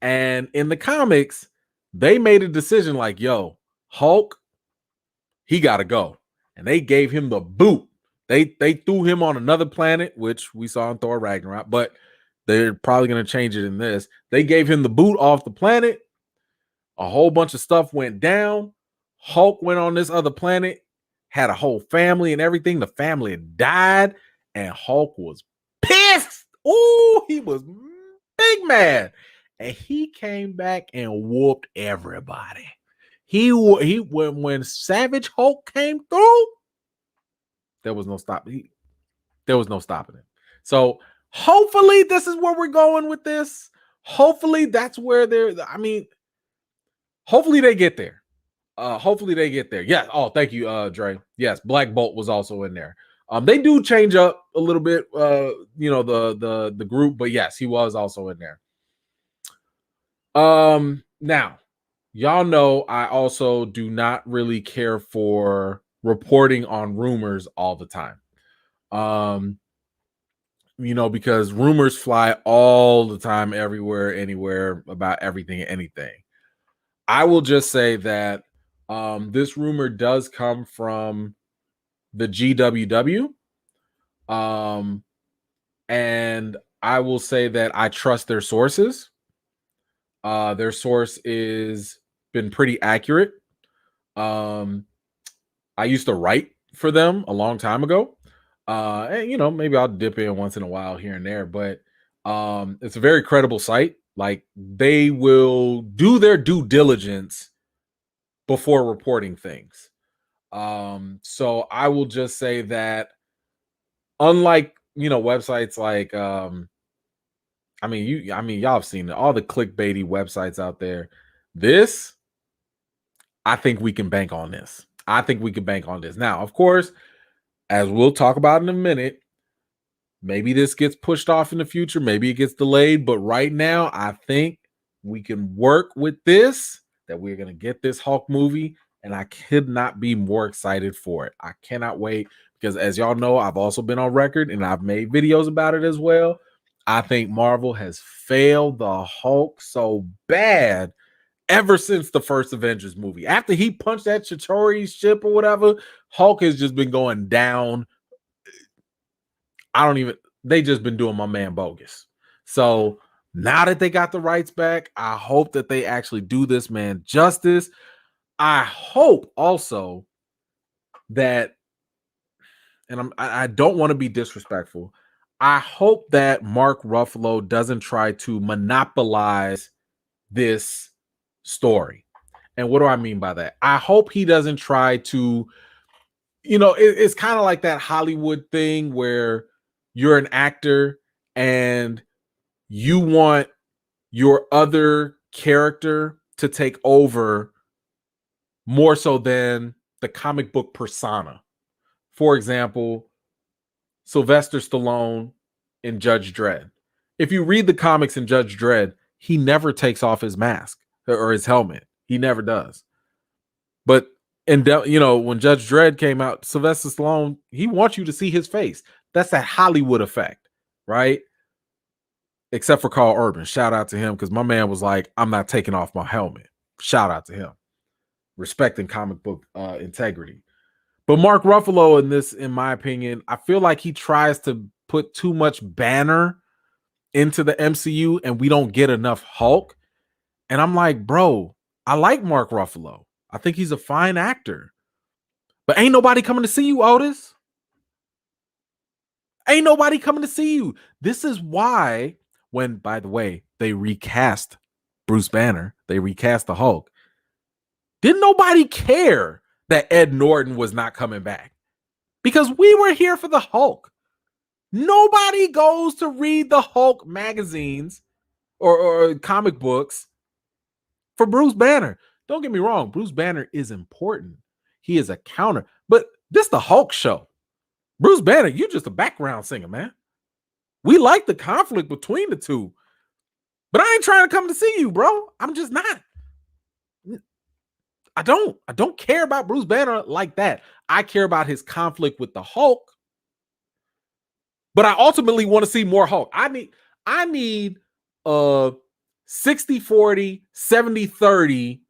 And in the comics, they made a decision like, yo, Hulk, he got to go. And they gave him the boot. They threw him on another planet, which we saw in Thor Ragnarok, but they're probably going to change it in this. They gave him the boot off the planet. A whole bunch of stuff went down. Hulk went on this other planet, had a whole family and everything. The family died, and Hulk was pissed. Ooh, he was big mad. And he came back and whooped everybody. When Savage Hulk came through, there was no stopping. There was no stopping it. So hopefully this is where we're going with this. Hopefully that's where hopefully they get there. Hopefully they get there. Yeah. Oh, thank you, Dre. Yes, Black Bolt was also in there. They do change up a little bit, the group, but yes, he was also in there. Now, y'all know I also do not really care for reporting on rumors all the time. Because rumors fly all the time, everywhere, anywhere, about everything and anything. I will just say that this rumor does come from the GWW. And I will say that I trust their sources. Their source is been pretty accurate. I used to write for them a long time ago. And maybe I'll dip in once in a while here and there, but it's a very credible site. Like they will do their due diligence before reporting things. So I will just say that unlike websites like y'all have seen all the clickbaity websites out there. This, I think we can bank on this. Now, of course, as we'll talk about in a minute, maybe this gets pushed off in the future. Maybe it gets delayed. But right now, I think we can work with this, that we're going to get this Hulk movie. And I could not be more excited for it. I cannot wait because, as y'all know, I've also been on record and I've made videos about it as well. I think Marvel has failed the Hulk so bad ever since the first Avengers movie. After he punched that Chitauri ship or whatever, Hulk has just been going down. They just been doing my man bogus. So now that they got the rights back, I hope that they actually do this man justice. I hope also that, and I don't want to be disrespectful, I hope that Mark Ruffalo doesn't try to monopolize this story. And what do I mean by that? I hope he doesn't try to, it's kind of like that Hollywood thing where you're an actor and you want your other character to take over more so than the comic book persona. For example, Sylvester Stallone in Judge Dredd. If you read the comics in Judge Dredd, he never takes off his mask or his helmet. He never does. But when Judge Dredd came out, Sylvester Stallone, he wants you to see his face. That's that Hollywood effect, right? Except for Carl Urban. Shout out to him, because my man was like, I'm not taking off my helmet. Shout out to him. Respecting comic book integrity. But Mark Ruffalo in this, in my opinion, I feel like he tries to put too much Banner into the MCU and we don't get enough Hulk. And I'm like, bro, I like Mark Ruffalo. I think he's a fine actor. But ain't nobody coming to see you, Otis. Ain't nobody coming to see you. This is why when, by the way, they recast Bruce Banner, they recast the Hulk, didn't nobody care that Ed Norton was not coming back, because we were here for the Hulk. Nobody goes to read the Hulk magazines or comic books for Bruce Banner. Don't get me wrong, Bruce Banner is important. He is a counter, but this the Hulk show. Bruce Banner, you just a background singer, man. We like the conflict between the two, but I ain't trying to come to see you, bro. I'm just not. I don't care about Bruce Banner like that. I care about his conflict with the Hulk, but I ultimately want to see more Hulk. I need 60-40, 70-30,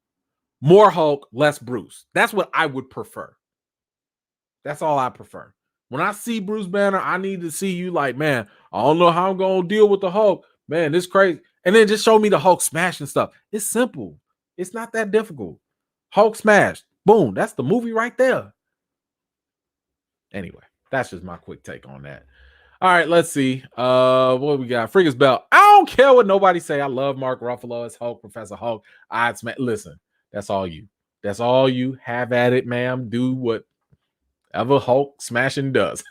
more Hulk, less Bruce. That's what I would prefer. That's all I prefer. When I see Bruce Banner, I need to see you like, man, I don't know how I'm going to deal with the Hulk. Man, this crazy. And then just show me the Hulk smashing stuff. It's simple. It's not that difficult. Hulk smashed. Boom. That's the movie right there. Anyway, that's just my quick take on that. All right, let's see. What we got? Friggers Bell. I don't care what nobody say. I love Mark Ruffalo as Hulk, Professor Hulk. Listen, that's all you. That's all you. Have at it, ma'am. Do whatever Hulk smashing does.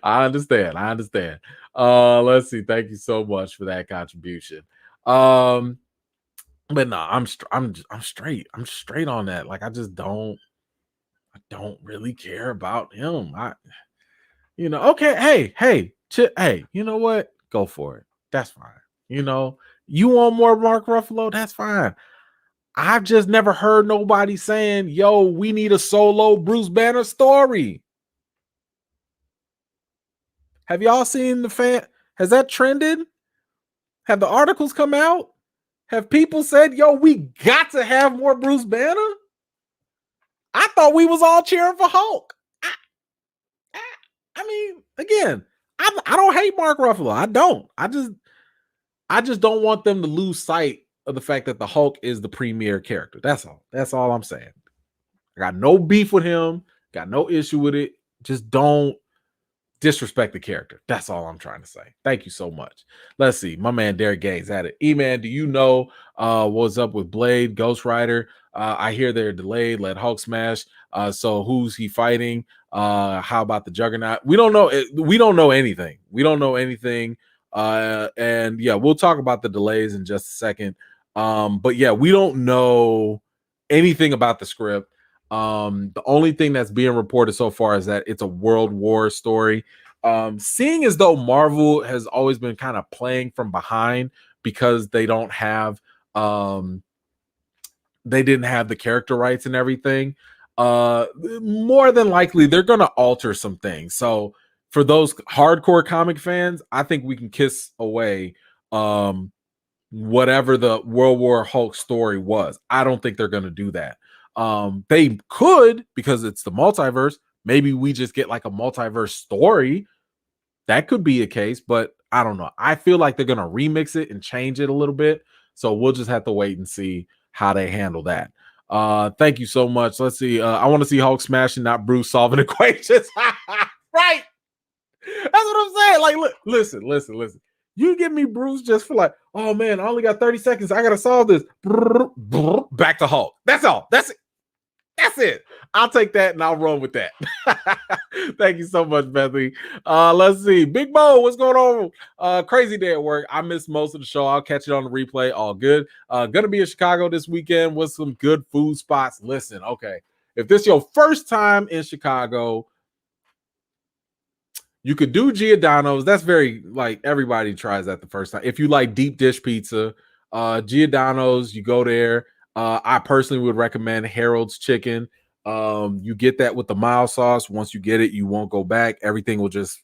I understand. Let's see. Thank you so much for that contribution. But no, I'm straight. I'm straight on that. Like, I don't really care about him. Okay, hey, you know what? Go for it. That's fine. You want more Mark Ruffalo? That's fine. I've just never heard nobody saying, yo, we need a solo Bruce Banner story. Have y'all seen has that trended? Have the articles come out? Have people said, yo, we got to have more Bruce Banner? I thought we was all cheering for Hulk. I mean, again, I don't hate Mark Ruffalo. I don't. I just don't want them to lose sight of the fact that the Hulk is the premier character. That's all. That's all I'm saying. I got no beef with him. Got no issue with it. Just don't disrespect the character. That's all I'm trying to say. Thank you so much. Let's see. My man Derek Gaines had it. E-Man, do you know what's up with Blade, Ghost Rider? I hear they're delayed. Let Hulk smash. So who's he fighting? How about the Juggernaut? We don't know. We don't know anything. And yeah, we'll talk about the delays in just a second. But yeah, we don't know anything about the script. The only thing that's being reported so far is that it's a World War story. Seeing as though Marvel has always been kind of playing from behind because they don't have they didn't have the character rights and everything. More than likely they're gonna alter some things. So for those hardcore comic fans, I think we can kiss away whatever the World War Hulk story was. I don't think they're gonna do that. They could, because it's the multiverse. Maybe we just get like a multiverse story. That could be a case, but I don't know. I feel like they're gonna remix it and change it a little bit. So we'll just have to wait and see how they handle that. Thank you so much. Let's see. I want to see Hulk smashing, not Bruce solving equations. Right. That's what I'm saying. Like, listen. You give me Bruce just for like, oh man, I only got 30 seconds. I gotta solve this. Back to Hulk. That's all. That's it. That's it. I'll take that and I'll run with that. Thank you so much, Bethany. Let's see. Big Bo, what's going on? Crazy day at work. I missed most of the show. I'll catch it on the replay. All good. Gonna be in Chicago this weekend with some good food spots. Listen, okay. If this is your first time in Chicago, you could do Giordano's. That's very, like, everybody tries that the first time. If you like deep dish pizza, Giordano's, you go there. I personally would recommend Harold's Chicken. You get that with the mild sauce. Once you get it, you won't go back. Everything will just,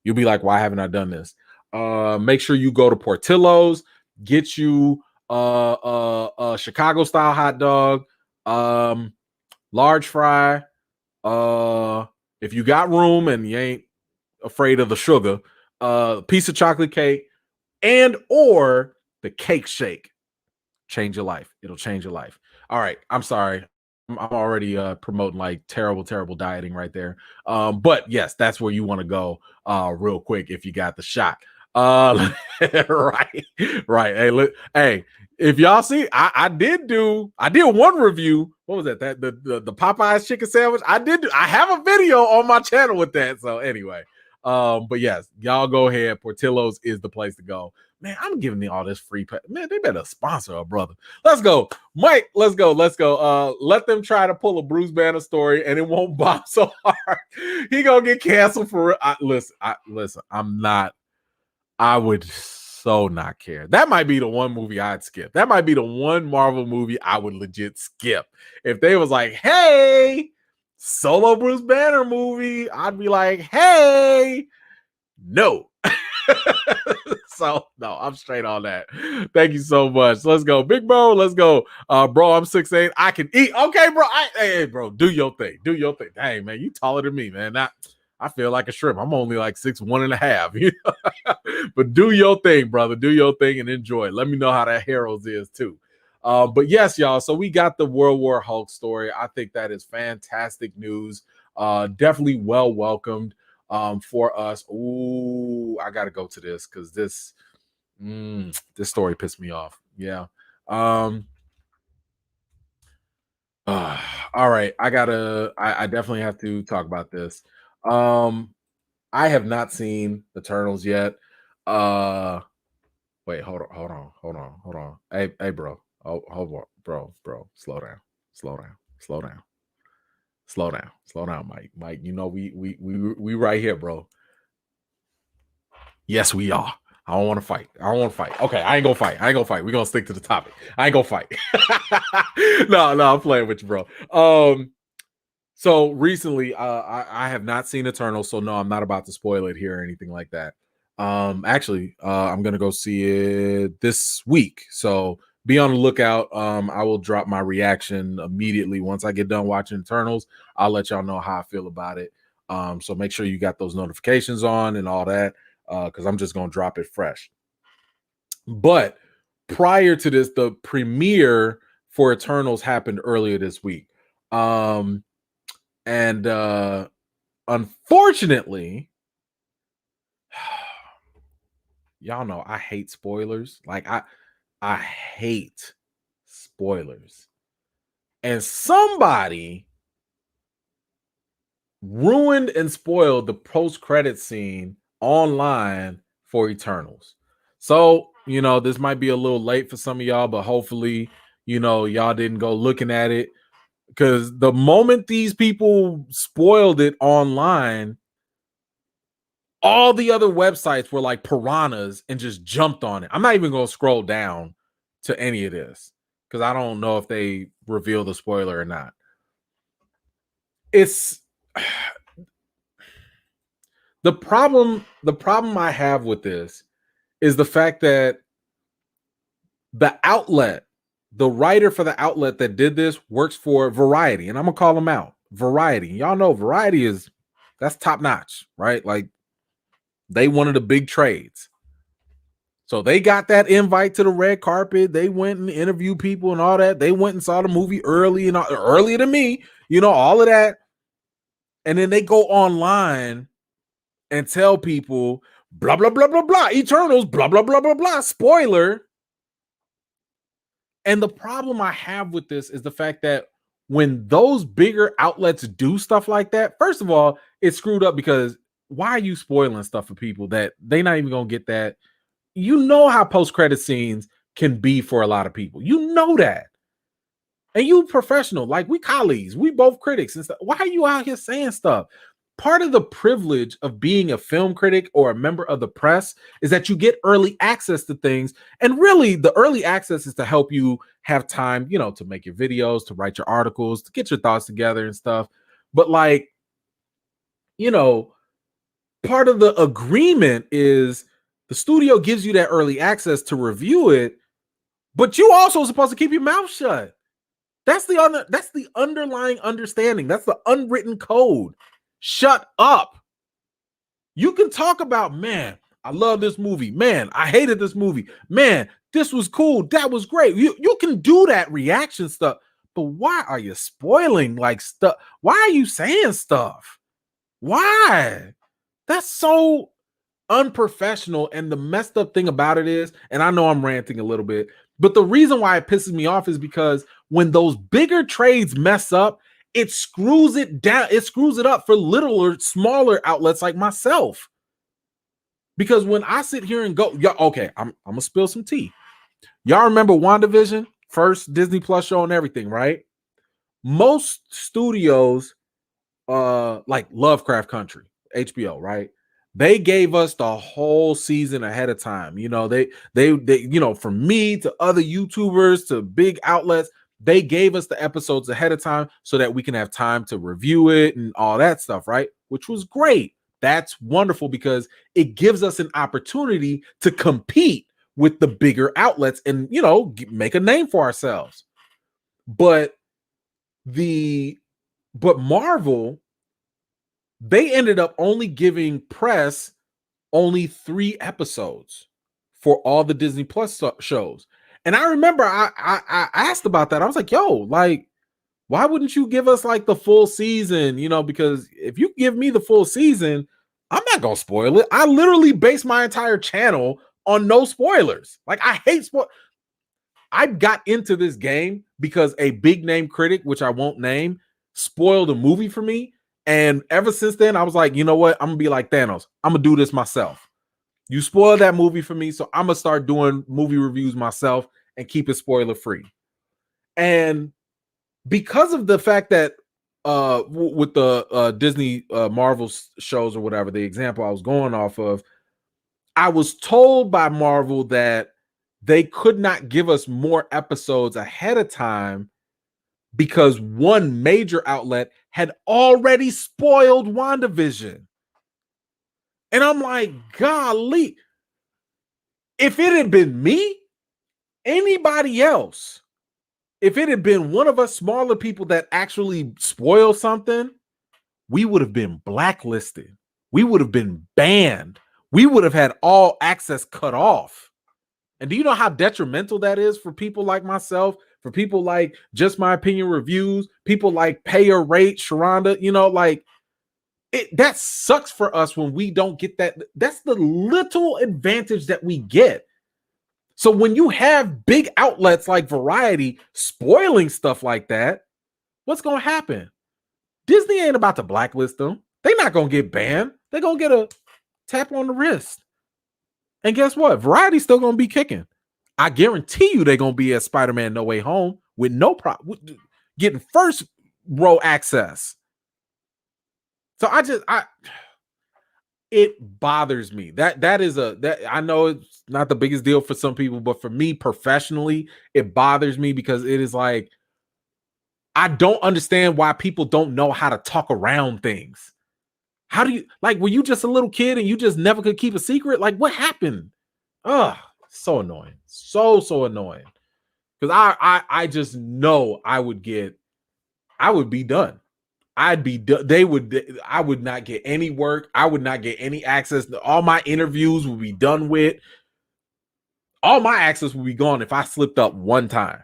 you'll be like, why haven't I done this? Make sure you go to Portillo's, get you a Chicago style hot dog, large fry. If you got room and you ain't afraid of the sugar, piece of chocolate cake, and or the cake shake. Change your life. It'll change your life. All right. I'm sorry. I'm already promoting like terrible dieting right there. But yes, that's where you want to go real quick if you got the shot. Right. Hey, look, hey, if y'all see, I did one review. What was that? The Popeyes chicken sandwich. I have a video on my channel with that. So anyway, but yes, y'all go ahead. Portillo's is the place to go. Man, I'm giving me all this free man, they better sponsor a brother. Let's go. Mike, let's go. Let them try to pull a Bruce Banner story and it won't bomb so hard. He gonna get canceled for listen, I would so not care. That might be the one movie I'd skip. That might be the one Marvel movie I would legit skip. If they was like, hey, solo Bruce Banner movie, I'd be like, hey, no. So no, I'm straight on that. Thank you so much. Let's go, big bro. Let's go, bro. I'm 6'8". I can eat. Okay, bro. Hey, bro. Do your thing. Dang, man, you taller than me, man. I feel like a shrimp. I'm only like 6'1.5". You know? But do your thing, brother. Do your thing and enjoy. Let me know how that Harold's is too. But yes, y'all. So we got the World War Hulk story. I think that is fantastic news. Definitely well welcomed. For us. Ooh, I gotta go to this because this story pissed me off. Yeah. All right. I definitely have to talk about this. I have not seen Eternals yet. Wait, hold on. Hey, bro. Oh, hold on, bro. Slow down, Mike. Mike, you know we right here, bro. Yes, we are. I don't want to fight. Okay, I ain't gonna fight. We're gonna stick to the topic. I ain't gonna fight. No, I'm playing with you, bro. So recently, I have not seen Eternal, so no, I'm not about to spoil it here or anything like that. Actually, I'm gonna go see it this week. So be on the lookout. I will drop my reaction immediately once I get done watching Eternals. I'll let y'all know how I feel about it. So make sure you got those notifications on and all that. Because I'm just gonna drop it fresh. But prior to this, the premiere for Eternals happened earlier this week. And unfortunately, y'all know I hate spoilers. Like I hate spoilers. And somebody ruined and spoiled the post-credit scene online for Eternals. So, this might be a little late for some of y'all, but hopefully, y'all didn't go looking at it, because the moment these people spoiled it online, all the other websites were like piranhas and just jumped on it. I'm not even going to scroll down to any of this because I don't know if they reveal the spoiler or not. It's the problem I have with this is the fact that the writer for the outlet that did this works for Variety, and I'm gonna call them out. Variety, y'all know Variety that's top notch, right? Like, they one of the big trades. So they got that invite to the red carpet. They went and interviewed people and all that. They went and saw the movie earlier than me, all of that. And then they go online and tell people blah blah blah blah blah, Eternals, blah blah blah blah blah, spoiler. And the problem I have with this is the fact that when those bigger outlets do stuff like that, first of all, it's screwed up, because why are you spoiling stuff for people that they not even gonna get that? You know how post-credit scenes can be for a lot of people. You know that. And you professional, like we colleagues, we both critics and stuff. Why are you out here saying stuff? part of the privilege of being a film critic or a member of the press is that you get early access to things. And really, the early access is to help you have time, to make your videos, to write your articles, to get your thoughts together and stuff. But like, part of the agreement is the studio gives you that early access to review it, but you also supposed to keep your mouth shut. That's the underlying understanding. That's the unwritten code. Shut up. You can talk about, man, I love this movie. Man, I hated this movie. Man, this was cool. That was great. You can do that reaction stuff, but why are you spoiling like stuff? Why are you saying stuff? Why? That's so unprofessional. And the messed up thing about it is, and I know I'm ranting a little bit, but the reason why it pisses me off is because when those bigger trades mess up, it screws it down. It screws it up for littler, smaller outlets like myself. Because when I sit here and go, okay, I'm gonna spill some tea. Y'all remember WandaVision, first Disney Plus show and everything, right? Most studios, like Lovecraft Country, HBO, right? They gave us the whole season ahead of time. They from me to other YouTubers to big outlets, they gave us the episodes ahead of time so that we can have time to review it and all that stuff, right? Which was great. That's wonderful because it gives us an opportunity to compete with the bigger outlets and, make a name for ourselves. But Marvel, they ended up only giving press only 3 episodes for all the Disney Plus shows. And I remember I asked about that. I was like, yo, like, why wouldn't you give us like the full season? Because if you give me the full season, I'm not going to spoil it. I literally base my entire channel on no spoilers. Like, I hate spoilers. I got into this game because a big name critic, which I won't name, spoiled a movie for me. And ever since then, I was like, you know what? I'm going to be like Thanos. I'm going to do this myself. You spoiled that movie for me, so I'm going to start doing movie reviews myself and keep it spoiler free. And because of the fact that with the Disney Marvel shows or whatever, the example I was going off of, I was told by Marvel that they could not give us more episodes ahead of time because one major outlet had already spoiled WandaVision. And I'm like, golly, if it had been me, anybody else, if it had been one of us smaller people that actually spoiled something, we would have been blacklisted. We would have been banned. We would have had all access cut off. And do you know how detrimental that is for people like myself, for people like Just My Opinion Reviews, people like Pay or Rate, Sharonda, that sucks for us when we don't get that. That's the little advantage that we get. So when you have big outlets like Variety spoiling stuff like that, what's going to happen? Disney ain't about to blacklist them. They're not going to get banned. They're going to get a tap on the wrist. And guess what? Variety's still going to be kicking. I guarantee you they're going to be at Spider-Man No Way Home with no problem, getting first row access. So it bothers me. That I know it's not the biggest deal for some people, but for me professionally, it bothers me because it is like, I don't understand why people don't know how to talk around things. How do you, like, were you just a little kid and you just never could keep a secret? Like, what happened? Ugh, so annoying. So annoying. Because I just know I would be done. I'd be done. I would not get any work. I would not get any access. All my interviews would be done with. All my access would be gone if I slipped up one time.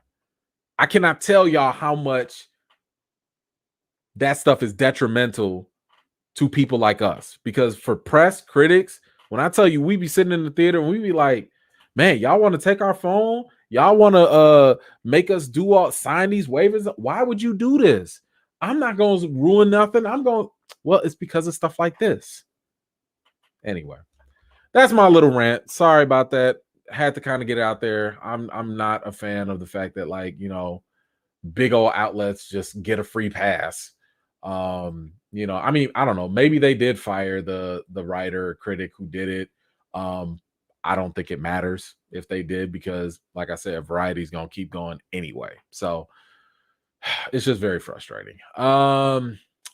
I cannot tell y'all how much that stuff is detrimental to people like us, because for press critics, when I tell you, we be sitting in the theater and we be like, man, y'all want to take our phone? Y'all want to make us sign these waivers? Why would you do this? I'm not going to ruin nothing. Well, it's because of stuff like this. Anyway, that's my little rant. Sorry about that. Had to kind of get it out there. I'm not a fan of the fact that, like, big old outlets just get a free pass. I mean, I don't know. Maybe they did fire the writer or critic who did it. Um, I don't think it matters if they did because, like I said, Variety's gonna keep going anyway. So it's just very frustrating.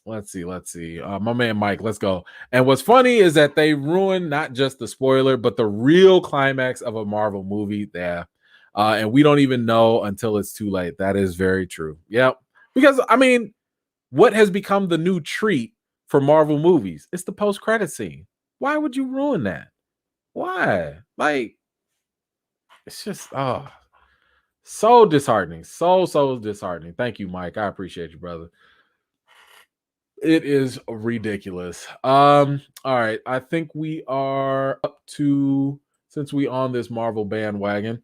Let's see. My man Mike, let's go. And what's funny is that they ruined not just the spoiler, but the real climax of a Marvel movie there. And we don't even know until it's too late. That is very true. Yep. Because I mean, what has become the new treat for Marvel movies? It's the post-credit scene. Why would you ruin that? Why? Like, it's just so disheartening. So disheartening. Thank you, Mike. I appreciate you, brother. It is ridiculous. All right. I think we are up to, since we on this Marvel bandwagon,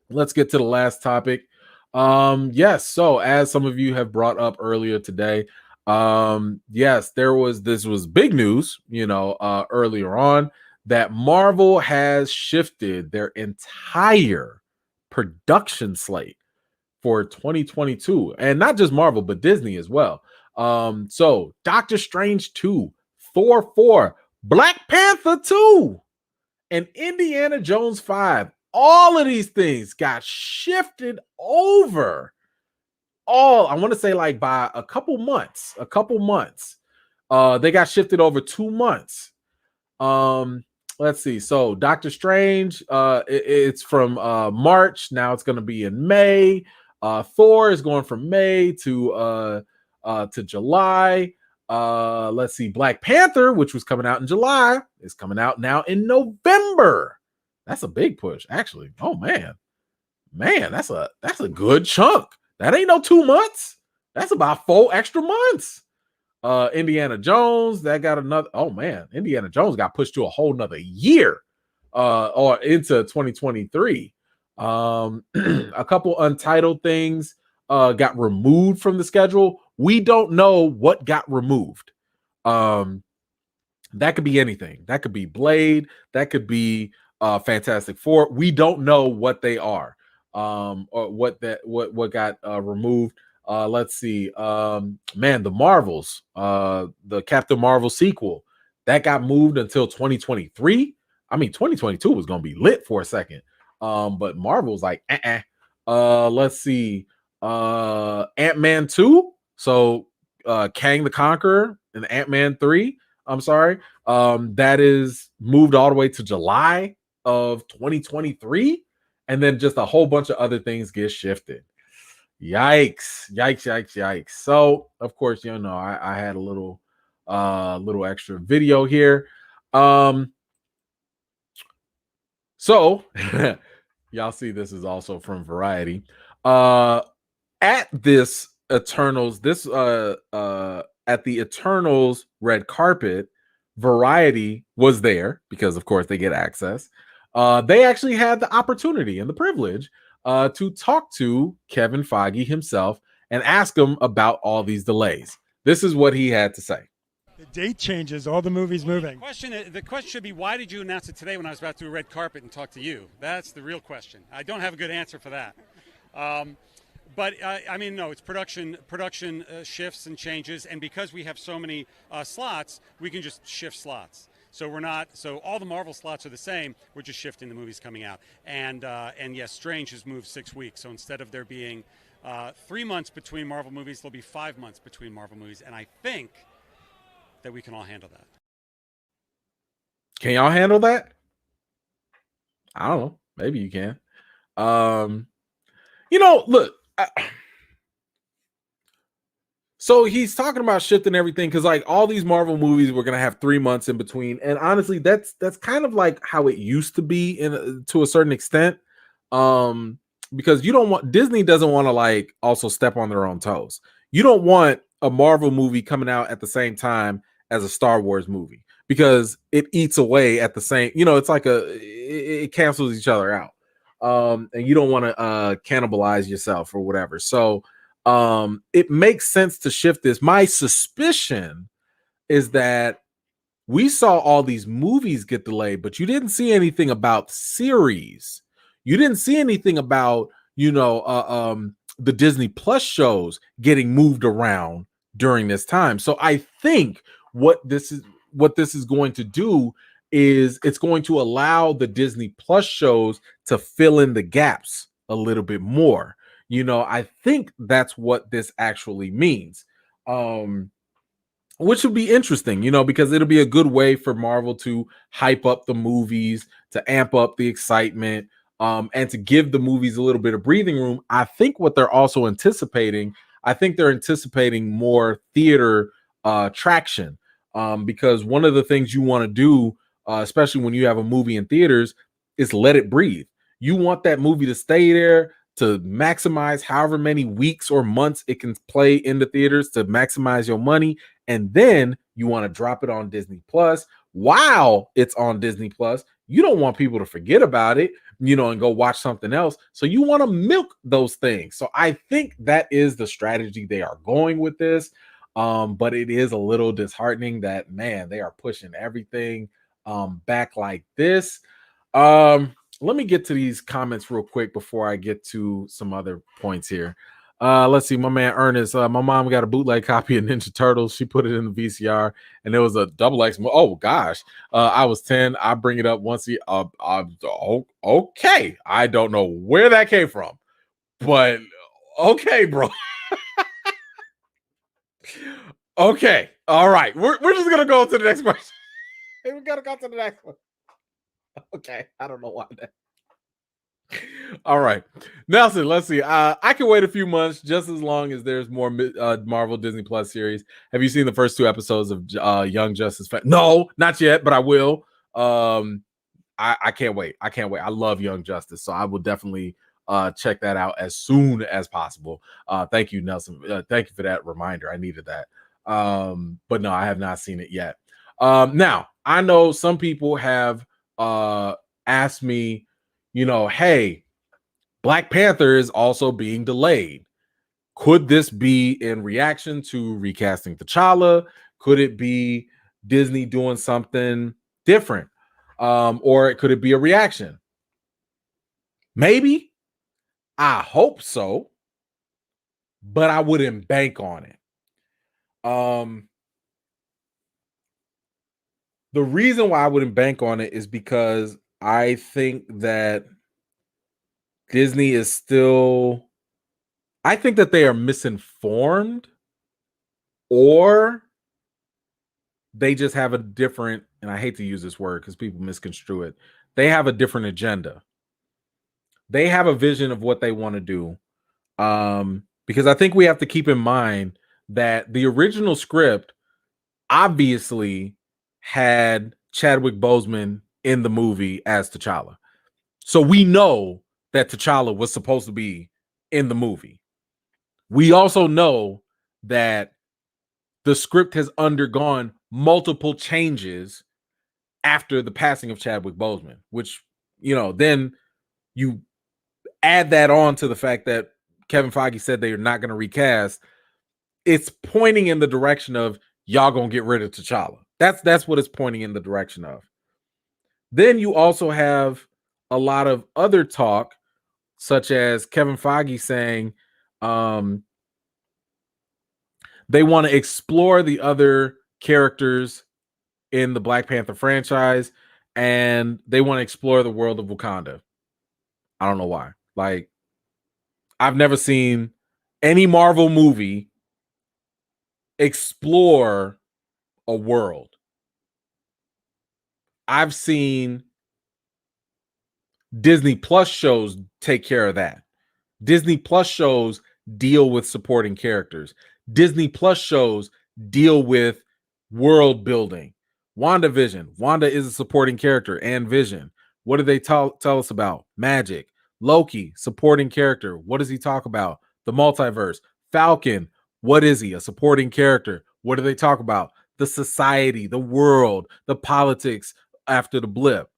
let's get to the last topic. Yes, so as some of you have brought up earlier today, yes, this was big news, earlier on, that Marvel has shifted their entire production slate for 2022, and not just Marvel but Disney as well. So Doctor Strange 2, Thor 4, Black Panther 2, and Indiana Jones 5, all of these things got shifted over. I want to say like by a couple months. They got shifted over 2 months. Let's see. So Doctor Strange, it's from March. Now it's going to be in May. Thor is going from May to July. Let's see. Black Panther, which was coming out in July, is coming out now in November. That's a big push, actually. Oh man, that's a good chunk. That ain't no 2 months. That's about 4 extra months. Indiana Jones, that got another. Oh man, Indiana Jones got pushed to a whole nother year, or into 2023. A couple Untitled things got removed from the schedule. We don't know what got removed. That could be anything. That could be Blade. That could be Fantastic Four. We don't know what they are, or what got removed. Let's see. Man, the Marvels, the Captain Marvel sequel, that got moved until 2023. I mean, 2022 was gonna be lit for a second. But Marvel's like, let's see. Ant-Man 2. So Kang the Conqueror and Ant-Man 3. I'm sorry. That is moved all the way to July of 2023. And then just a whole bunch of other things get shifted. Yikes. So of course, I had a little extra video here. So y'all see this is also from Variety. At this Eternals, at the Eternals red carpet, Variety was there because of course they get access. They actually had the opportunity and the privilege to talk to Kevin Feige himself and ask him about all these delays. This is what he had to say. The date changes, all the movies moving. The question should be, why did you announce it today when I was about to do a red carpet and talk to you? That's the real question. I don't have a good answer for that. But I mean, no, it's production shifts and changes, and because we have so many slots, we can just shift slots. So so all the Marvel slots are the same. We're just shifting the movies coming out. And yes, Strange has moved 6 weeks. So instead of there being 3 months between Marvel movies, there'll be 5 months between Marvel movies. And I think that we can all handle that. Can y'all handle that? I don't know. Maybe you can. Look. So he's talking about shifting everything because like all these Marvel movies we're gonna have 3 months in between, and honestly, that's kind of like how it used to be to a certain extent. Because Disney doesn't want to like also step on their own toes. You don't want a Marvel movie coming out at the same time as a Star Wars movie because it eats away at the same. It's like it cancels each other out. And you don't want to cannibalize yourself or whatever. So it makes sense to shift this. My suspicion is that we saw all these movies get delayed, but you didn't see anything about series. You didn't see anything about, the Disney Plus shows getting moved around during this time. So I think what this is going to do is it's going to allow the Disney Plus shows to fill in the gaps a little bit more. I think that's what this actually means. Which would be interesting, because it'll be a good way for Marvel to hype up the movies, to amp up the excitement, and to give the movies a little bit of breathing room. I think what they're also anticipating, they're anticipating more theater traction, because one of the things you want to do, especially when you have a movie in theaters, is let it breathe. You want that movie to stay there, to maximize however many weeks or months it can play in the theaters, to maximize your money. And then you want to drop it on Disney Plus. While it's on Disney Plus, you don't want people to forget about it, and go watch something else. So you want to milk those things. So I think that is the strategy they are going with this. But it is a little disheartening that, man, they are pushing everything back like this. Let me get to these comments real quick before I get to some other points here. Let's see. My man Ernest, my mom got a bootleg copy of Ninja Turtles. She put it in the VCR, and there was a double X. Oh gosh, I was 10. I bring it up once. Okay. I don't know where that came from, but okay, bro. Okay, all right. We're just gonna go to the next question. We gotta go to the next one. Okay, I don't know why that. All right, Nelson, let's see. I can wait a few months, just as long as there's more Marvel Disney Plus series. Have you seen the first 2 episodes of Young Justice? No, not yet, but I will. I can't wait. I love Young Justice, so I will definitely check that out as soon as possible. Thank you, Nelson. Thank you for that reminder. I needed that. But no, I have not seen it yet. Now, I know some people have asked me, hey, Black Panther is also being delayed. Could this be in reaction to recasting T'Challa? Could it be Disney doing something different? Or could it be a reaction? Maybe. I hope so. But I wouldn't bank on it. The reason why I wouldn't bank on it is because I think that Disney is still, I think that they are misinformed, or they just have a different, and I hate to use this word because people misconstrue it, they have a different agenda. They have a vision of what they want to do. Because I think we have to keep in mind that the original script obviously had Chadwick Boseman in the movie as T'Challa. So we know that T'Challa was supposed to be in the movie. We also know that the script has undergone multiple changes after the passing of Chadwick Boseman, which, then you add that on to the fact that Kevin Feige said they are not going to recast. It's pointing in the direction of y'all gonna get rid of T'Challa. That's what it's pointing in the direction of. Then you also have a lot of other talk, such as Kevin Feige saying they want to explore the other characters in the Black Panther franchise, and they want to explore the world of Wakanda. I don't know why. Like, I've never seen any Marvel movie explore a world. I've seen Disney Plus shows take care of that. Disney Plus shows deal with supporting characters. Disney Plus shows deal with world building. WandaVision. Wanda is a supporting character, and Vision. What do they tell us about? Magic. Loki, supporting character. What does he talk about? The multiverse. Falcon. What is he? A supporting character. What do they talk about? The society, the world, the politics after the blip.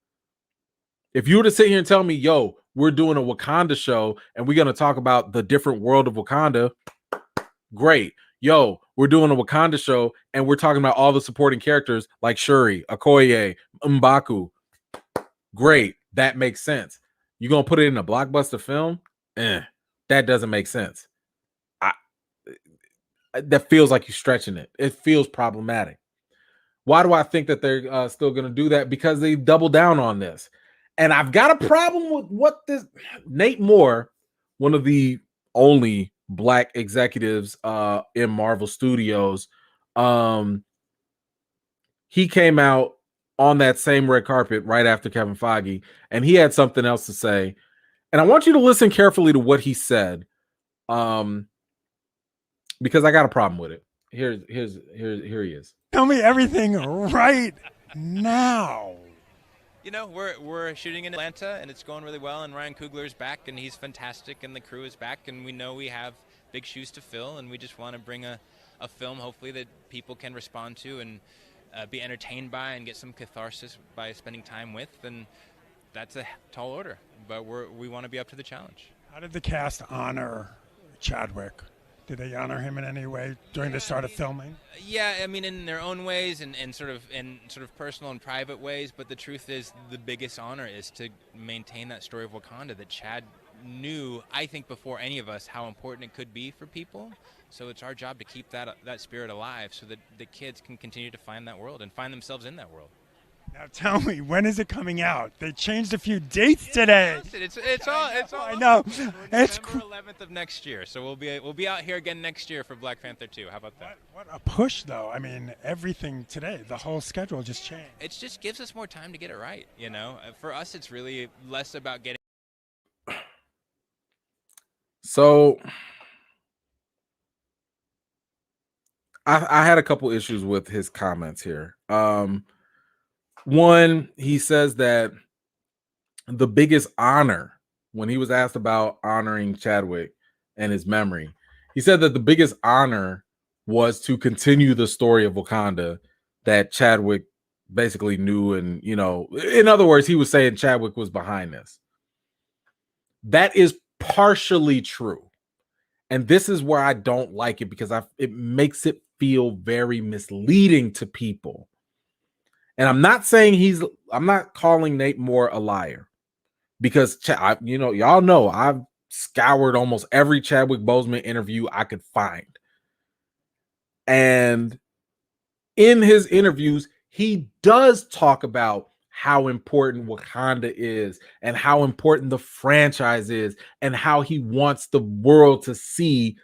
If you were to sit here and tell me, yo, we're doing a Wakanda show and we're going to talk about the different world of Wakanda, great. Yo, we're doing a Wakanda show and we're talking about all the supporting characters like Shuri, Okoye, M'Baku, great. That makes sense. You're going to put it in a blockbuster film? That doesn't make sense. that feels like you're stretching it. It feels problematic. Why do I think that they're still going to do that? Because they double down on this. And I've got a problem with what this Nate Moore, one of the only black executives in Marvel Studios, he came out on that same red carpet right after Kevin Feige, and he had something else to say. And I want you to listen carefully to what he said, because I got a problem with it. Here he is. Tell me everything right now. You know, we're shooting in Atlanta, and it's going really well, and Ryan Coogler's back, and he's fantastic, and the crew is back, and we know we have big shoes to fill, and we just want to bring a film, hopefully, that people can respond to and be entertained by and get some catharsis by spending time with, and that's a tall order, but we want to be up to the challenge. How did the cast honor Chadwick? Did they honor him in any way during the start of filming? Yeah, I mean, in their own ways and sort of personal and private ways. But the truth is, the biggest honor is to maintain that story of Wakanda that Chad knew, I think, before any of us, how important it could be for people. So it's our job to keep that spirit alive, so that the kids can continue to find that world and find themselves in that world. Now tell me, when is it coming out? They changed a few dates today. It's all. I know. It's November 11th of next year, so we'll be out here again next year for Black Panther 2. How about that? What a push, though. I mean, everything today, the whole schedule just changed. It just gives us more time to get it right. You know, for us, it's really less about getting. So I had a couple issues with his comments here. One, he says that the biggest honor, when he was asked about honoring Chadwick and his memory, he said that the biggest honor was to continue the story of Wakanda that Chadwick basically knew. And, you know, in other words, he was saying Chadwick was behind this. That is partially true. And this is where I don't like it, because it makes it feel very misleading to people. And I'm not saying I'm not calling Nate Moore a liar, because y'all know I've scoured almost every Chadwick Boseman interview I could find. And in his interviews, he does talk about how important Wakanda is and how important the franchise is and how he wants the world to see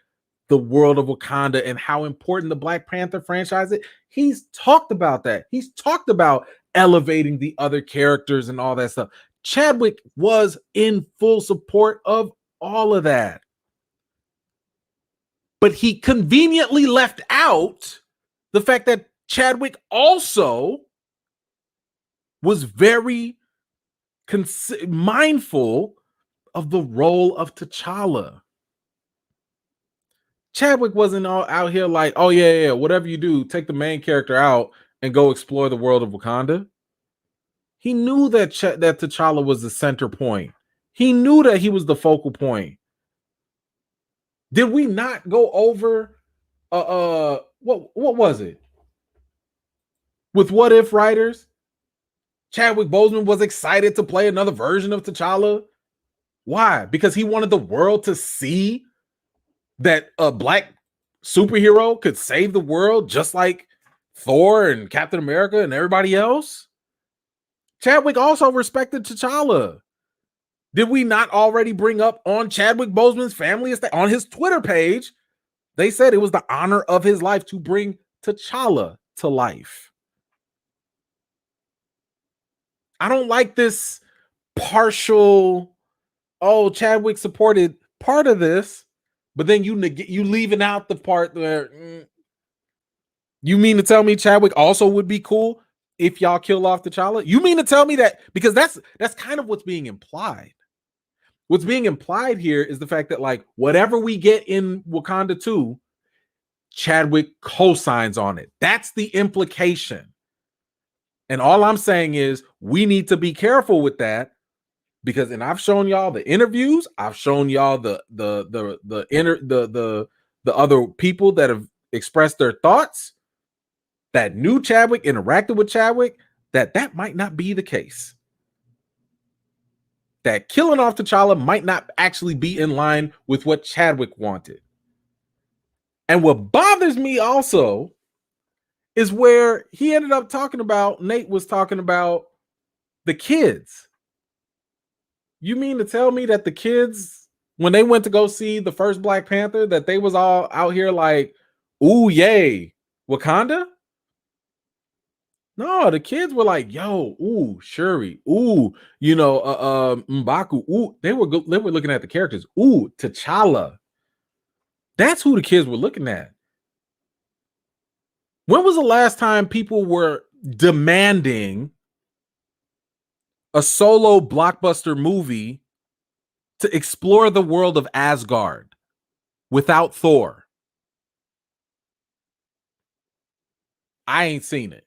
the world of Wakanda and how important the Black Panther franchise is. He's talked about that. He's talked about elevating the other characters and all that stuff. Chadwick was in full support of all of that. But he conveniently left out the fact that Chadwick also was very mindful of the role of T'Challa. Chadwick wasn't all out here like, oh, yeah, whatever you do, take the main character out and go explore the world of Wakanda. He knew that that T'Challa was the center point. He knew that he was the focal point. Did we not go over what was it? With What If writers? Chadwick Boseman was excited to play another version of T'Challa. Why? Because he wanted the world to see that a black superhero could save the world just like Thor and Captain America and everybody else. Chadwick also respected T'Challa. Did we not already bring up on Chadwick Boseman's family estate, on his Twitter page, they said it was the honor of his life to bring T'Challa to life. I don't like this partial, oh, Chadwick supported part of this, but then you leaving out the part where you mean to tell me Chadwick also would be cool if y'all kill off T'Challa? You mean to tell me that? Because that's kind of what's being implied. What's being implied here is the fact that, like, whatever we get in Wakanda 2, Chadwick co-signs on it. That's the implication. And all I'm saying is we need to be careful with that, because, and I've shown y'all the interviews, I've shown y'all the other people that have expressed their thoughts that knew Chadwick, interacted with Chadwick, that might not be the case. That killing off T'Challa might not actually be in line with what Chadwick wanted. And what bothers bothers me also is where he ended up talking about, Nate was talking about the kids. You mean to tell me that the kids, when they went to go see the first Black Panther, that they was all out here like, ooh, yay, Wakanda? No, the kids were like, yo, ooh, Shuri, ooh, M'Baku, ooh. They were looking at the characters, ooh, T'Challa. That's who the kids were looking at. When was the last time people were demanding a solo blockbuster movie to explore the world of Asgard without Thor? I ain't seen it.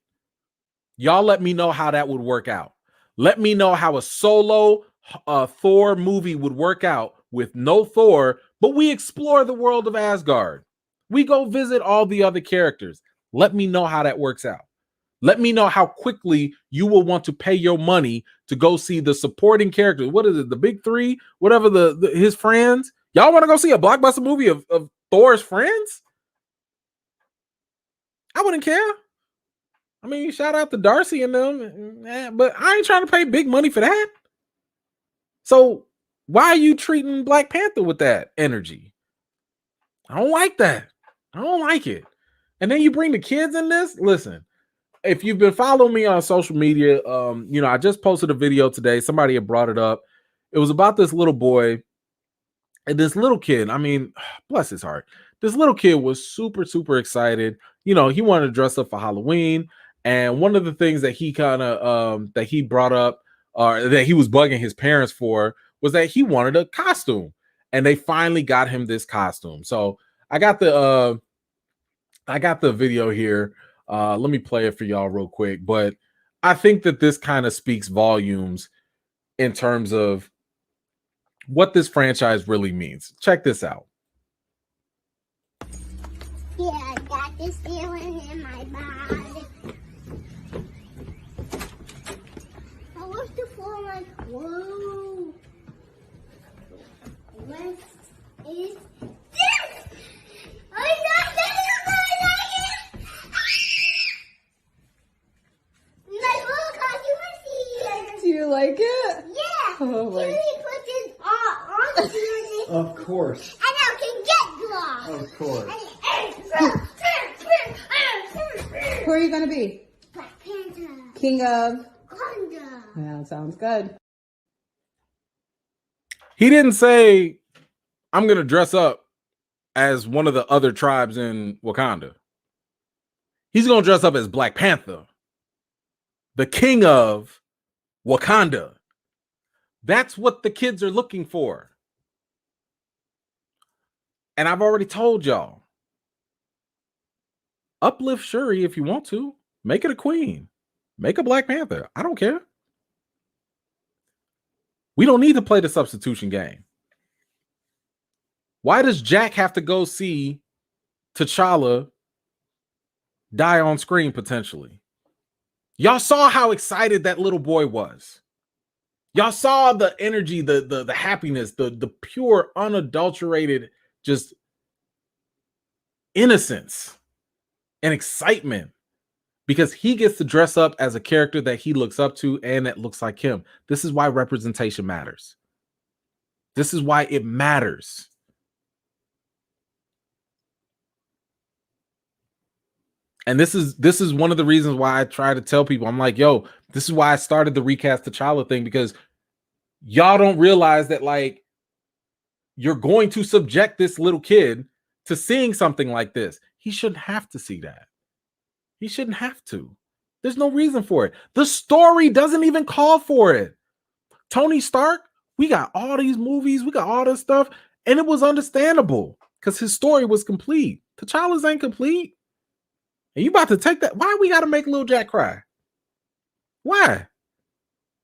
Y'all let me know how that would work out. Let me know how a solo Thor movie would work out with no Thor, but we explore the world of Asgard. We go visit all the other characters. Let me know how that works out. Let me know how quickly you will want to pay your money to go see the supporting characters. What is it? The big three? Whatever his friends? Y'all want to go see a blockbuster movie of Thor's friends? I wouldn't care. I mean, shout out to Darcy and them, but I ain't trying to pay big money for that. So why are you treating Black Panther with that energy? I don't like that. I don't like it. And then you bring the kids in this. Listen, if you've been following me on social media, I just posted a video today. Somebody had brought it up. It was about this little boy and this little kid. I mean, bless his heart. This little kid was super, super excited. He wanted to dress up for Halloween. And one of the things that he kind of that he brought up, or that he was bugging his parents for, was that he wanted a costume, and they finally got him this costume. So I got the video here. Let me play it for y'all real quick. But I think that this kind of speaks volumes in terms of what this franchise really means. Check this out. Yeah, I got this feeling in my body. I was the floor like, whoa. What is this? I got this. My little costume is here. Do you like it? Yeah. Oh my. Can we put this on here? Of course. And I can get gloss. Of course. Who are you going to be? Black Panther. King of? Wakanda. Yeah, sounds good. He didn't say, I'm going to dress up as one of the other tribes in Wakanda. He's going to dress up as Black Panther, the king of Wakanda. That's what the kids are looking for. And I've already told y'all, uplift Shuri if you want to. Make it a queen. Make a Black Panther. I don't care. We don't need to play the substitution game. Why does Jack have to go see T'Challa die on screen potentially? Y'all saw how excited that little boy was. Y'all saw the energy, the happiness, the pure, unadulterated, just innocence and excitement, because he gets to dress up as a character that he looks up to and that looks like him. This is why representation matters. This is why it matters. And this is one of the reasons why I try to tell people, I'm like, yo, this is why I started the recast T'Challa thing, because y'all don't realize that, like, you're going to subject this little kid to seeing something like this. He shouldn't have to see that. He shouldn't have to. There's no reason for it. The story doesn't even call for it. Tony Stark, we got all these movies, we got all this stuff, and it was understandable because his story was complete. T'Challa's ain't complete. And you about to take that? Why we got to make Lil Jack cry? Why?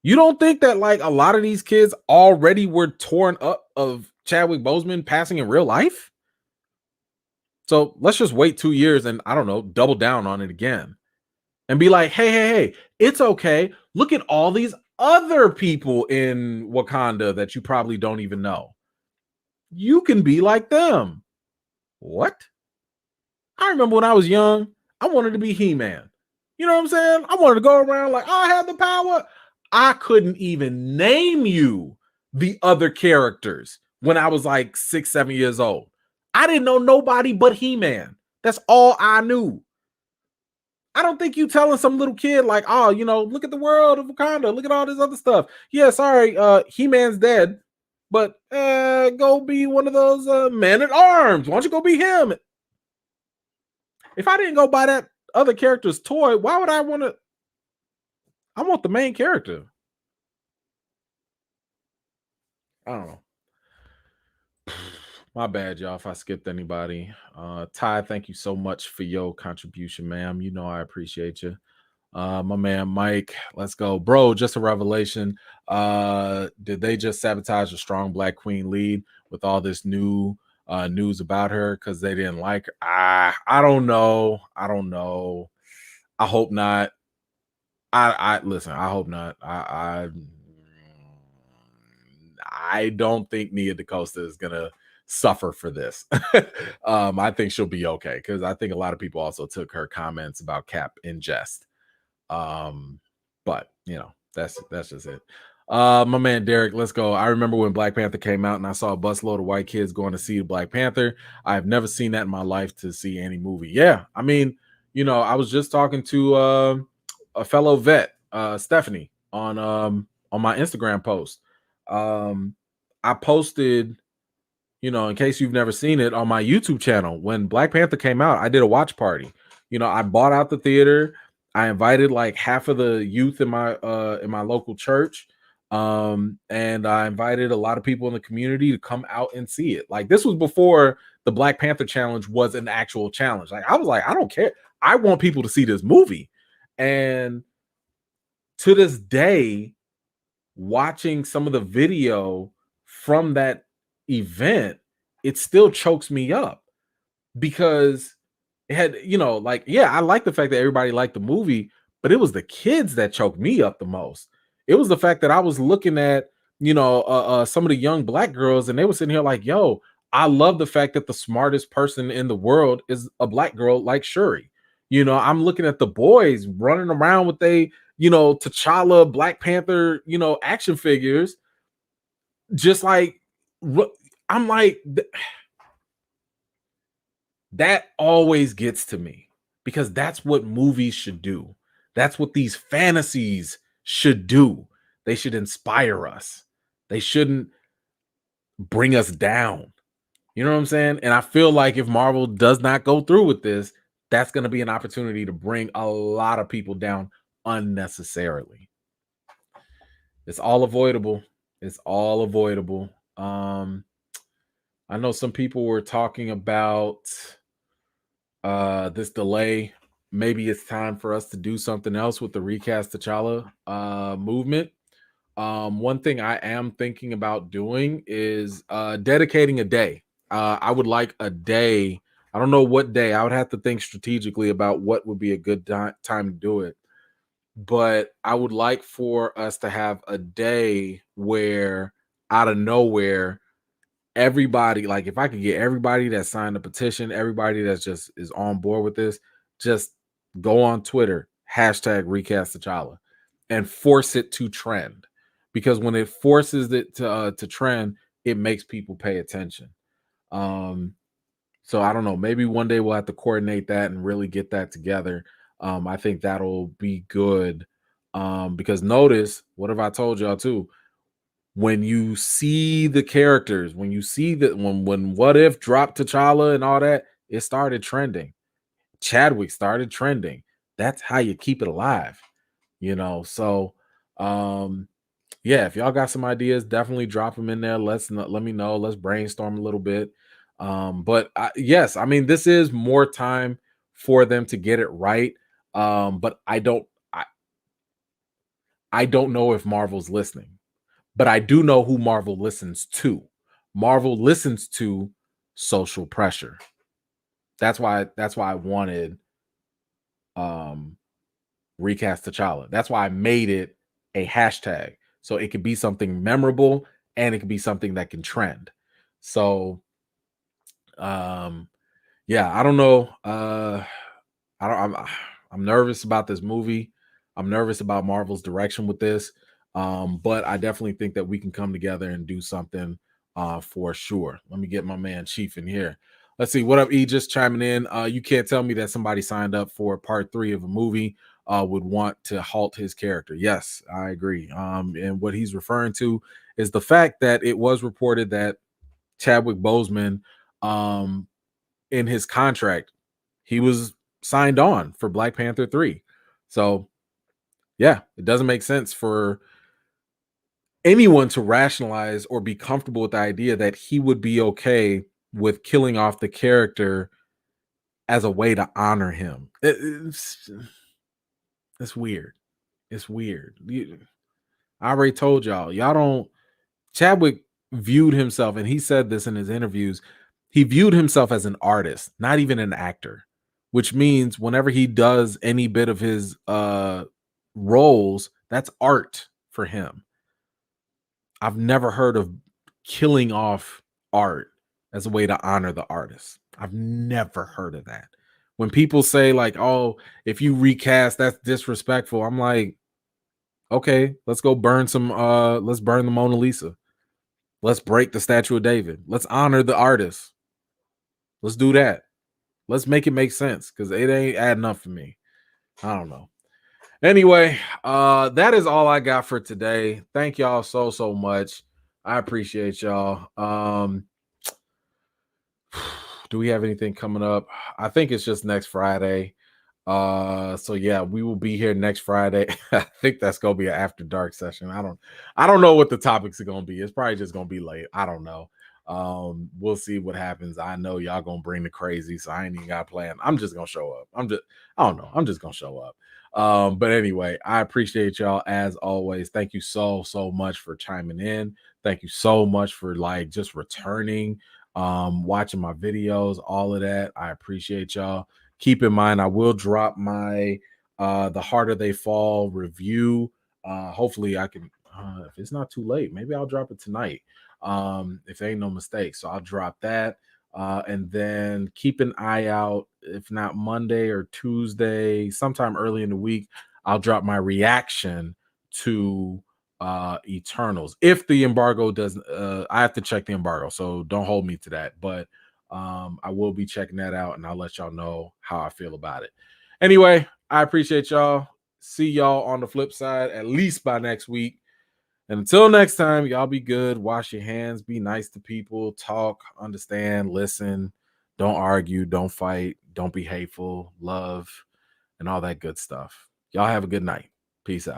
You don't think that, like, a lot of these kids already were torn up of Chadwick Boseman passing in real life? So let's just wait 2 years and, I don't know, double down on it again. And be like, hey, it's okay. Look at all these other people in Wakanda that you probably don't even know. You can be like them. What? I remember when I was young, I wanted to be He-Man. You know what I'm saying? I wanted to go around like, I have the power. I couldn't even name you the other characters when I was like 6, 7 years old. I didn't know nobody but He-Man. That's all I knew. I don't think you telling some little kid like, oh, look at the world of Wakanda. Look at all this other stuff. Yeah, sorry, He-Man's dead, but go be one of those men at arms. Why don't you go be him? If I didn't go buy that other character's toy, why would I want to? I want the main character. I don't know. My bad, y'all, if I skipped anybody. Ty, thank you so much for your contribution, ma'am. You know I appreciate you. My man Mike, let's go. Bro, just a revelation. Did they just sabotage a strong Black Queen lead with all this new news about her because they didn't like her? I don't know. I hope not. I listen, I hope not. I don't think Nia DaCosta is gonna suffer for this. I think she'll be okay because I think a lot of people also took her comments about Cap in jest. But that's just it. My man Derek, let's go. I remember when Black Panther came out and I saw a busload of white kids going to see Black Panther. I've never seen that in my life to see any movie. Yeah, I mean, I was just talking to a fellow vet, Stephanie, on my Instagram post. I posted, in case you've never seen it, on my YouTube channel. When Black Panther came out, I did a watch party. I bought out the theater. I invited like half of the youth in my local church. And I invited a lot of people in the community to come out and see it. Like, this was before the Black Panther challenge was an actual challenge. Like, I was like, I don't care. I want people to see this movie. And to this day, watching some of the video from that event, it still chokes me up because it had, I like the fact that everybody liked the movie, but it was the kids that choked me up the most. It was the fact that I was looking at, some of the young Black girls, and they were sitting here like, yo, I love the fact that the smartest person in the world is a Black girl like Shuri. I'm looking at the boys running around with T'Challa, Black Panther, action figures. Just like, I'm like, that always gets to me because that's what movies should do. That's what these fantasies should do. They should inspire us. They shouldn't bring us down. You know what I'm saying? And I feel like if Marvel does not go through with this, that's going to be an opportunity to bring a lot of people down unnecessarily. It's all avoidable. It's all avoidable. I know some people were talking about this delay. Maybe it's time for us to do something else with the recast T'Challa movement. One thing I am thinking about doing is dedicating a day. I would like a day. I don't know what day. I would have to think strategically about what would be a good time to do it. But I would like for us to have a day where out of nowhere, everybody, like if I could get everybody that signed the petition, everybody that's just is on board with this, just go on Twitter, hashtag recast T'Challa, and force it to trend. Because when it forces it to trend, it makes people pay attention. So I don't know, maybe one day we'll have to coordinate that and really get that together. I think that'll be good. Because notice, what have I told y'all too? When you see the characters, when you see that when What If dropped T'Challa and all that, it started trending. Chadwick started trending. That's how you keep it alive, So yeah, if y'all got some ideas, definitely drop them in there. Let me know. Let's brainstorm a little bit. But yes, I mean, this is more time for them to get it right. But I don't know if Marvel's listening. But I do know who Marvel listens to. Marvel listens to social pressure. That's why I wanted recast T'Challa. That's why I made it a hashtag. So it could be something memorable and it could be something that can trend. So yeah, I don't know. I'm nervous about this movie. I'm nervous about Marvel's direction with this. But I definitely think that we can come together and do something for sure. Let me get my man Chief in here. Let's see. What up, E? Just chiming in. You can't tell me that somebody signed up for part 3 of a movie would want to halt his character. Yes, I agree. And what he's referring to is the fact that it was reported that Chadwick Boseman, in his contract, he was signed on for Black Panther 3. So, yeah, it doesn't make sense for anyone to rationalize or be comfortable with the idea that he would be okay with killing off the character as a way to honor him. It's weird. It's weird. I already told y'all don't. Chadwick viewed himself, and he said this in his interviews, he viewed himself as an artist, not even an actor, which means whenever he does any bit of his roles, that's art for him. I've never heard of killing off art as a way to honor the artist. I've never heard of that. When people say like, oh, if you recast, that's disrespectful. I'm like, okay, let's go burn some, let's burn the Mona Lisa. Let's break the Statue of David. Let's honor the artist. Let's do that. Let's make it make sense because it ain't adding up for me. I don't know. Anyway, that is all I got for today. Thank y'all so much. I appreciate y'all. Do we have anything coming up? I think it's just next Friday. So yeah, we will be here next Friday. I think that's gonna be an after dark session. I don't know what the topics are gonna be. It's probably just gonna be late. I don't know. We'll see what happens. I know y'all gonna bring the crazy, so I ain't even got a plan. I'm just gonna show up. I don't know. I'm just gonna show up. But anyway, I appreciate y'all as always. Thank you so much for chiming in. Thank you so much for like just returning, watching my videos, all of that. I appreciate y'all. Keep in mind, I will drop my The Harder They Fall review. Hopefully I can, if it's not too late, maybe I'll drop it tonight. If there ain't no mistake. So I'll drop that. And then keep an eye out, if not Monday or Tuesday, sometime early in the week, I'll drop my reaction to Eternals. If the embargo doesn't, I have to check the embargo, so don't hold me to that. But I will be checking that out, and I'll let y'all know how I feel about it. Anyway, I appreciate y'all. See y'all on the flip side, at least by next week. And until next time, y'all be good. Wash your hands. Be nice to people. Talk, understand, listen. Don't argue. Don't fight. Don't be hateful. Love, and all that good stuff. Y'all have a good night. Peace out.